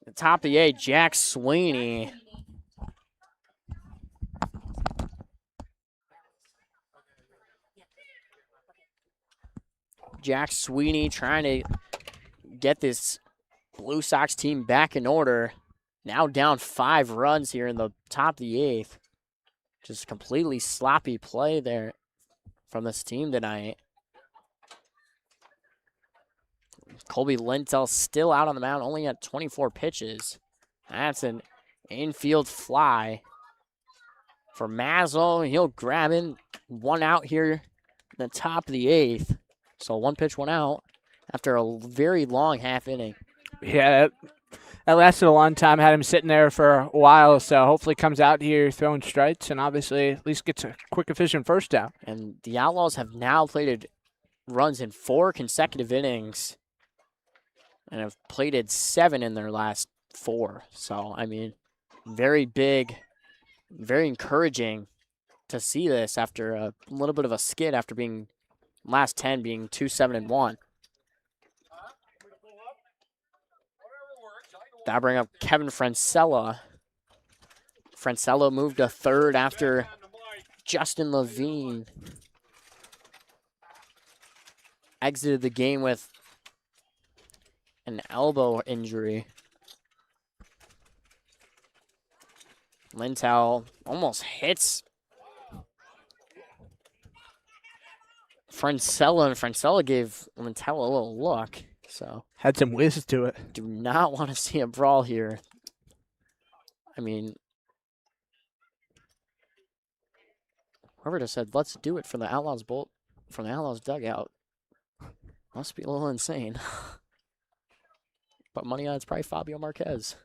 The top of the 8, Jack Sweeney. Jack Sweeney trying to get this Blue Sox team back in order. Now down 5 runs here in the top of the 8th. Just completely sloppy play there from this team tonight. Colby Lintel still out on the mound, only at 24 pitches. That's an infield fly for Mazzo. He'll grab in 1 out here in the top of the 8th. So 1 pitch, 1 out after a very long half inning. Yeah, that lasted a long time. Had him sitting there for a while, so hopefully comes out here throwing strikes and obviously at least gets a quick, efficient first down. And the Outlaws have now plated runs in 4 consecutive innings and have plated 7 in their last 4. So, I mean, very big, very encouraging to see this after a little bit of a skid after being last 10 being 2-7-1. That'll bring up Kevin Francella. Francella moved to third after Justin Levine exited the game with an elbow injury. Lintel almost hits Francella, and Francella gave Lintel a little look. So had some whiz to it. Do not want to see a brawl here. I mean, whoever just said, let's do it from the Outlaws from the Outlaws dugout. Must be a little insane. But money on it's probably Fabio Marquez.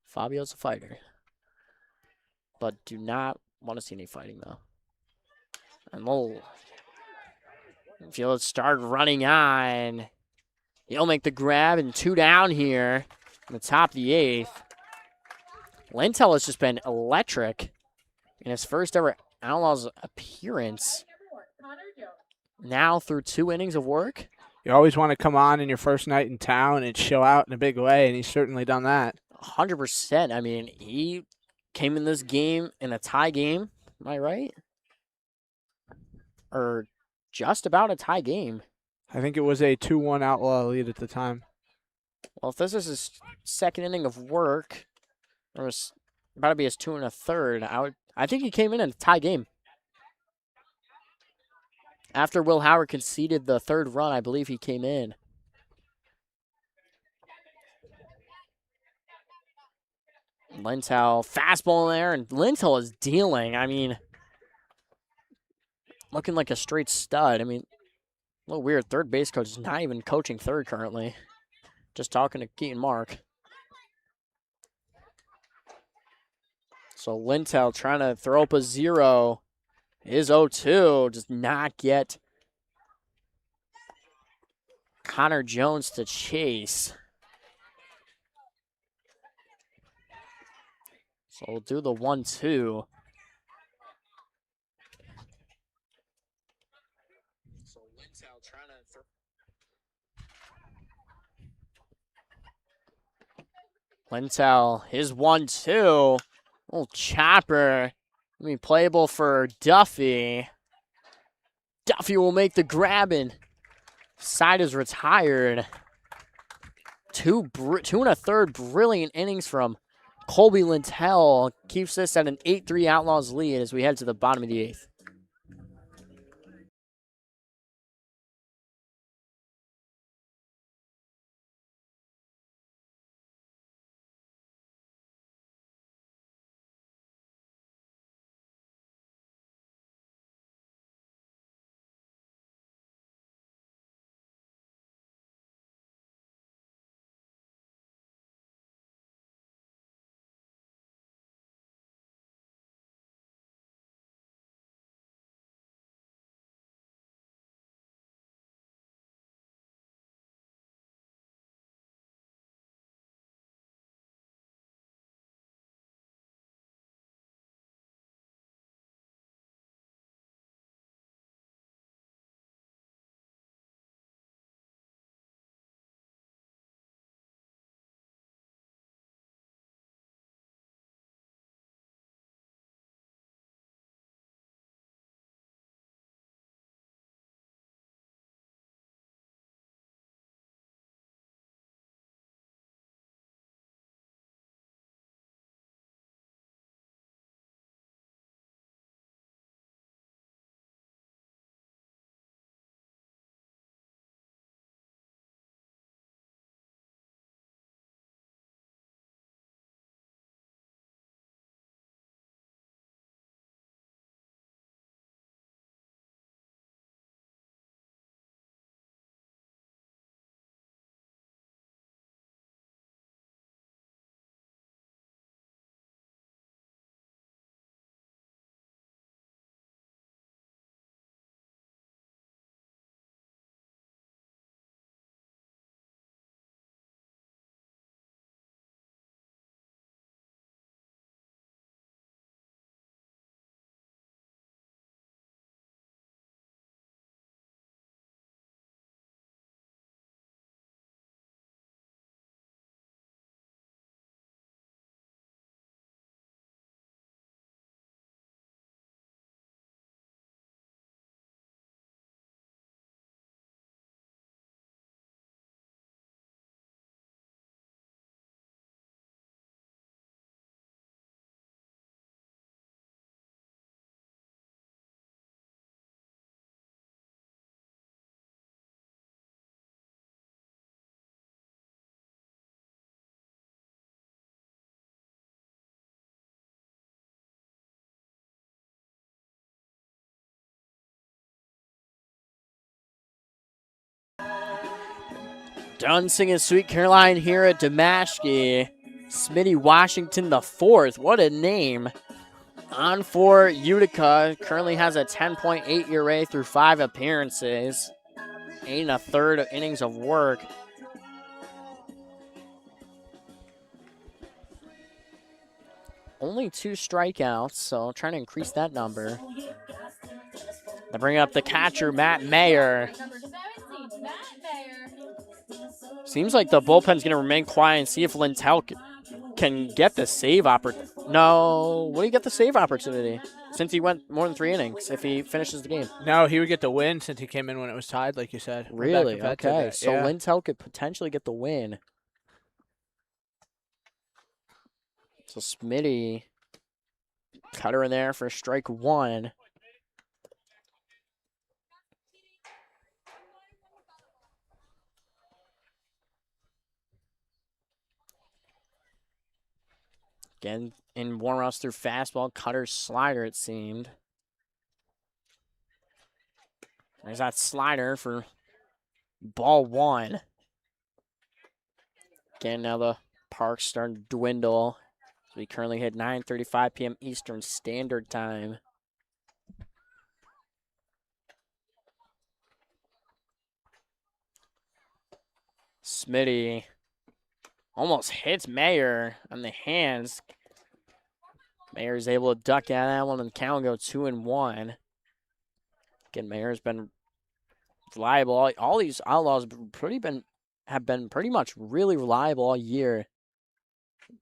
Fabio's a fighter. But do not want to see any fighting, though. And we'll feel it start running on. He'll make the grab and 2 down here in the top of the 8th. Lintel has just been electric in his first ever Outlaws appearance. Now through 2 innings of work. You always want to come on in your first night in town and show out in a big way, and he's certainly done that. 100%. I mean, he came in this game in a tie game. Am I right? Or just about a tie game. I think it was a 2-1 Outlaw lead at the time. Well, if this is his second inning of work, or it's about to be his 2 1/3, I think he came in a tie game. After Will Howard conceded the 3rd run, I believe he came in. Lintel, fastball in there, and Lintel is dealing. I mean, looking like a straight stud. I mean, a little weird. Third base coach is not even coaching third currently. Just talking to Keaton Mark. So Lintel trying to throw up a 0. Is 0-2. Does not get Connor Jones to chase. So we'll do the 1-2. So Lintel trying to throw. Lintel, his 1-2. Little chopper. I mean, playable for Duffy. Duffy will make the grab and side is retired. 2 1/3 brilliant innings from Colby Lintel. Keeps this at an 8-3 Outlaws lead as we head to the bottom of the 8th. Done singing Sweet Caroline here at Damashki. Smitty Washington the fourth. What a name. On for Utica. Currently has a 10.8 ERA through 5 appearances. 8 1/3 innings of work. Only 2 strikeouts, so trying to increase that number. They bring up the catcher, Matt Mayer. Number 17, Matt Mayer. Seems like the bullpen's going to remain quiet and see if Lintel can get the save opportunity. No, will he get the save opportunity? Since he went more than 3 innings, if he finishes the game. No, he would get the win since he came in when it was tied, like you said. Really? Rebecca Okay, said so yeah. Lintel could potentially get the win. So Smitty, cutter in there for strike 1. Again, in warm-ups through fastball, cutter, slider, it seemed. There's that slider for ball 1. Again, now the park's starting to dwindle. So we currently hit 9:35 p.m. Eastern Standard Time. Smitty almost hits Mayer on the hands. Mayer's able to duck out of that one and the count go 2-1. Again, Mayer's been reliable. All these Outlaws have been pretty much really reliable all year.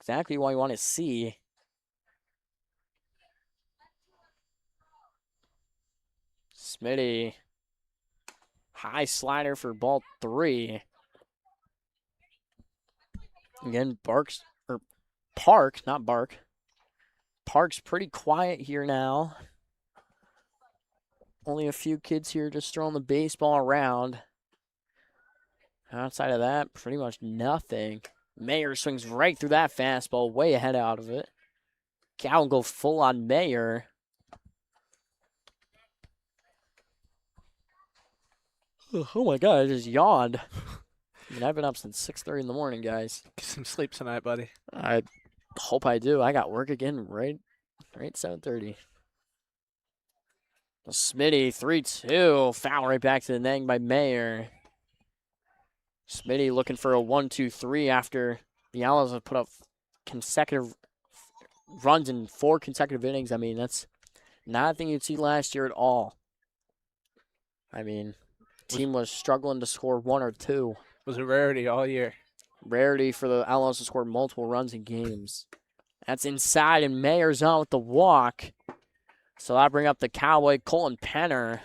Exactly what you want to see. Smitty, high slider for ball 3. Again, Park, not Bark. Park's pretty quiet here now. Only a few kids here just throwing the baseball around. Outside of that, pretty much nothing. Mayer swings right through that fastball, way ahead out of it. Cal will go full on Mayer. Oh my God, I just yawned. I mean, I've been up since 6:30 in the morning, guys. Get some sleep tonight, buddy. I hope I do. I got work again right 7:30. Smitty, 3-2. Foul right back to the net by Mayer. Smitty looking for a 1-2-3 after the Outlaws have put up consecutive runs in 4 consecutive innings. I mean, that's not a thing you'd see last year at all. I mean, team was struggling to score 1 or 2. Was a rarity all year. Rarity for the Outlaws to score multiple runs in games. That's inside, and Mayer's on with the walk. So I bring up the Cowboy, Colton Penner.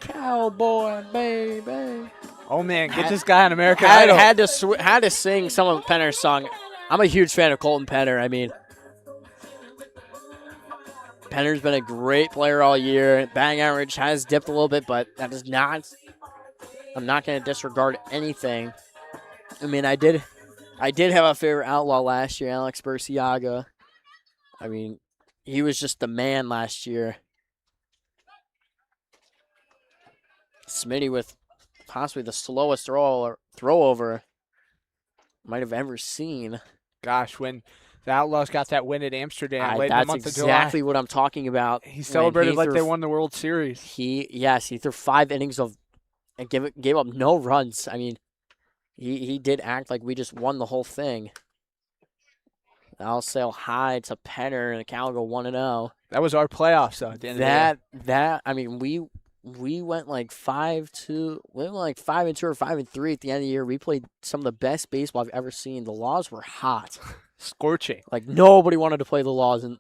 Cowboy, baby. Oh, man, get this guy on American Idol. Had to sing some of Penner's song. I'm a huge fan of Colton Penner. I mean, Penner's been a great player all year. Batting average has dipped a little bit, but that is not. I'm not going to disregard anything. I mean, I did have a favorite Outlaw last year, Alex Burciaga. I mean, he was just the man last year. Smitty with possibly the slowest throw over might have ever seen. Gosh, when the Outlaws got that win at Amsterdam late in the month of July. That's exactly what I'm talking about. He celebrated like they won the World Series. He threw 5 innings of and gave up no runs. I mean, he did act like we just won the whole thing. I'll sail high to Penner and the Cal go 1-0. That was our playoffs, though. At the end of the day. I mean, we went like 5-2. We went like 5-2 or 5-3 at the end of the year. We played some of the best baseball I've ever seen. The Laws were hot, scorching. Like nobody wanted to play the Laws in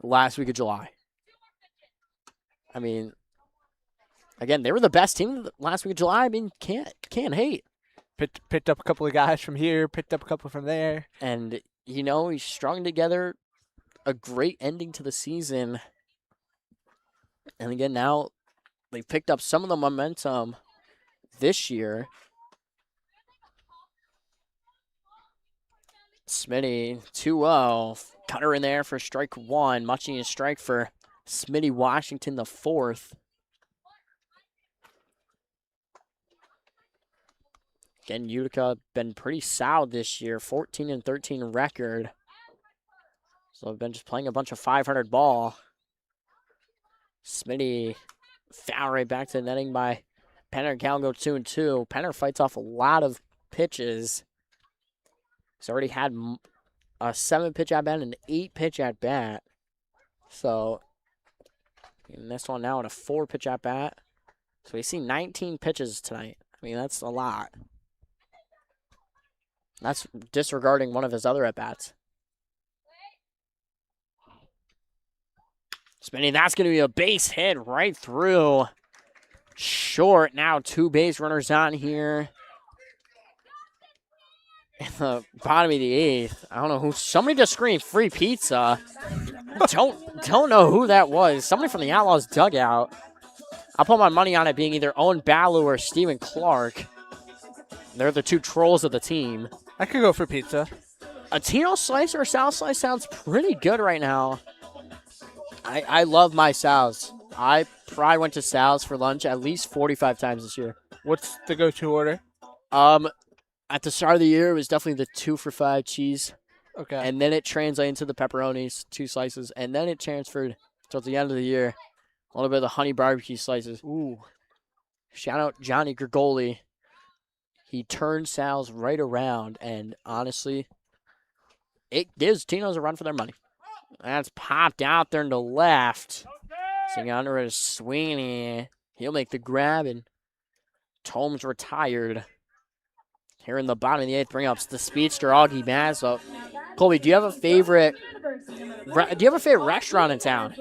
the last week of July. I mean, again, they were the best team the last week of July. I mean, can't hate. Picked up a couple of guys from here, picked up a couple from there. And, you know, we strung together a great ending to the season. And again, now they've picked up some of the momentum this year. Smitty, 2-0. Cutter in there for strike 1. Muching a strike for Smitty Washington, the 4th. Again, Utica been pretty solid this year, 14-13 record. So I've been just playing a bunch of 500 ball. Smitty foul right back to the netting by Penner. Cal go 2-2. Penner fights off a lot of pitches. He's already had a 7-pitch at bat and an 8-pitch at bat. So, in this one now in a 4-pitch at bat. So we see 19 pitches tonight. I mean, that's a lot. That's disregarding one of his other at bats. Spinning, that's going to be a base hit right through. Short now, 2 base runners on here. In the bottom of the 8th. I don't know who. Somebody just screamed free pizza. Don't know who that was. Somebody from the Outlaws dugout. I'll put my money on it being either Owen Ballew or Steven Clark. They're the 2 trolls of the team. I could go for pizza. A Tino slice or a Sal slice sounds pretty good right now. I love my Sal's. I probably went to Sal's for lunch at least 45 times this year. What's the go-to order? At the start of the year, it was definitely the 2 for $5 cheese. Okay. And then it translated into the pepperonis, 2 slices. And then it transferred till the end of the year. A little bit of the honey barbecue slices. Ooh. Shout out Johnny Grigoli. He turned Sal's right around. And honestly, it gives Tino's a run for their money. That's popped out there in the left. Sitting under it is Sweeney. He'll make the grab, and Tomes retired. Here in the bottom of the 8th, bring up the speedster Augie Maslow. Colby, do you have a favorite? Restaurant in town?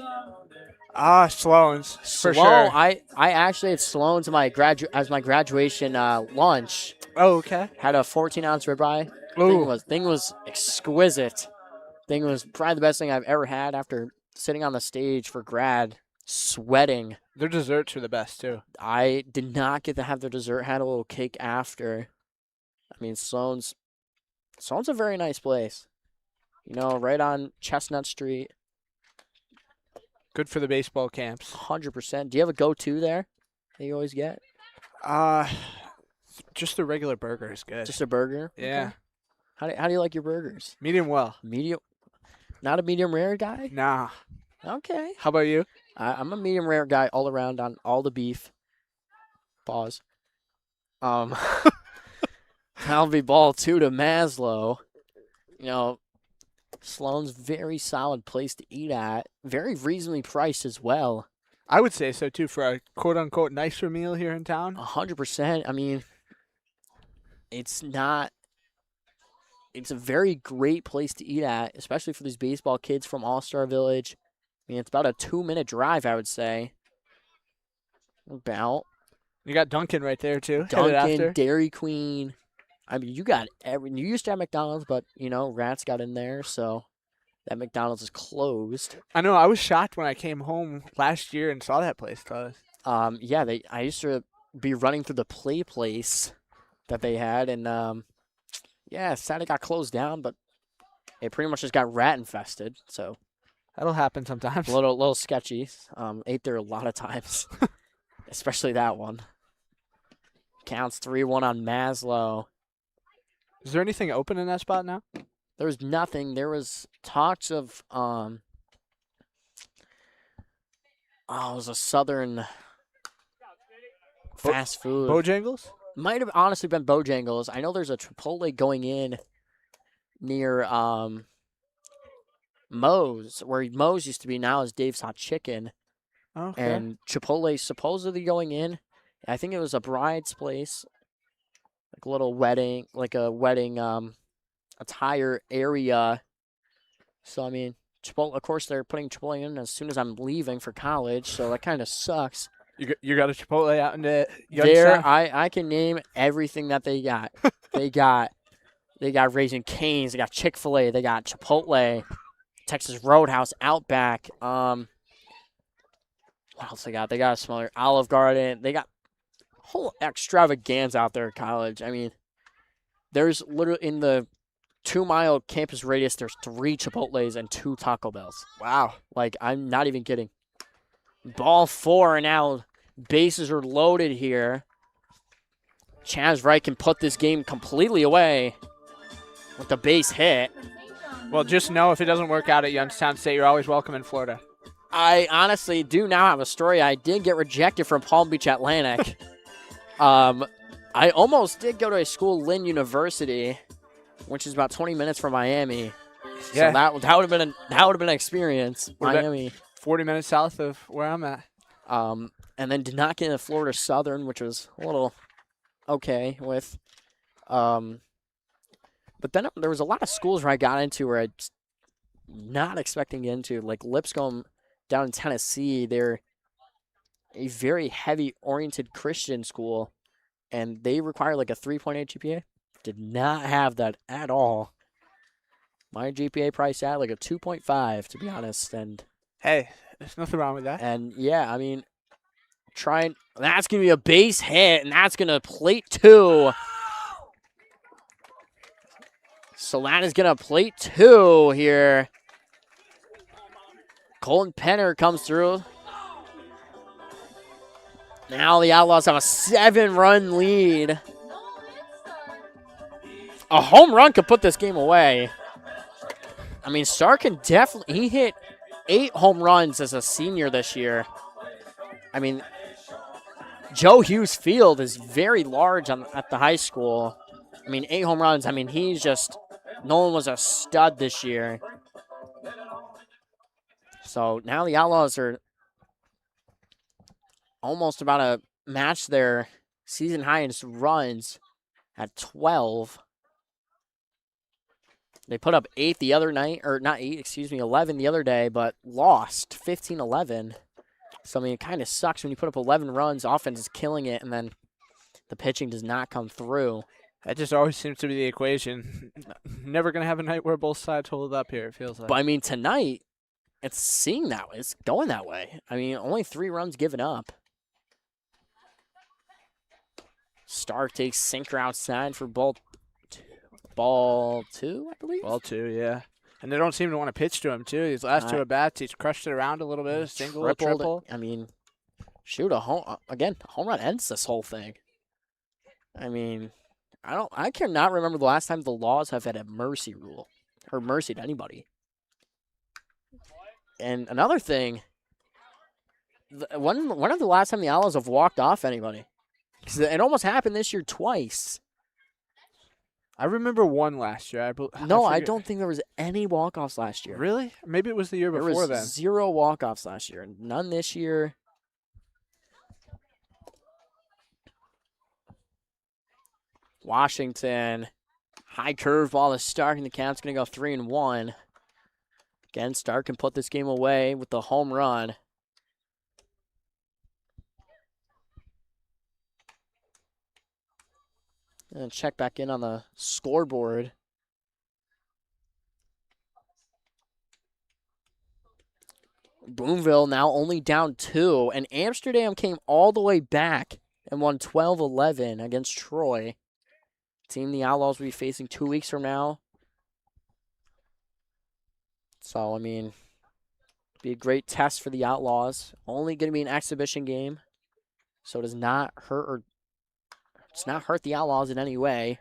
Sloan's for Sloan, sure. I actually had Sloan's my graduation lunch. Oh, okay. Had a 14-ounce ribeye. Thing was exquisite. Thing was probably the best thing I've ever had after sitting on the stage for grad, sweating. Their desserts are the best, too. I did not get to have the dessert. Had a little cake after. I mean, Sloan's a very nice place. You know, right on Chestnut Street. Good for the baseball camps. 100%. Do you have a go-to there that you always get? Just the regular burger is good. Just a burger? Yeah. Okay. How do you like your burgers? Medium well. Medium? Not a medium rare guy? Nah. Okay. How about you? I'm a medium rare guy all around on all the beef. Pause. That'll be ball 2 to Maslow. You know, Sloan's very solid place to eat at. Very reasonably priced as well. I would say so, too, for a quote-unquote nicer meal here in town. 100%. I mean, it's a very great place to eat at, especially for these baseball kids from All-Star Village. I mean, it's about a 2-minute drive, I would say. About. You got Dunkin' right there, too. Dunkin', Dairy Queen. I mean, you got you used to have McDonald's, but, you know, rats got in there, so that McDonald's is closed. I know. I was shocked when I came home last year and saw that place closed. Yeah, I used to be running through the play place that they had, and, yeah, sad it got closed down, but it pretty much just got rat infested, so. That'll happen sometimes. A little sketchy. Ate there a lot of times, especially that one. Counts 3-1 on Maslow. Is there anything open in that spot now? There was nothing. There was talks of it was a southern fast food. Bojangles? Might have honestly been Bojangles. I know there's a Chipotle going in near Moe's, where Moe's used to be now is Dave's Hot Chicken. Okay. And Chipotle supposedly going in. I think it was a bride's place, like a little wedding, attire area. So, I mean, Chipotle, of course, they're putting Chipotle in as soon as I'm leaving for college, so that kind of sucks. You got a Chipotle out in the Youngstown? I can name everything that they got. They got Raising Cane's, they got Chick-fil-A, they got Chipotle, Texas Roadhouse, Outback. What else they got? They got a smaller Olive Garden. They got whole extravaganza out there at college. I mean, there's literally in the 2-mile campus radius, there's 3 Chipotles and 2 Taco Bells. Wow. Like, I'm not even kidding. Ball 4, and now bases are loaded here. Chaz Wright can put this game completely away with the base hit. Well, just know if it doesn't work out at Youngstown State, you're always welcome in Florida. I honestly do now have a story. I did get rejected from Palm Beach Atlantic. I almost did go to a school, Lynn University, which is about 20 minutes from Miami. Yeah. So that would have been an experience. Miami. 40 minutes south of where I'm at. And then did not get into Florida Southern, which was a little okay with. But then there was a lot of schools where I got into where I not expecting to get into, like Lipscomb down in Tennessee. They're a very heavy-oriented Christian school, and they require like a 3.8 GPA. Did not have that at all. My GPA probably sat like a 2.5, to be honest. And hey, there's nothing wrong with that. And yeah, I mean, that's going to be a base hit, and that's going to plate 2. So that is going to plate 2 here. Colton Penner comes through. Now the Outlaws have a 7-run lead. A home run could put this game away. I mean, Stark can definitely, he hit 8 home runs as a senior this year. I mean, Joe Hughes Field is very large at the high school. I mean, 8 home runs. I mean, Nolan was a stud this year. So now the Outlaws are almost about to match their season highest runs at 12. They put up 8 the other night, or not 8, excuse me, 11 the other day, but lost 15-11. So, I mean, it kind of sucks when you put up 11 runs, offense is killing it, and then the pitching does not come through. That just always seems to be the equation. Never going to have a night where both sides hold up here, it feels like. But, I mean, tonight, it's going that way. I mean, only 3 runs given up. Stark takes sinker outside for ball 2, I believe. Ball 2, yeah. And they don't seem to want to pitch to him, too. These last 2 at-bats, he's crushed it around a little bit. A single, a triple. I mean, shoot, a home run ends this whole thing. I mean, I cannot remember the last time the Laws have had a mercy rule or mercy to anybody. And another thing, when of the last time the Outlaws have walked off anybody? Because it almost happened this year twice. I remember one last year. I don't think there was any walk-offs last year. Really? Maybe it was the year before then. There was 0 walk-offs last year. None this year. Washington. High curveball to Stark, and the Caps going to go 3-1. Again, Stark can put this game away with the home run. And check back in on the scoreboard. Boonville now only down 2. And Amsterdam came all the way back and won 12-11 against Troy. Team the Outlaws will be facing 2 weeks from now. So, I mean, be a great test for the Outlaws. Only going to be an exhibition game. So it does not hurt the Outlaws in any way.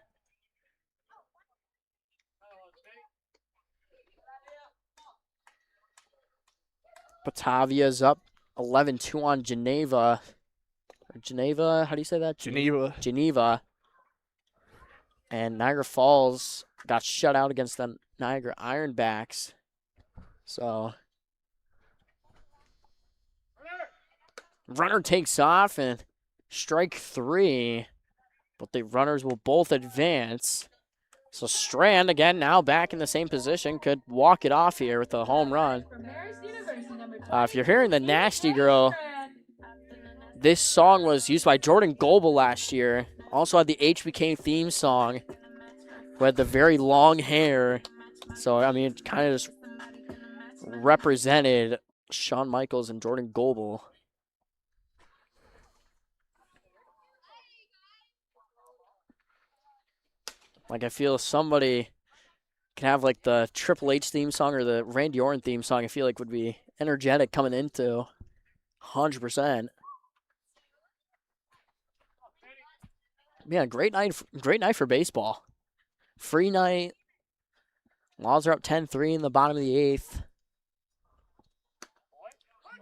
Batavia's up 11-2 on Geneva. Geneva, how do you say that? Geneva. And Niagara Falls got shut out against the Niagara Ironbacks. So, runner takes off and strike 3. But the runners will both advance. So Strand, again, now back in the same position, could walk it off here with a home run. If you're hearing the Nasty Girl, this song was used by Jordan Goebel last year. Also had the HBK theme song, who had the very long hair. So, I mean, it kind of just represented Shawn Michaels and Jordan Goebel. Like, I feel somebody can have, like, the Triple H theme song or the Randy Orton theme song, I feel like would be energetic coming into 100%. Yeah, great night for baseball. Free night. Laws are up 10-3 in the bottom of the 8th.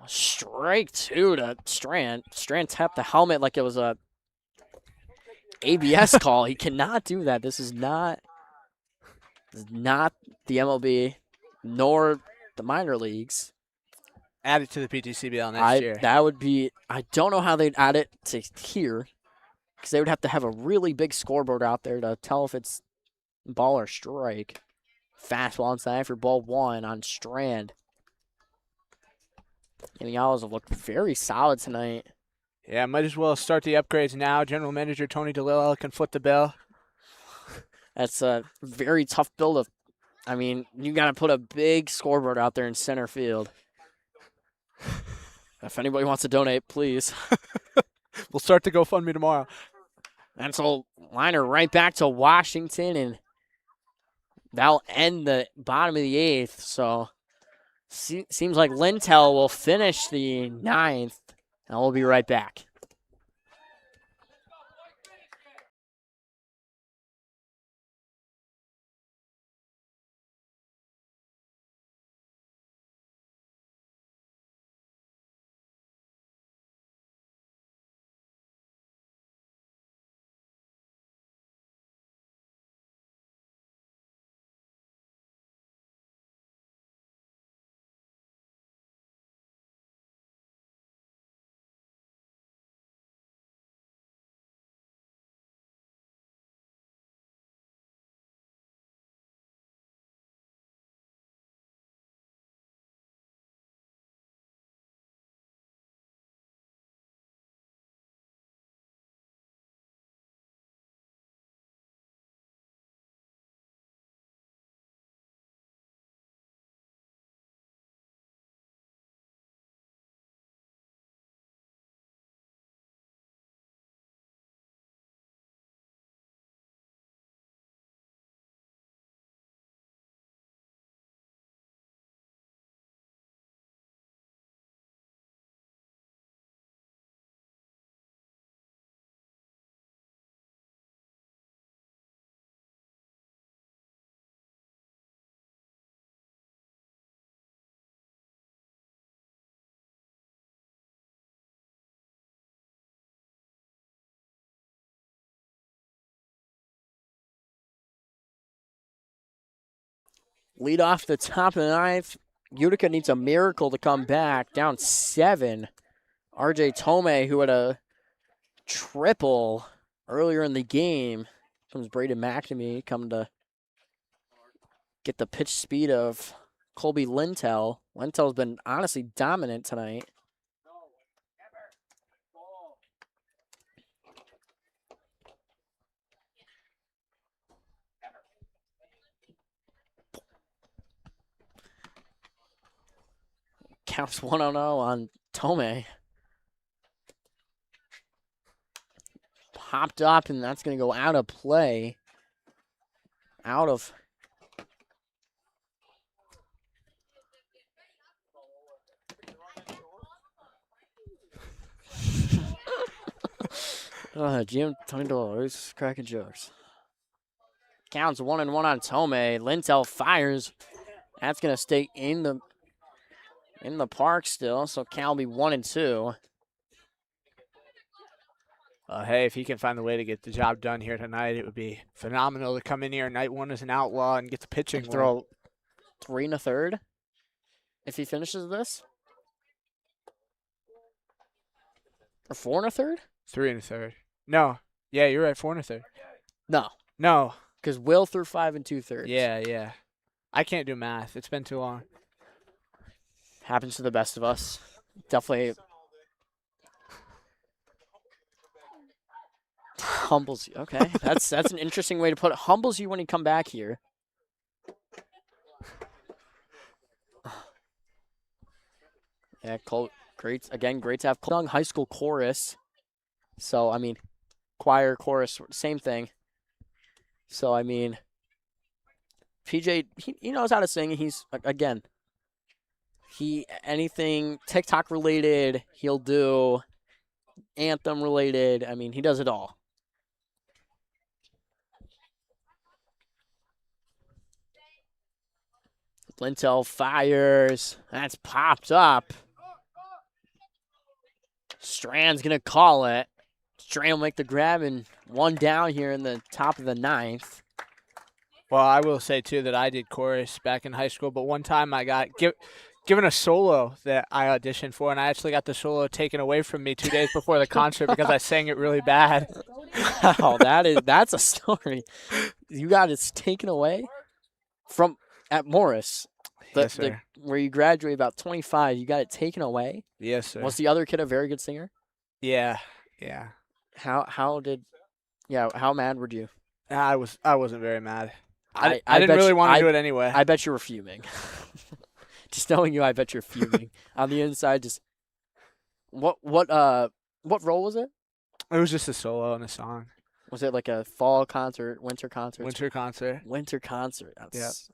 Strike 2 to Strand. Strand tapped the helmet like it was a ABS call. He cannot do that. This is not the MLB nor the minor leagues. Add it to the PTCBL next year. That would be. I don't know how they'd add it to here, because they would have to have a really big scoreboard out there to tell if it's ball or strike. Fastball inside for ball 1 on Strand. And the Owls have looked very solid tonight. Yeah, might as well start the upgrades now. General Manager Tony DeLillo can foot the bill. That's a very tough build. I mean, you got to put a big scoreboard out there in center field. If anybody wants to donate, please. We'll start the GoFundMe tomorrow. And so liner right back to Washington, and that'll end the bottom of the 8th. So seems like Lintel will finish the 9th, and we'll be right back. Lead off the top of the 9th. Utica needs a miracle to come back. Down 7. RJ Tomei, who had a triple earlier in the game. Comes Braden McNamee, coming to get the pitch speed of Colby Lintel. Lintel's been honestly dominant tonight. Counts 1-0 on Tomei. Popped up, and that's going to go out of play. Out of. GM Tony DeLillo, cracking jokes. Counts 1-1 on Tomei. Lintel fires. That's going to stay in the park still, so Cal will be 1-2. Hey, if he can find the way to get the job done here tonight, it would be phenomenal to come in here night 1 as an outlaw and get the pitching. Throw 3 1/3 if he finishes this. Or 4 1/3? 3 1/3. No. Yeah, you're right. 4 1/3. No. Because Will threw 5 2/3. Yeah. I can't do math. It's been too long. Happens to the best of us. Definitely humbles you. Okay, that's an interesting way to put it. Humbles you when you come back here. Yeah, Cole, great to have Cole Young High School chorus. So I mean, choir, chorus, same thing. So I mean, PJ he knows how to sing. He's again. Anything TikTok related, he'll do. Anthem related. I mean, he does it all. Lintel fires. That's popped up. Strand's going to call it. Strand will make the grab and one down here in the top of the 9th. Well, I will say, too, that I did chorus back in high school, but one time I got given a solo that I auditioned for, and I actually got the solo taken away from me 2 days before the concert because I sang it really bad. Wow, that's a story. You got it taken away from at Morris. Yes, sir. Where you graduated about 25, you got it taken away. Yes, sir. Was the other kid a very good singer? Yeah. How mad were you? I wasn't very mad. I I didn't bet really you- want to do it anyway. I bet you were fuming. Just knowing you, I bet you're fuming. On the inside, just what role was it? It was just a solo in a song. Was it like a fall concert, winter concert? Winter concert. Winter concert. That's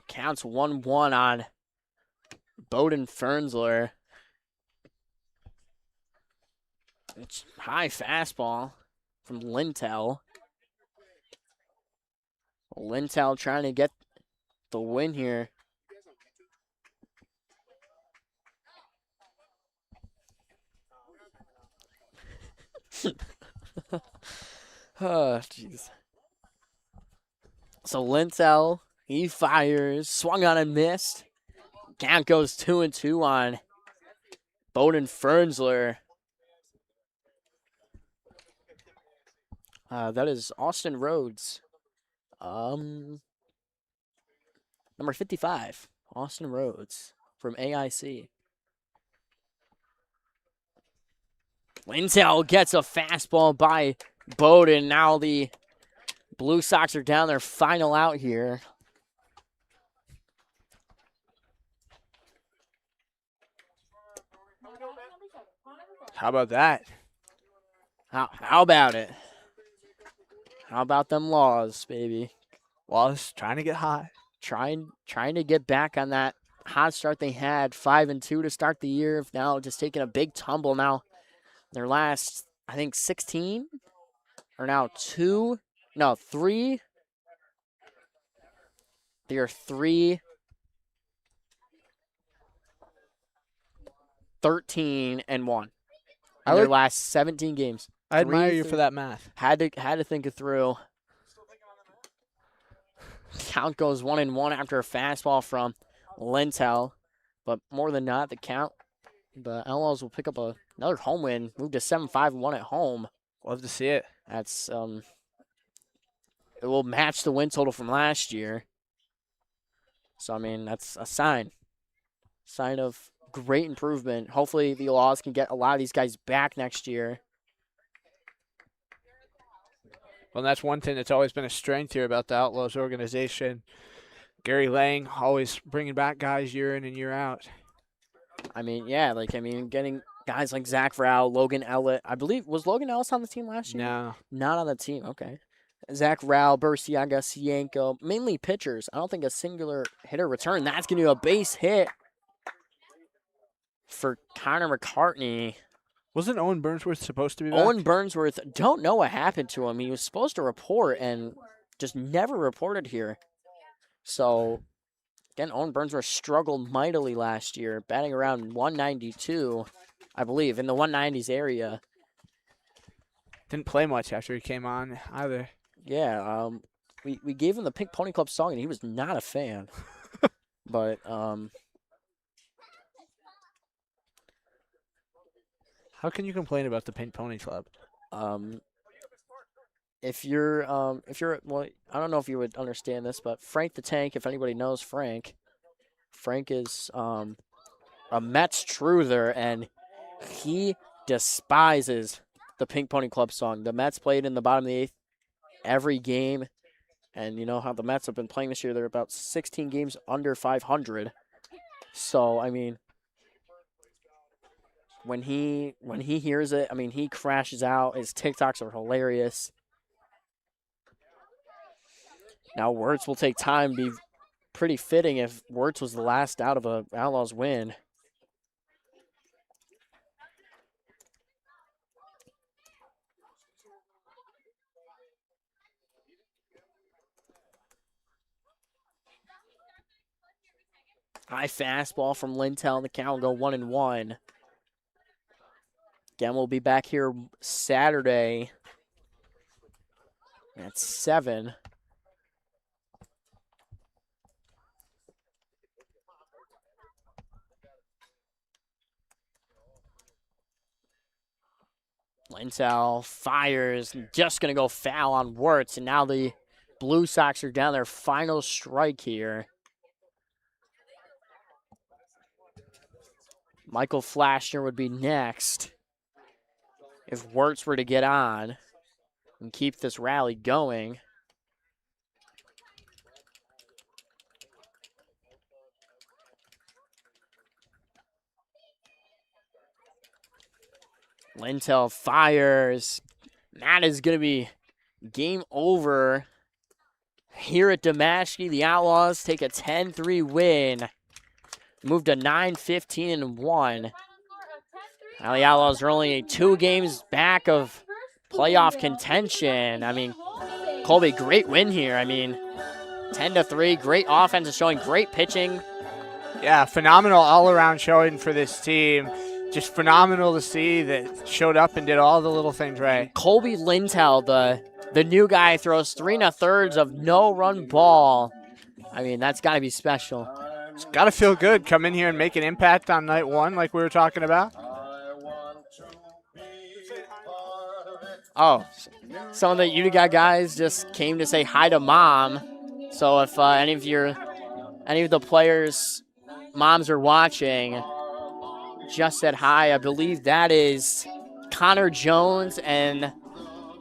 Counts 1-1 on Bowden Fernsler. It's high fastball from Lintel. Lintel trying to get the win here. Oh, jeez. So Lintel, he fires, swung on and missed. Count goes 2-2 on Bowden Fernsler. That is Austin Rhodes. Number 55, Austin Rhodes from AIC. Lintel gets a fastball by Bowden. Now the Blue Sox are down their final out here. How about that? How about it? How about them Laws, baby? Laws trying to get hot. Trying to get back on that hot start they had, 5-2 to start the year. Now just taking a big tumble now. Their last, I think, 16 are now 3. They are 3, 13 and 1 in their last 17 games. I admire you for that math. Had to think it through. Count goes 1-1 after a fastball from Lintel, but more than not, the Outlaws will pick up another home win, move to 7-5-1 at home. Love to see it. That's it will match the win total from last year. So I mean, that's a sign of great improvement. Hopefully the Outlaws can get a lot of these guys back next year. Well, that's one thing that's always been a strength here about the Outlaws organization. Gary Lang always bringing back guys year in and year out. I mean, yeah, getting guys like Zach Rao, Logan Ellett. I believe, was Logan Ellis on the team last year? No. Not on the team, okay. Zach Rao, Burciaga, Cienko, mainly pitchers. I don't think a singular hitter return. That's going to be a base hit for Connor McCartney. Wasn't Owen Burnsworth supposed to be back? Owen Burnsworth, don't know what happened to him. He was supposed to report and just never reported here. So, again, Owen Burnsworth struggled mightily last year, batting around 192, I believe, in the 190s area. Didn't play much after he came on either. Yeah, we gave him the Pink Pony Club song, and he was not a fan. But, how can you complain about the Pink Pony Club? if you're, well, I don't know if you would understand this, but Frank the Tank, if anybody knows Frank is a Mets truther, and he despises the Pink Pony Club song. The Mets played in the bottom of the 8th every game, and you know how the Mets have been playing this year. They're about 16 games under 500. So, I mean, when he hears it, I mean, he crashes out. His TikToks are hilarious. Now, Wirtz will take time. Be pretty fitting if Wirtz was the last out of a Outlaws win. High fastball from Lintel. The count will go 1-1. Again, we'll be back here Saturday at 7. Lintel fires, just going to go foul on Wirtz, and now the Blue Sox are down their final strike here. Michael Flashner would be next if Wirtz were to get on and keep this rally going. Lintel fires. That is going to be game over here at Damashki. The Outlaws take a 10-3 win. Move to 9-15-1. Now the Outlaws are only 2 games back of playoff contention. I mean, Colby, great win here. I mean, 10-3, great offense is showing, great pitching. Yeah, phenomenal all-around showing for this team. Just phenomenal to see that showed up and did all the little things right. Colby Lintel, the new guy, throws 3 1/3 of no-run ball. I mean, that's got to be special. It's got to feel good. Come in here and make an impact on night 1 like we were talking about. Oh, some of the Utica guys just came to say hi to Mom. So if any of the players' moms are watching, just said hi. I believe that is Connor Jones, and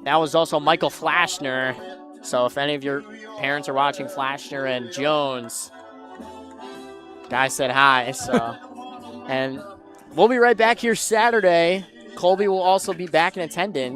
that was also Michael Flashner. So if any of your parents are watching, Flashner and Jones, guys said hi. So, and we'll be right back here Saturday. Colby will also be back in attendance.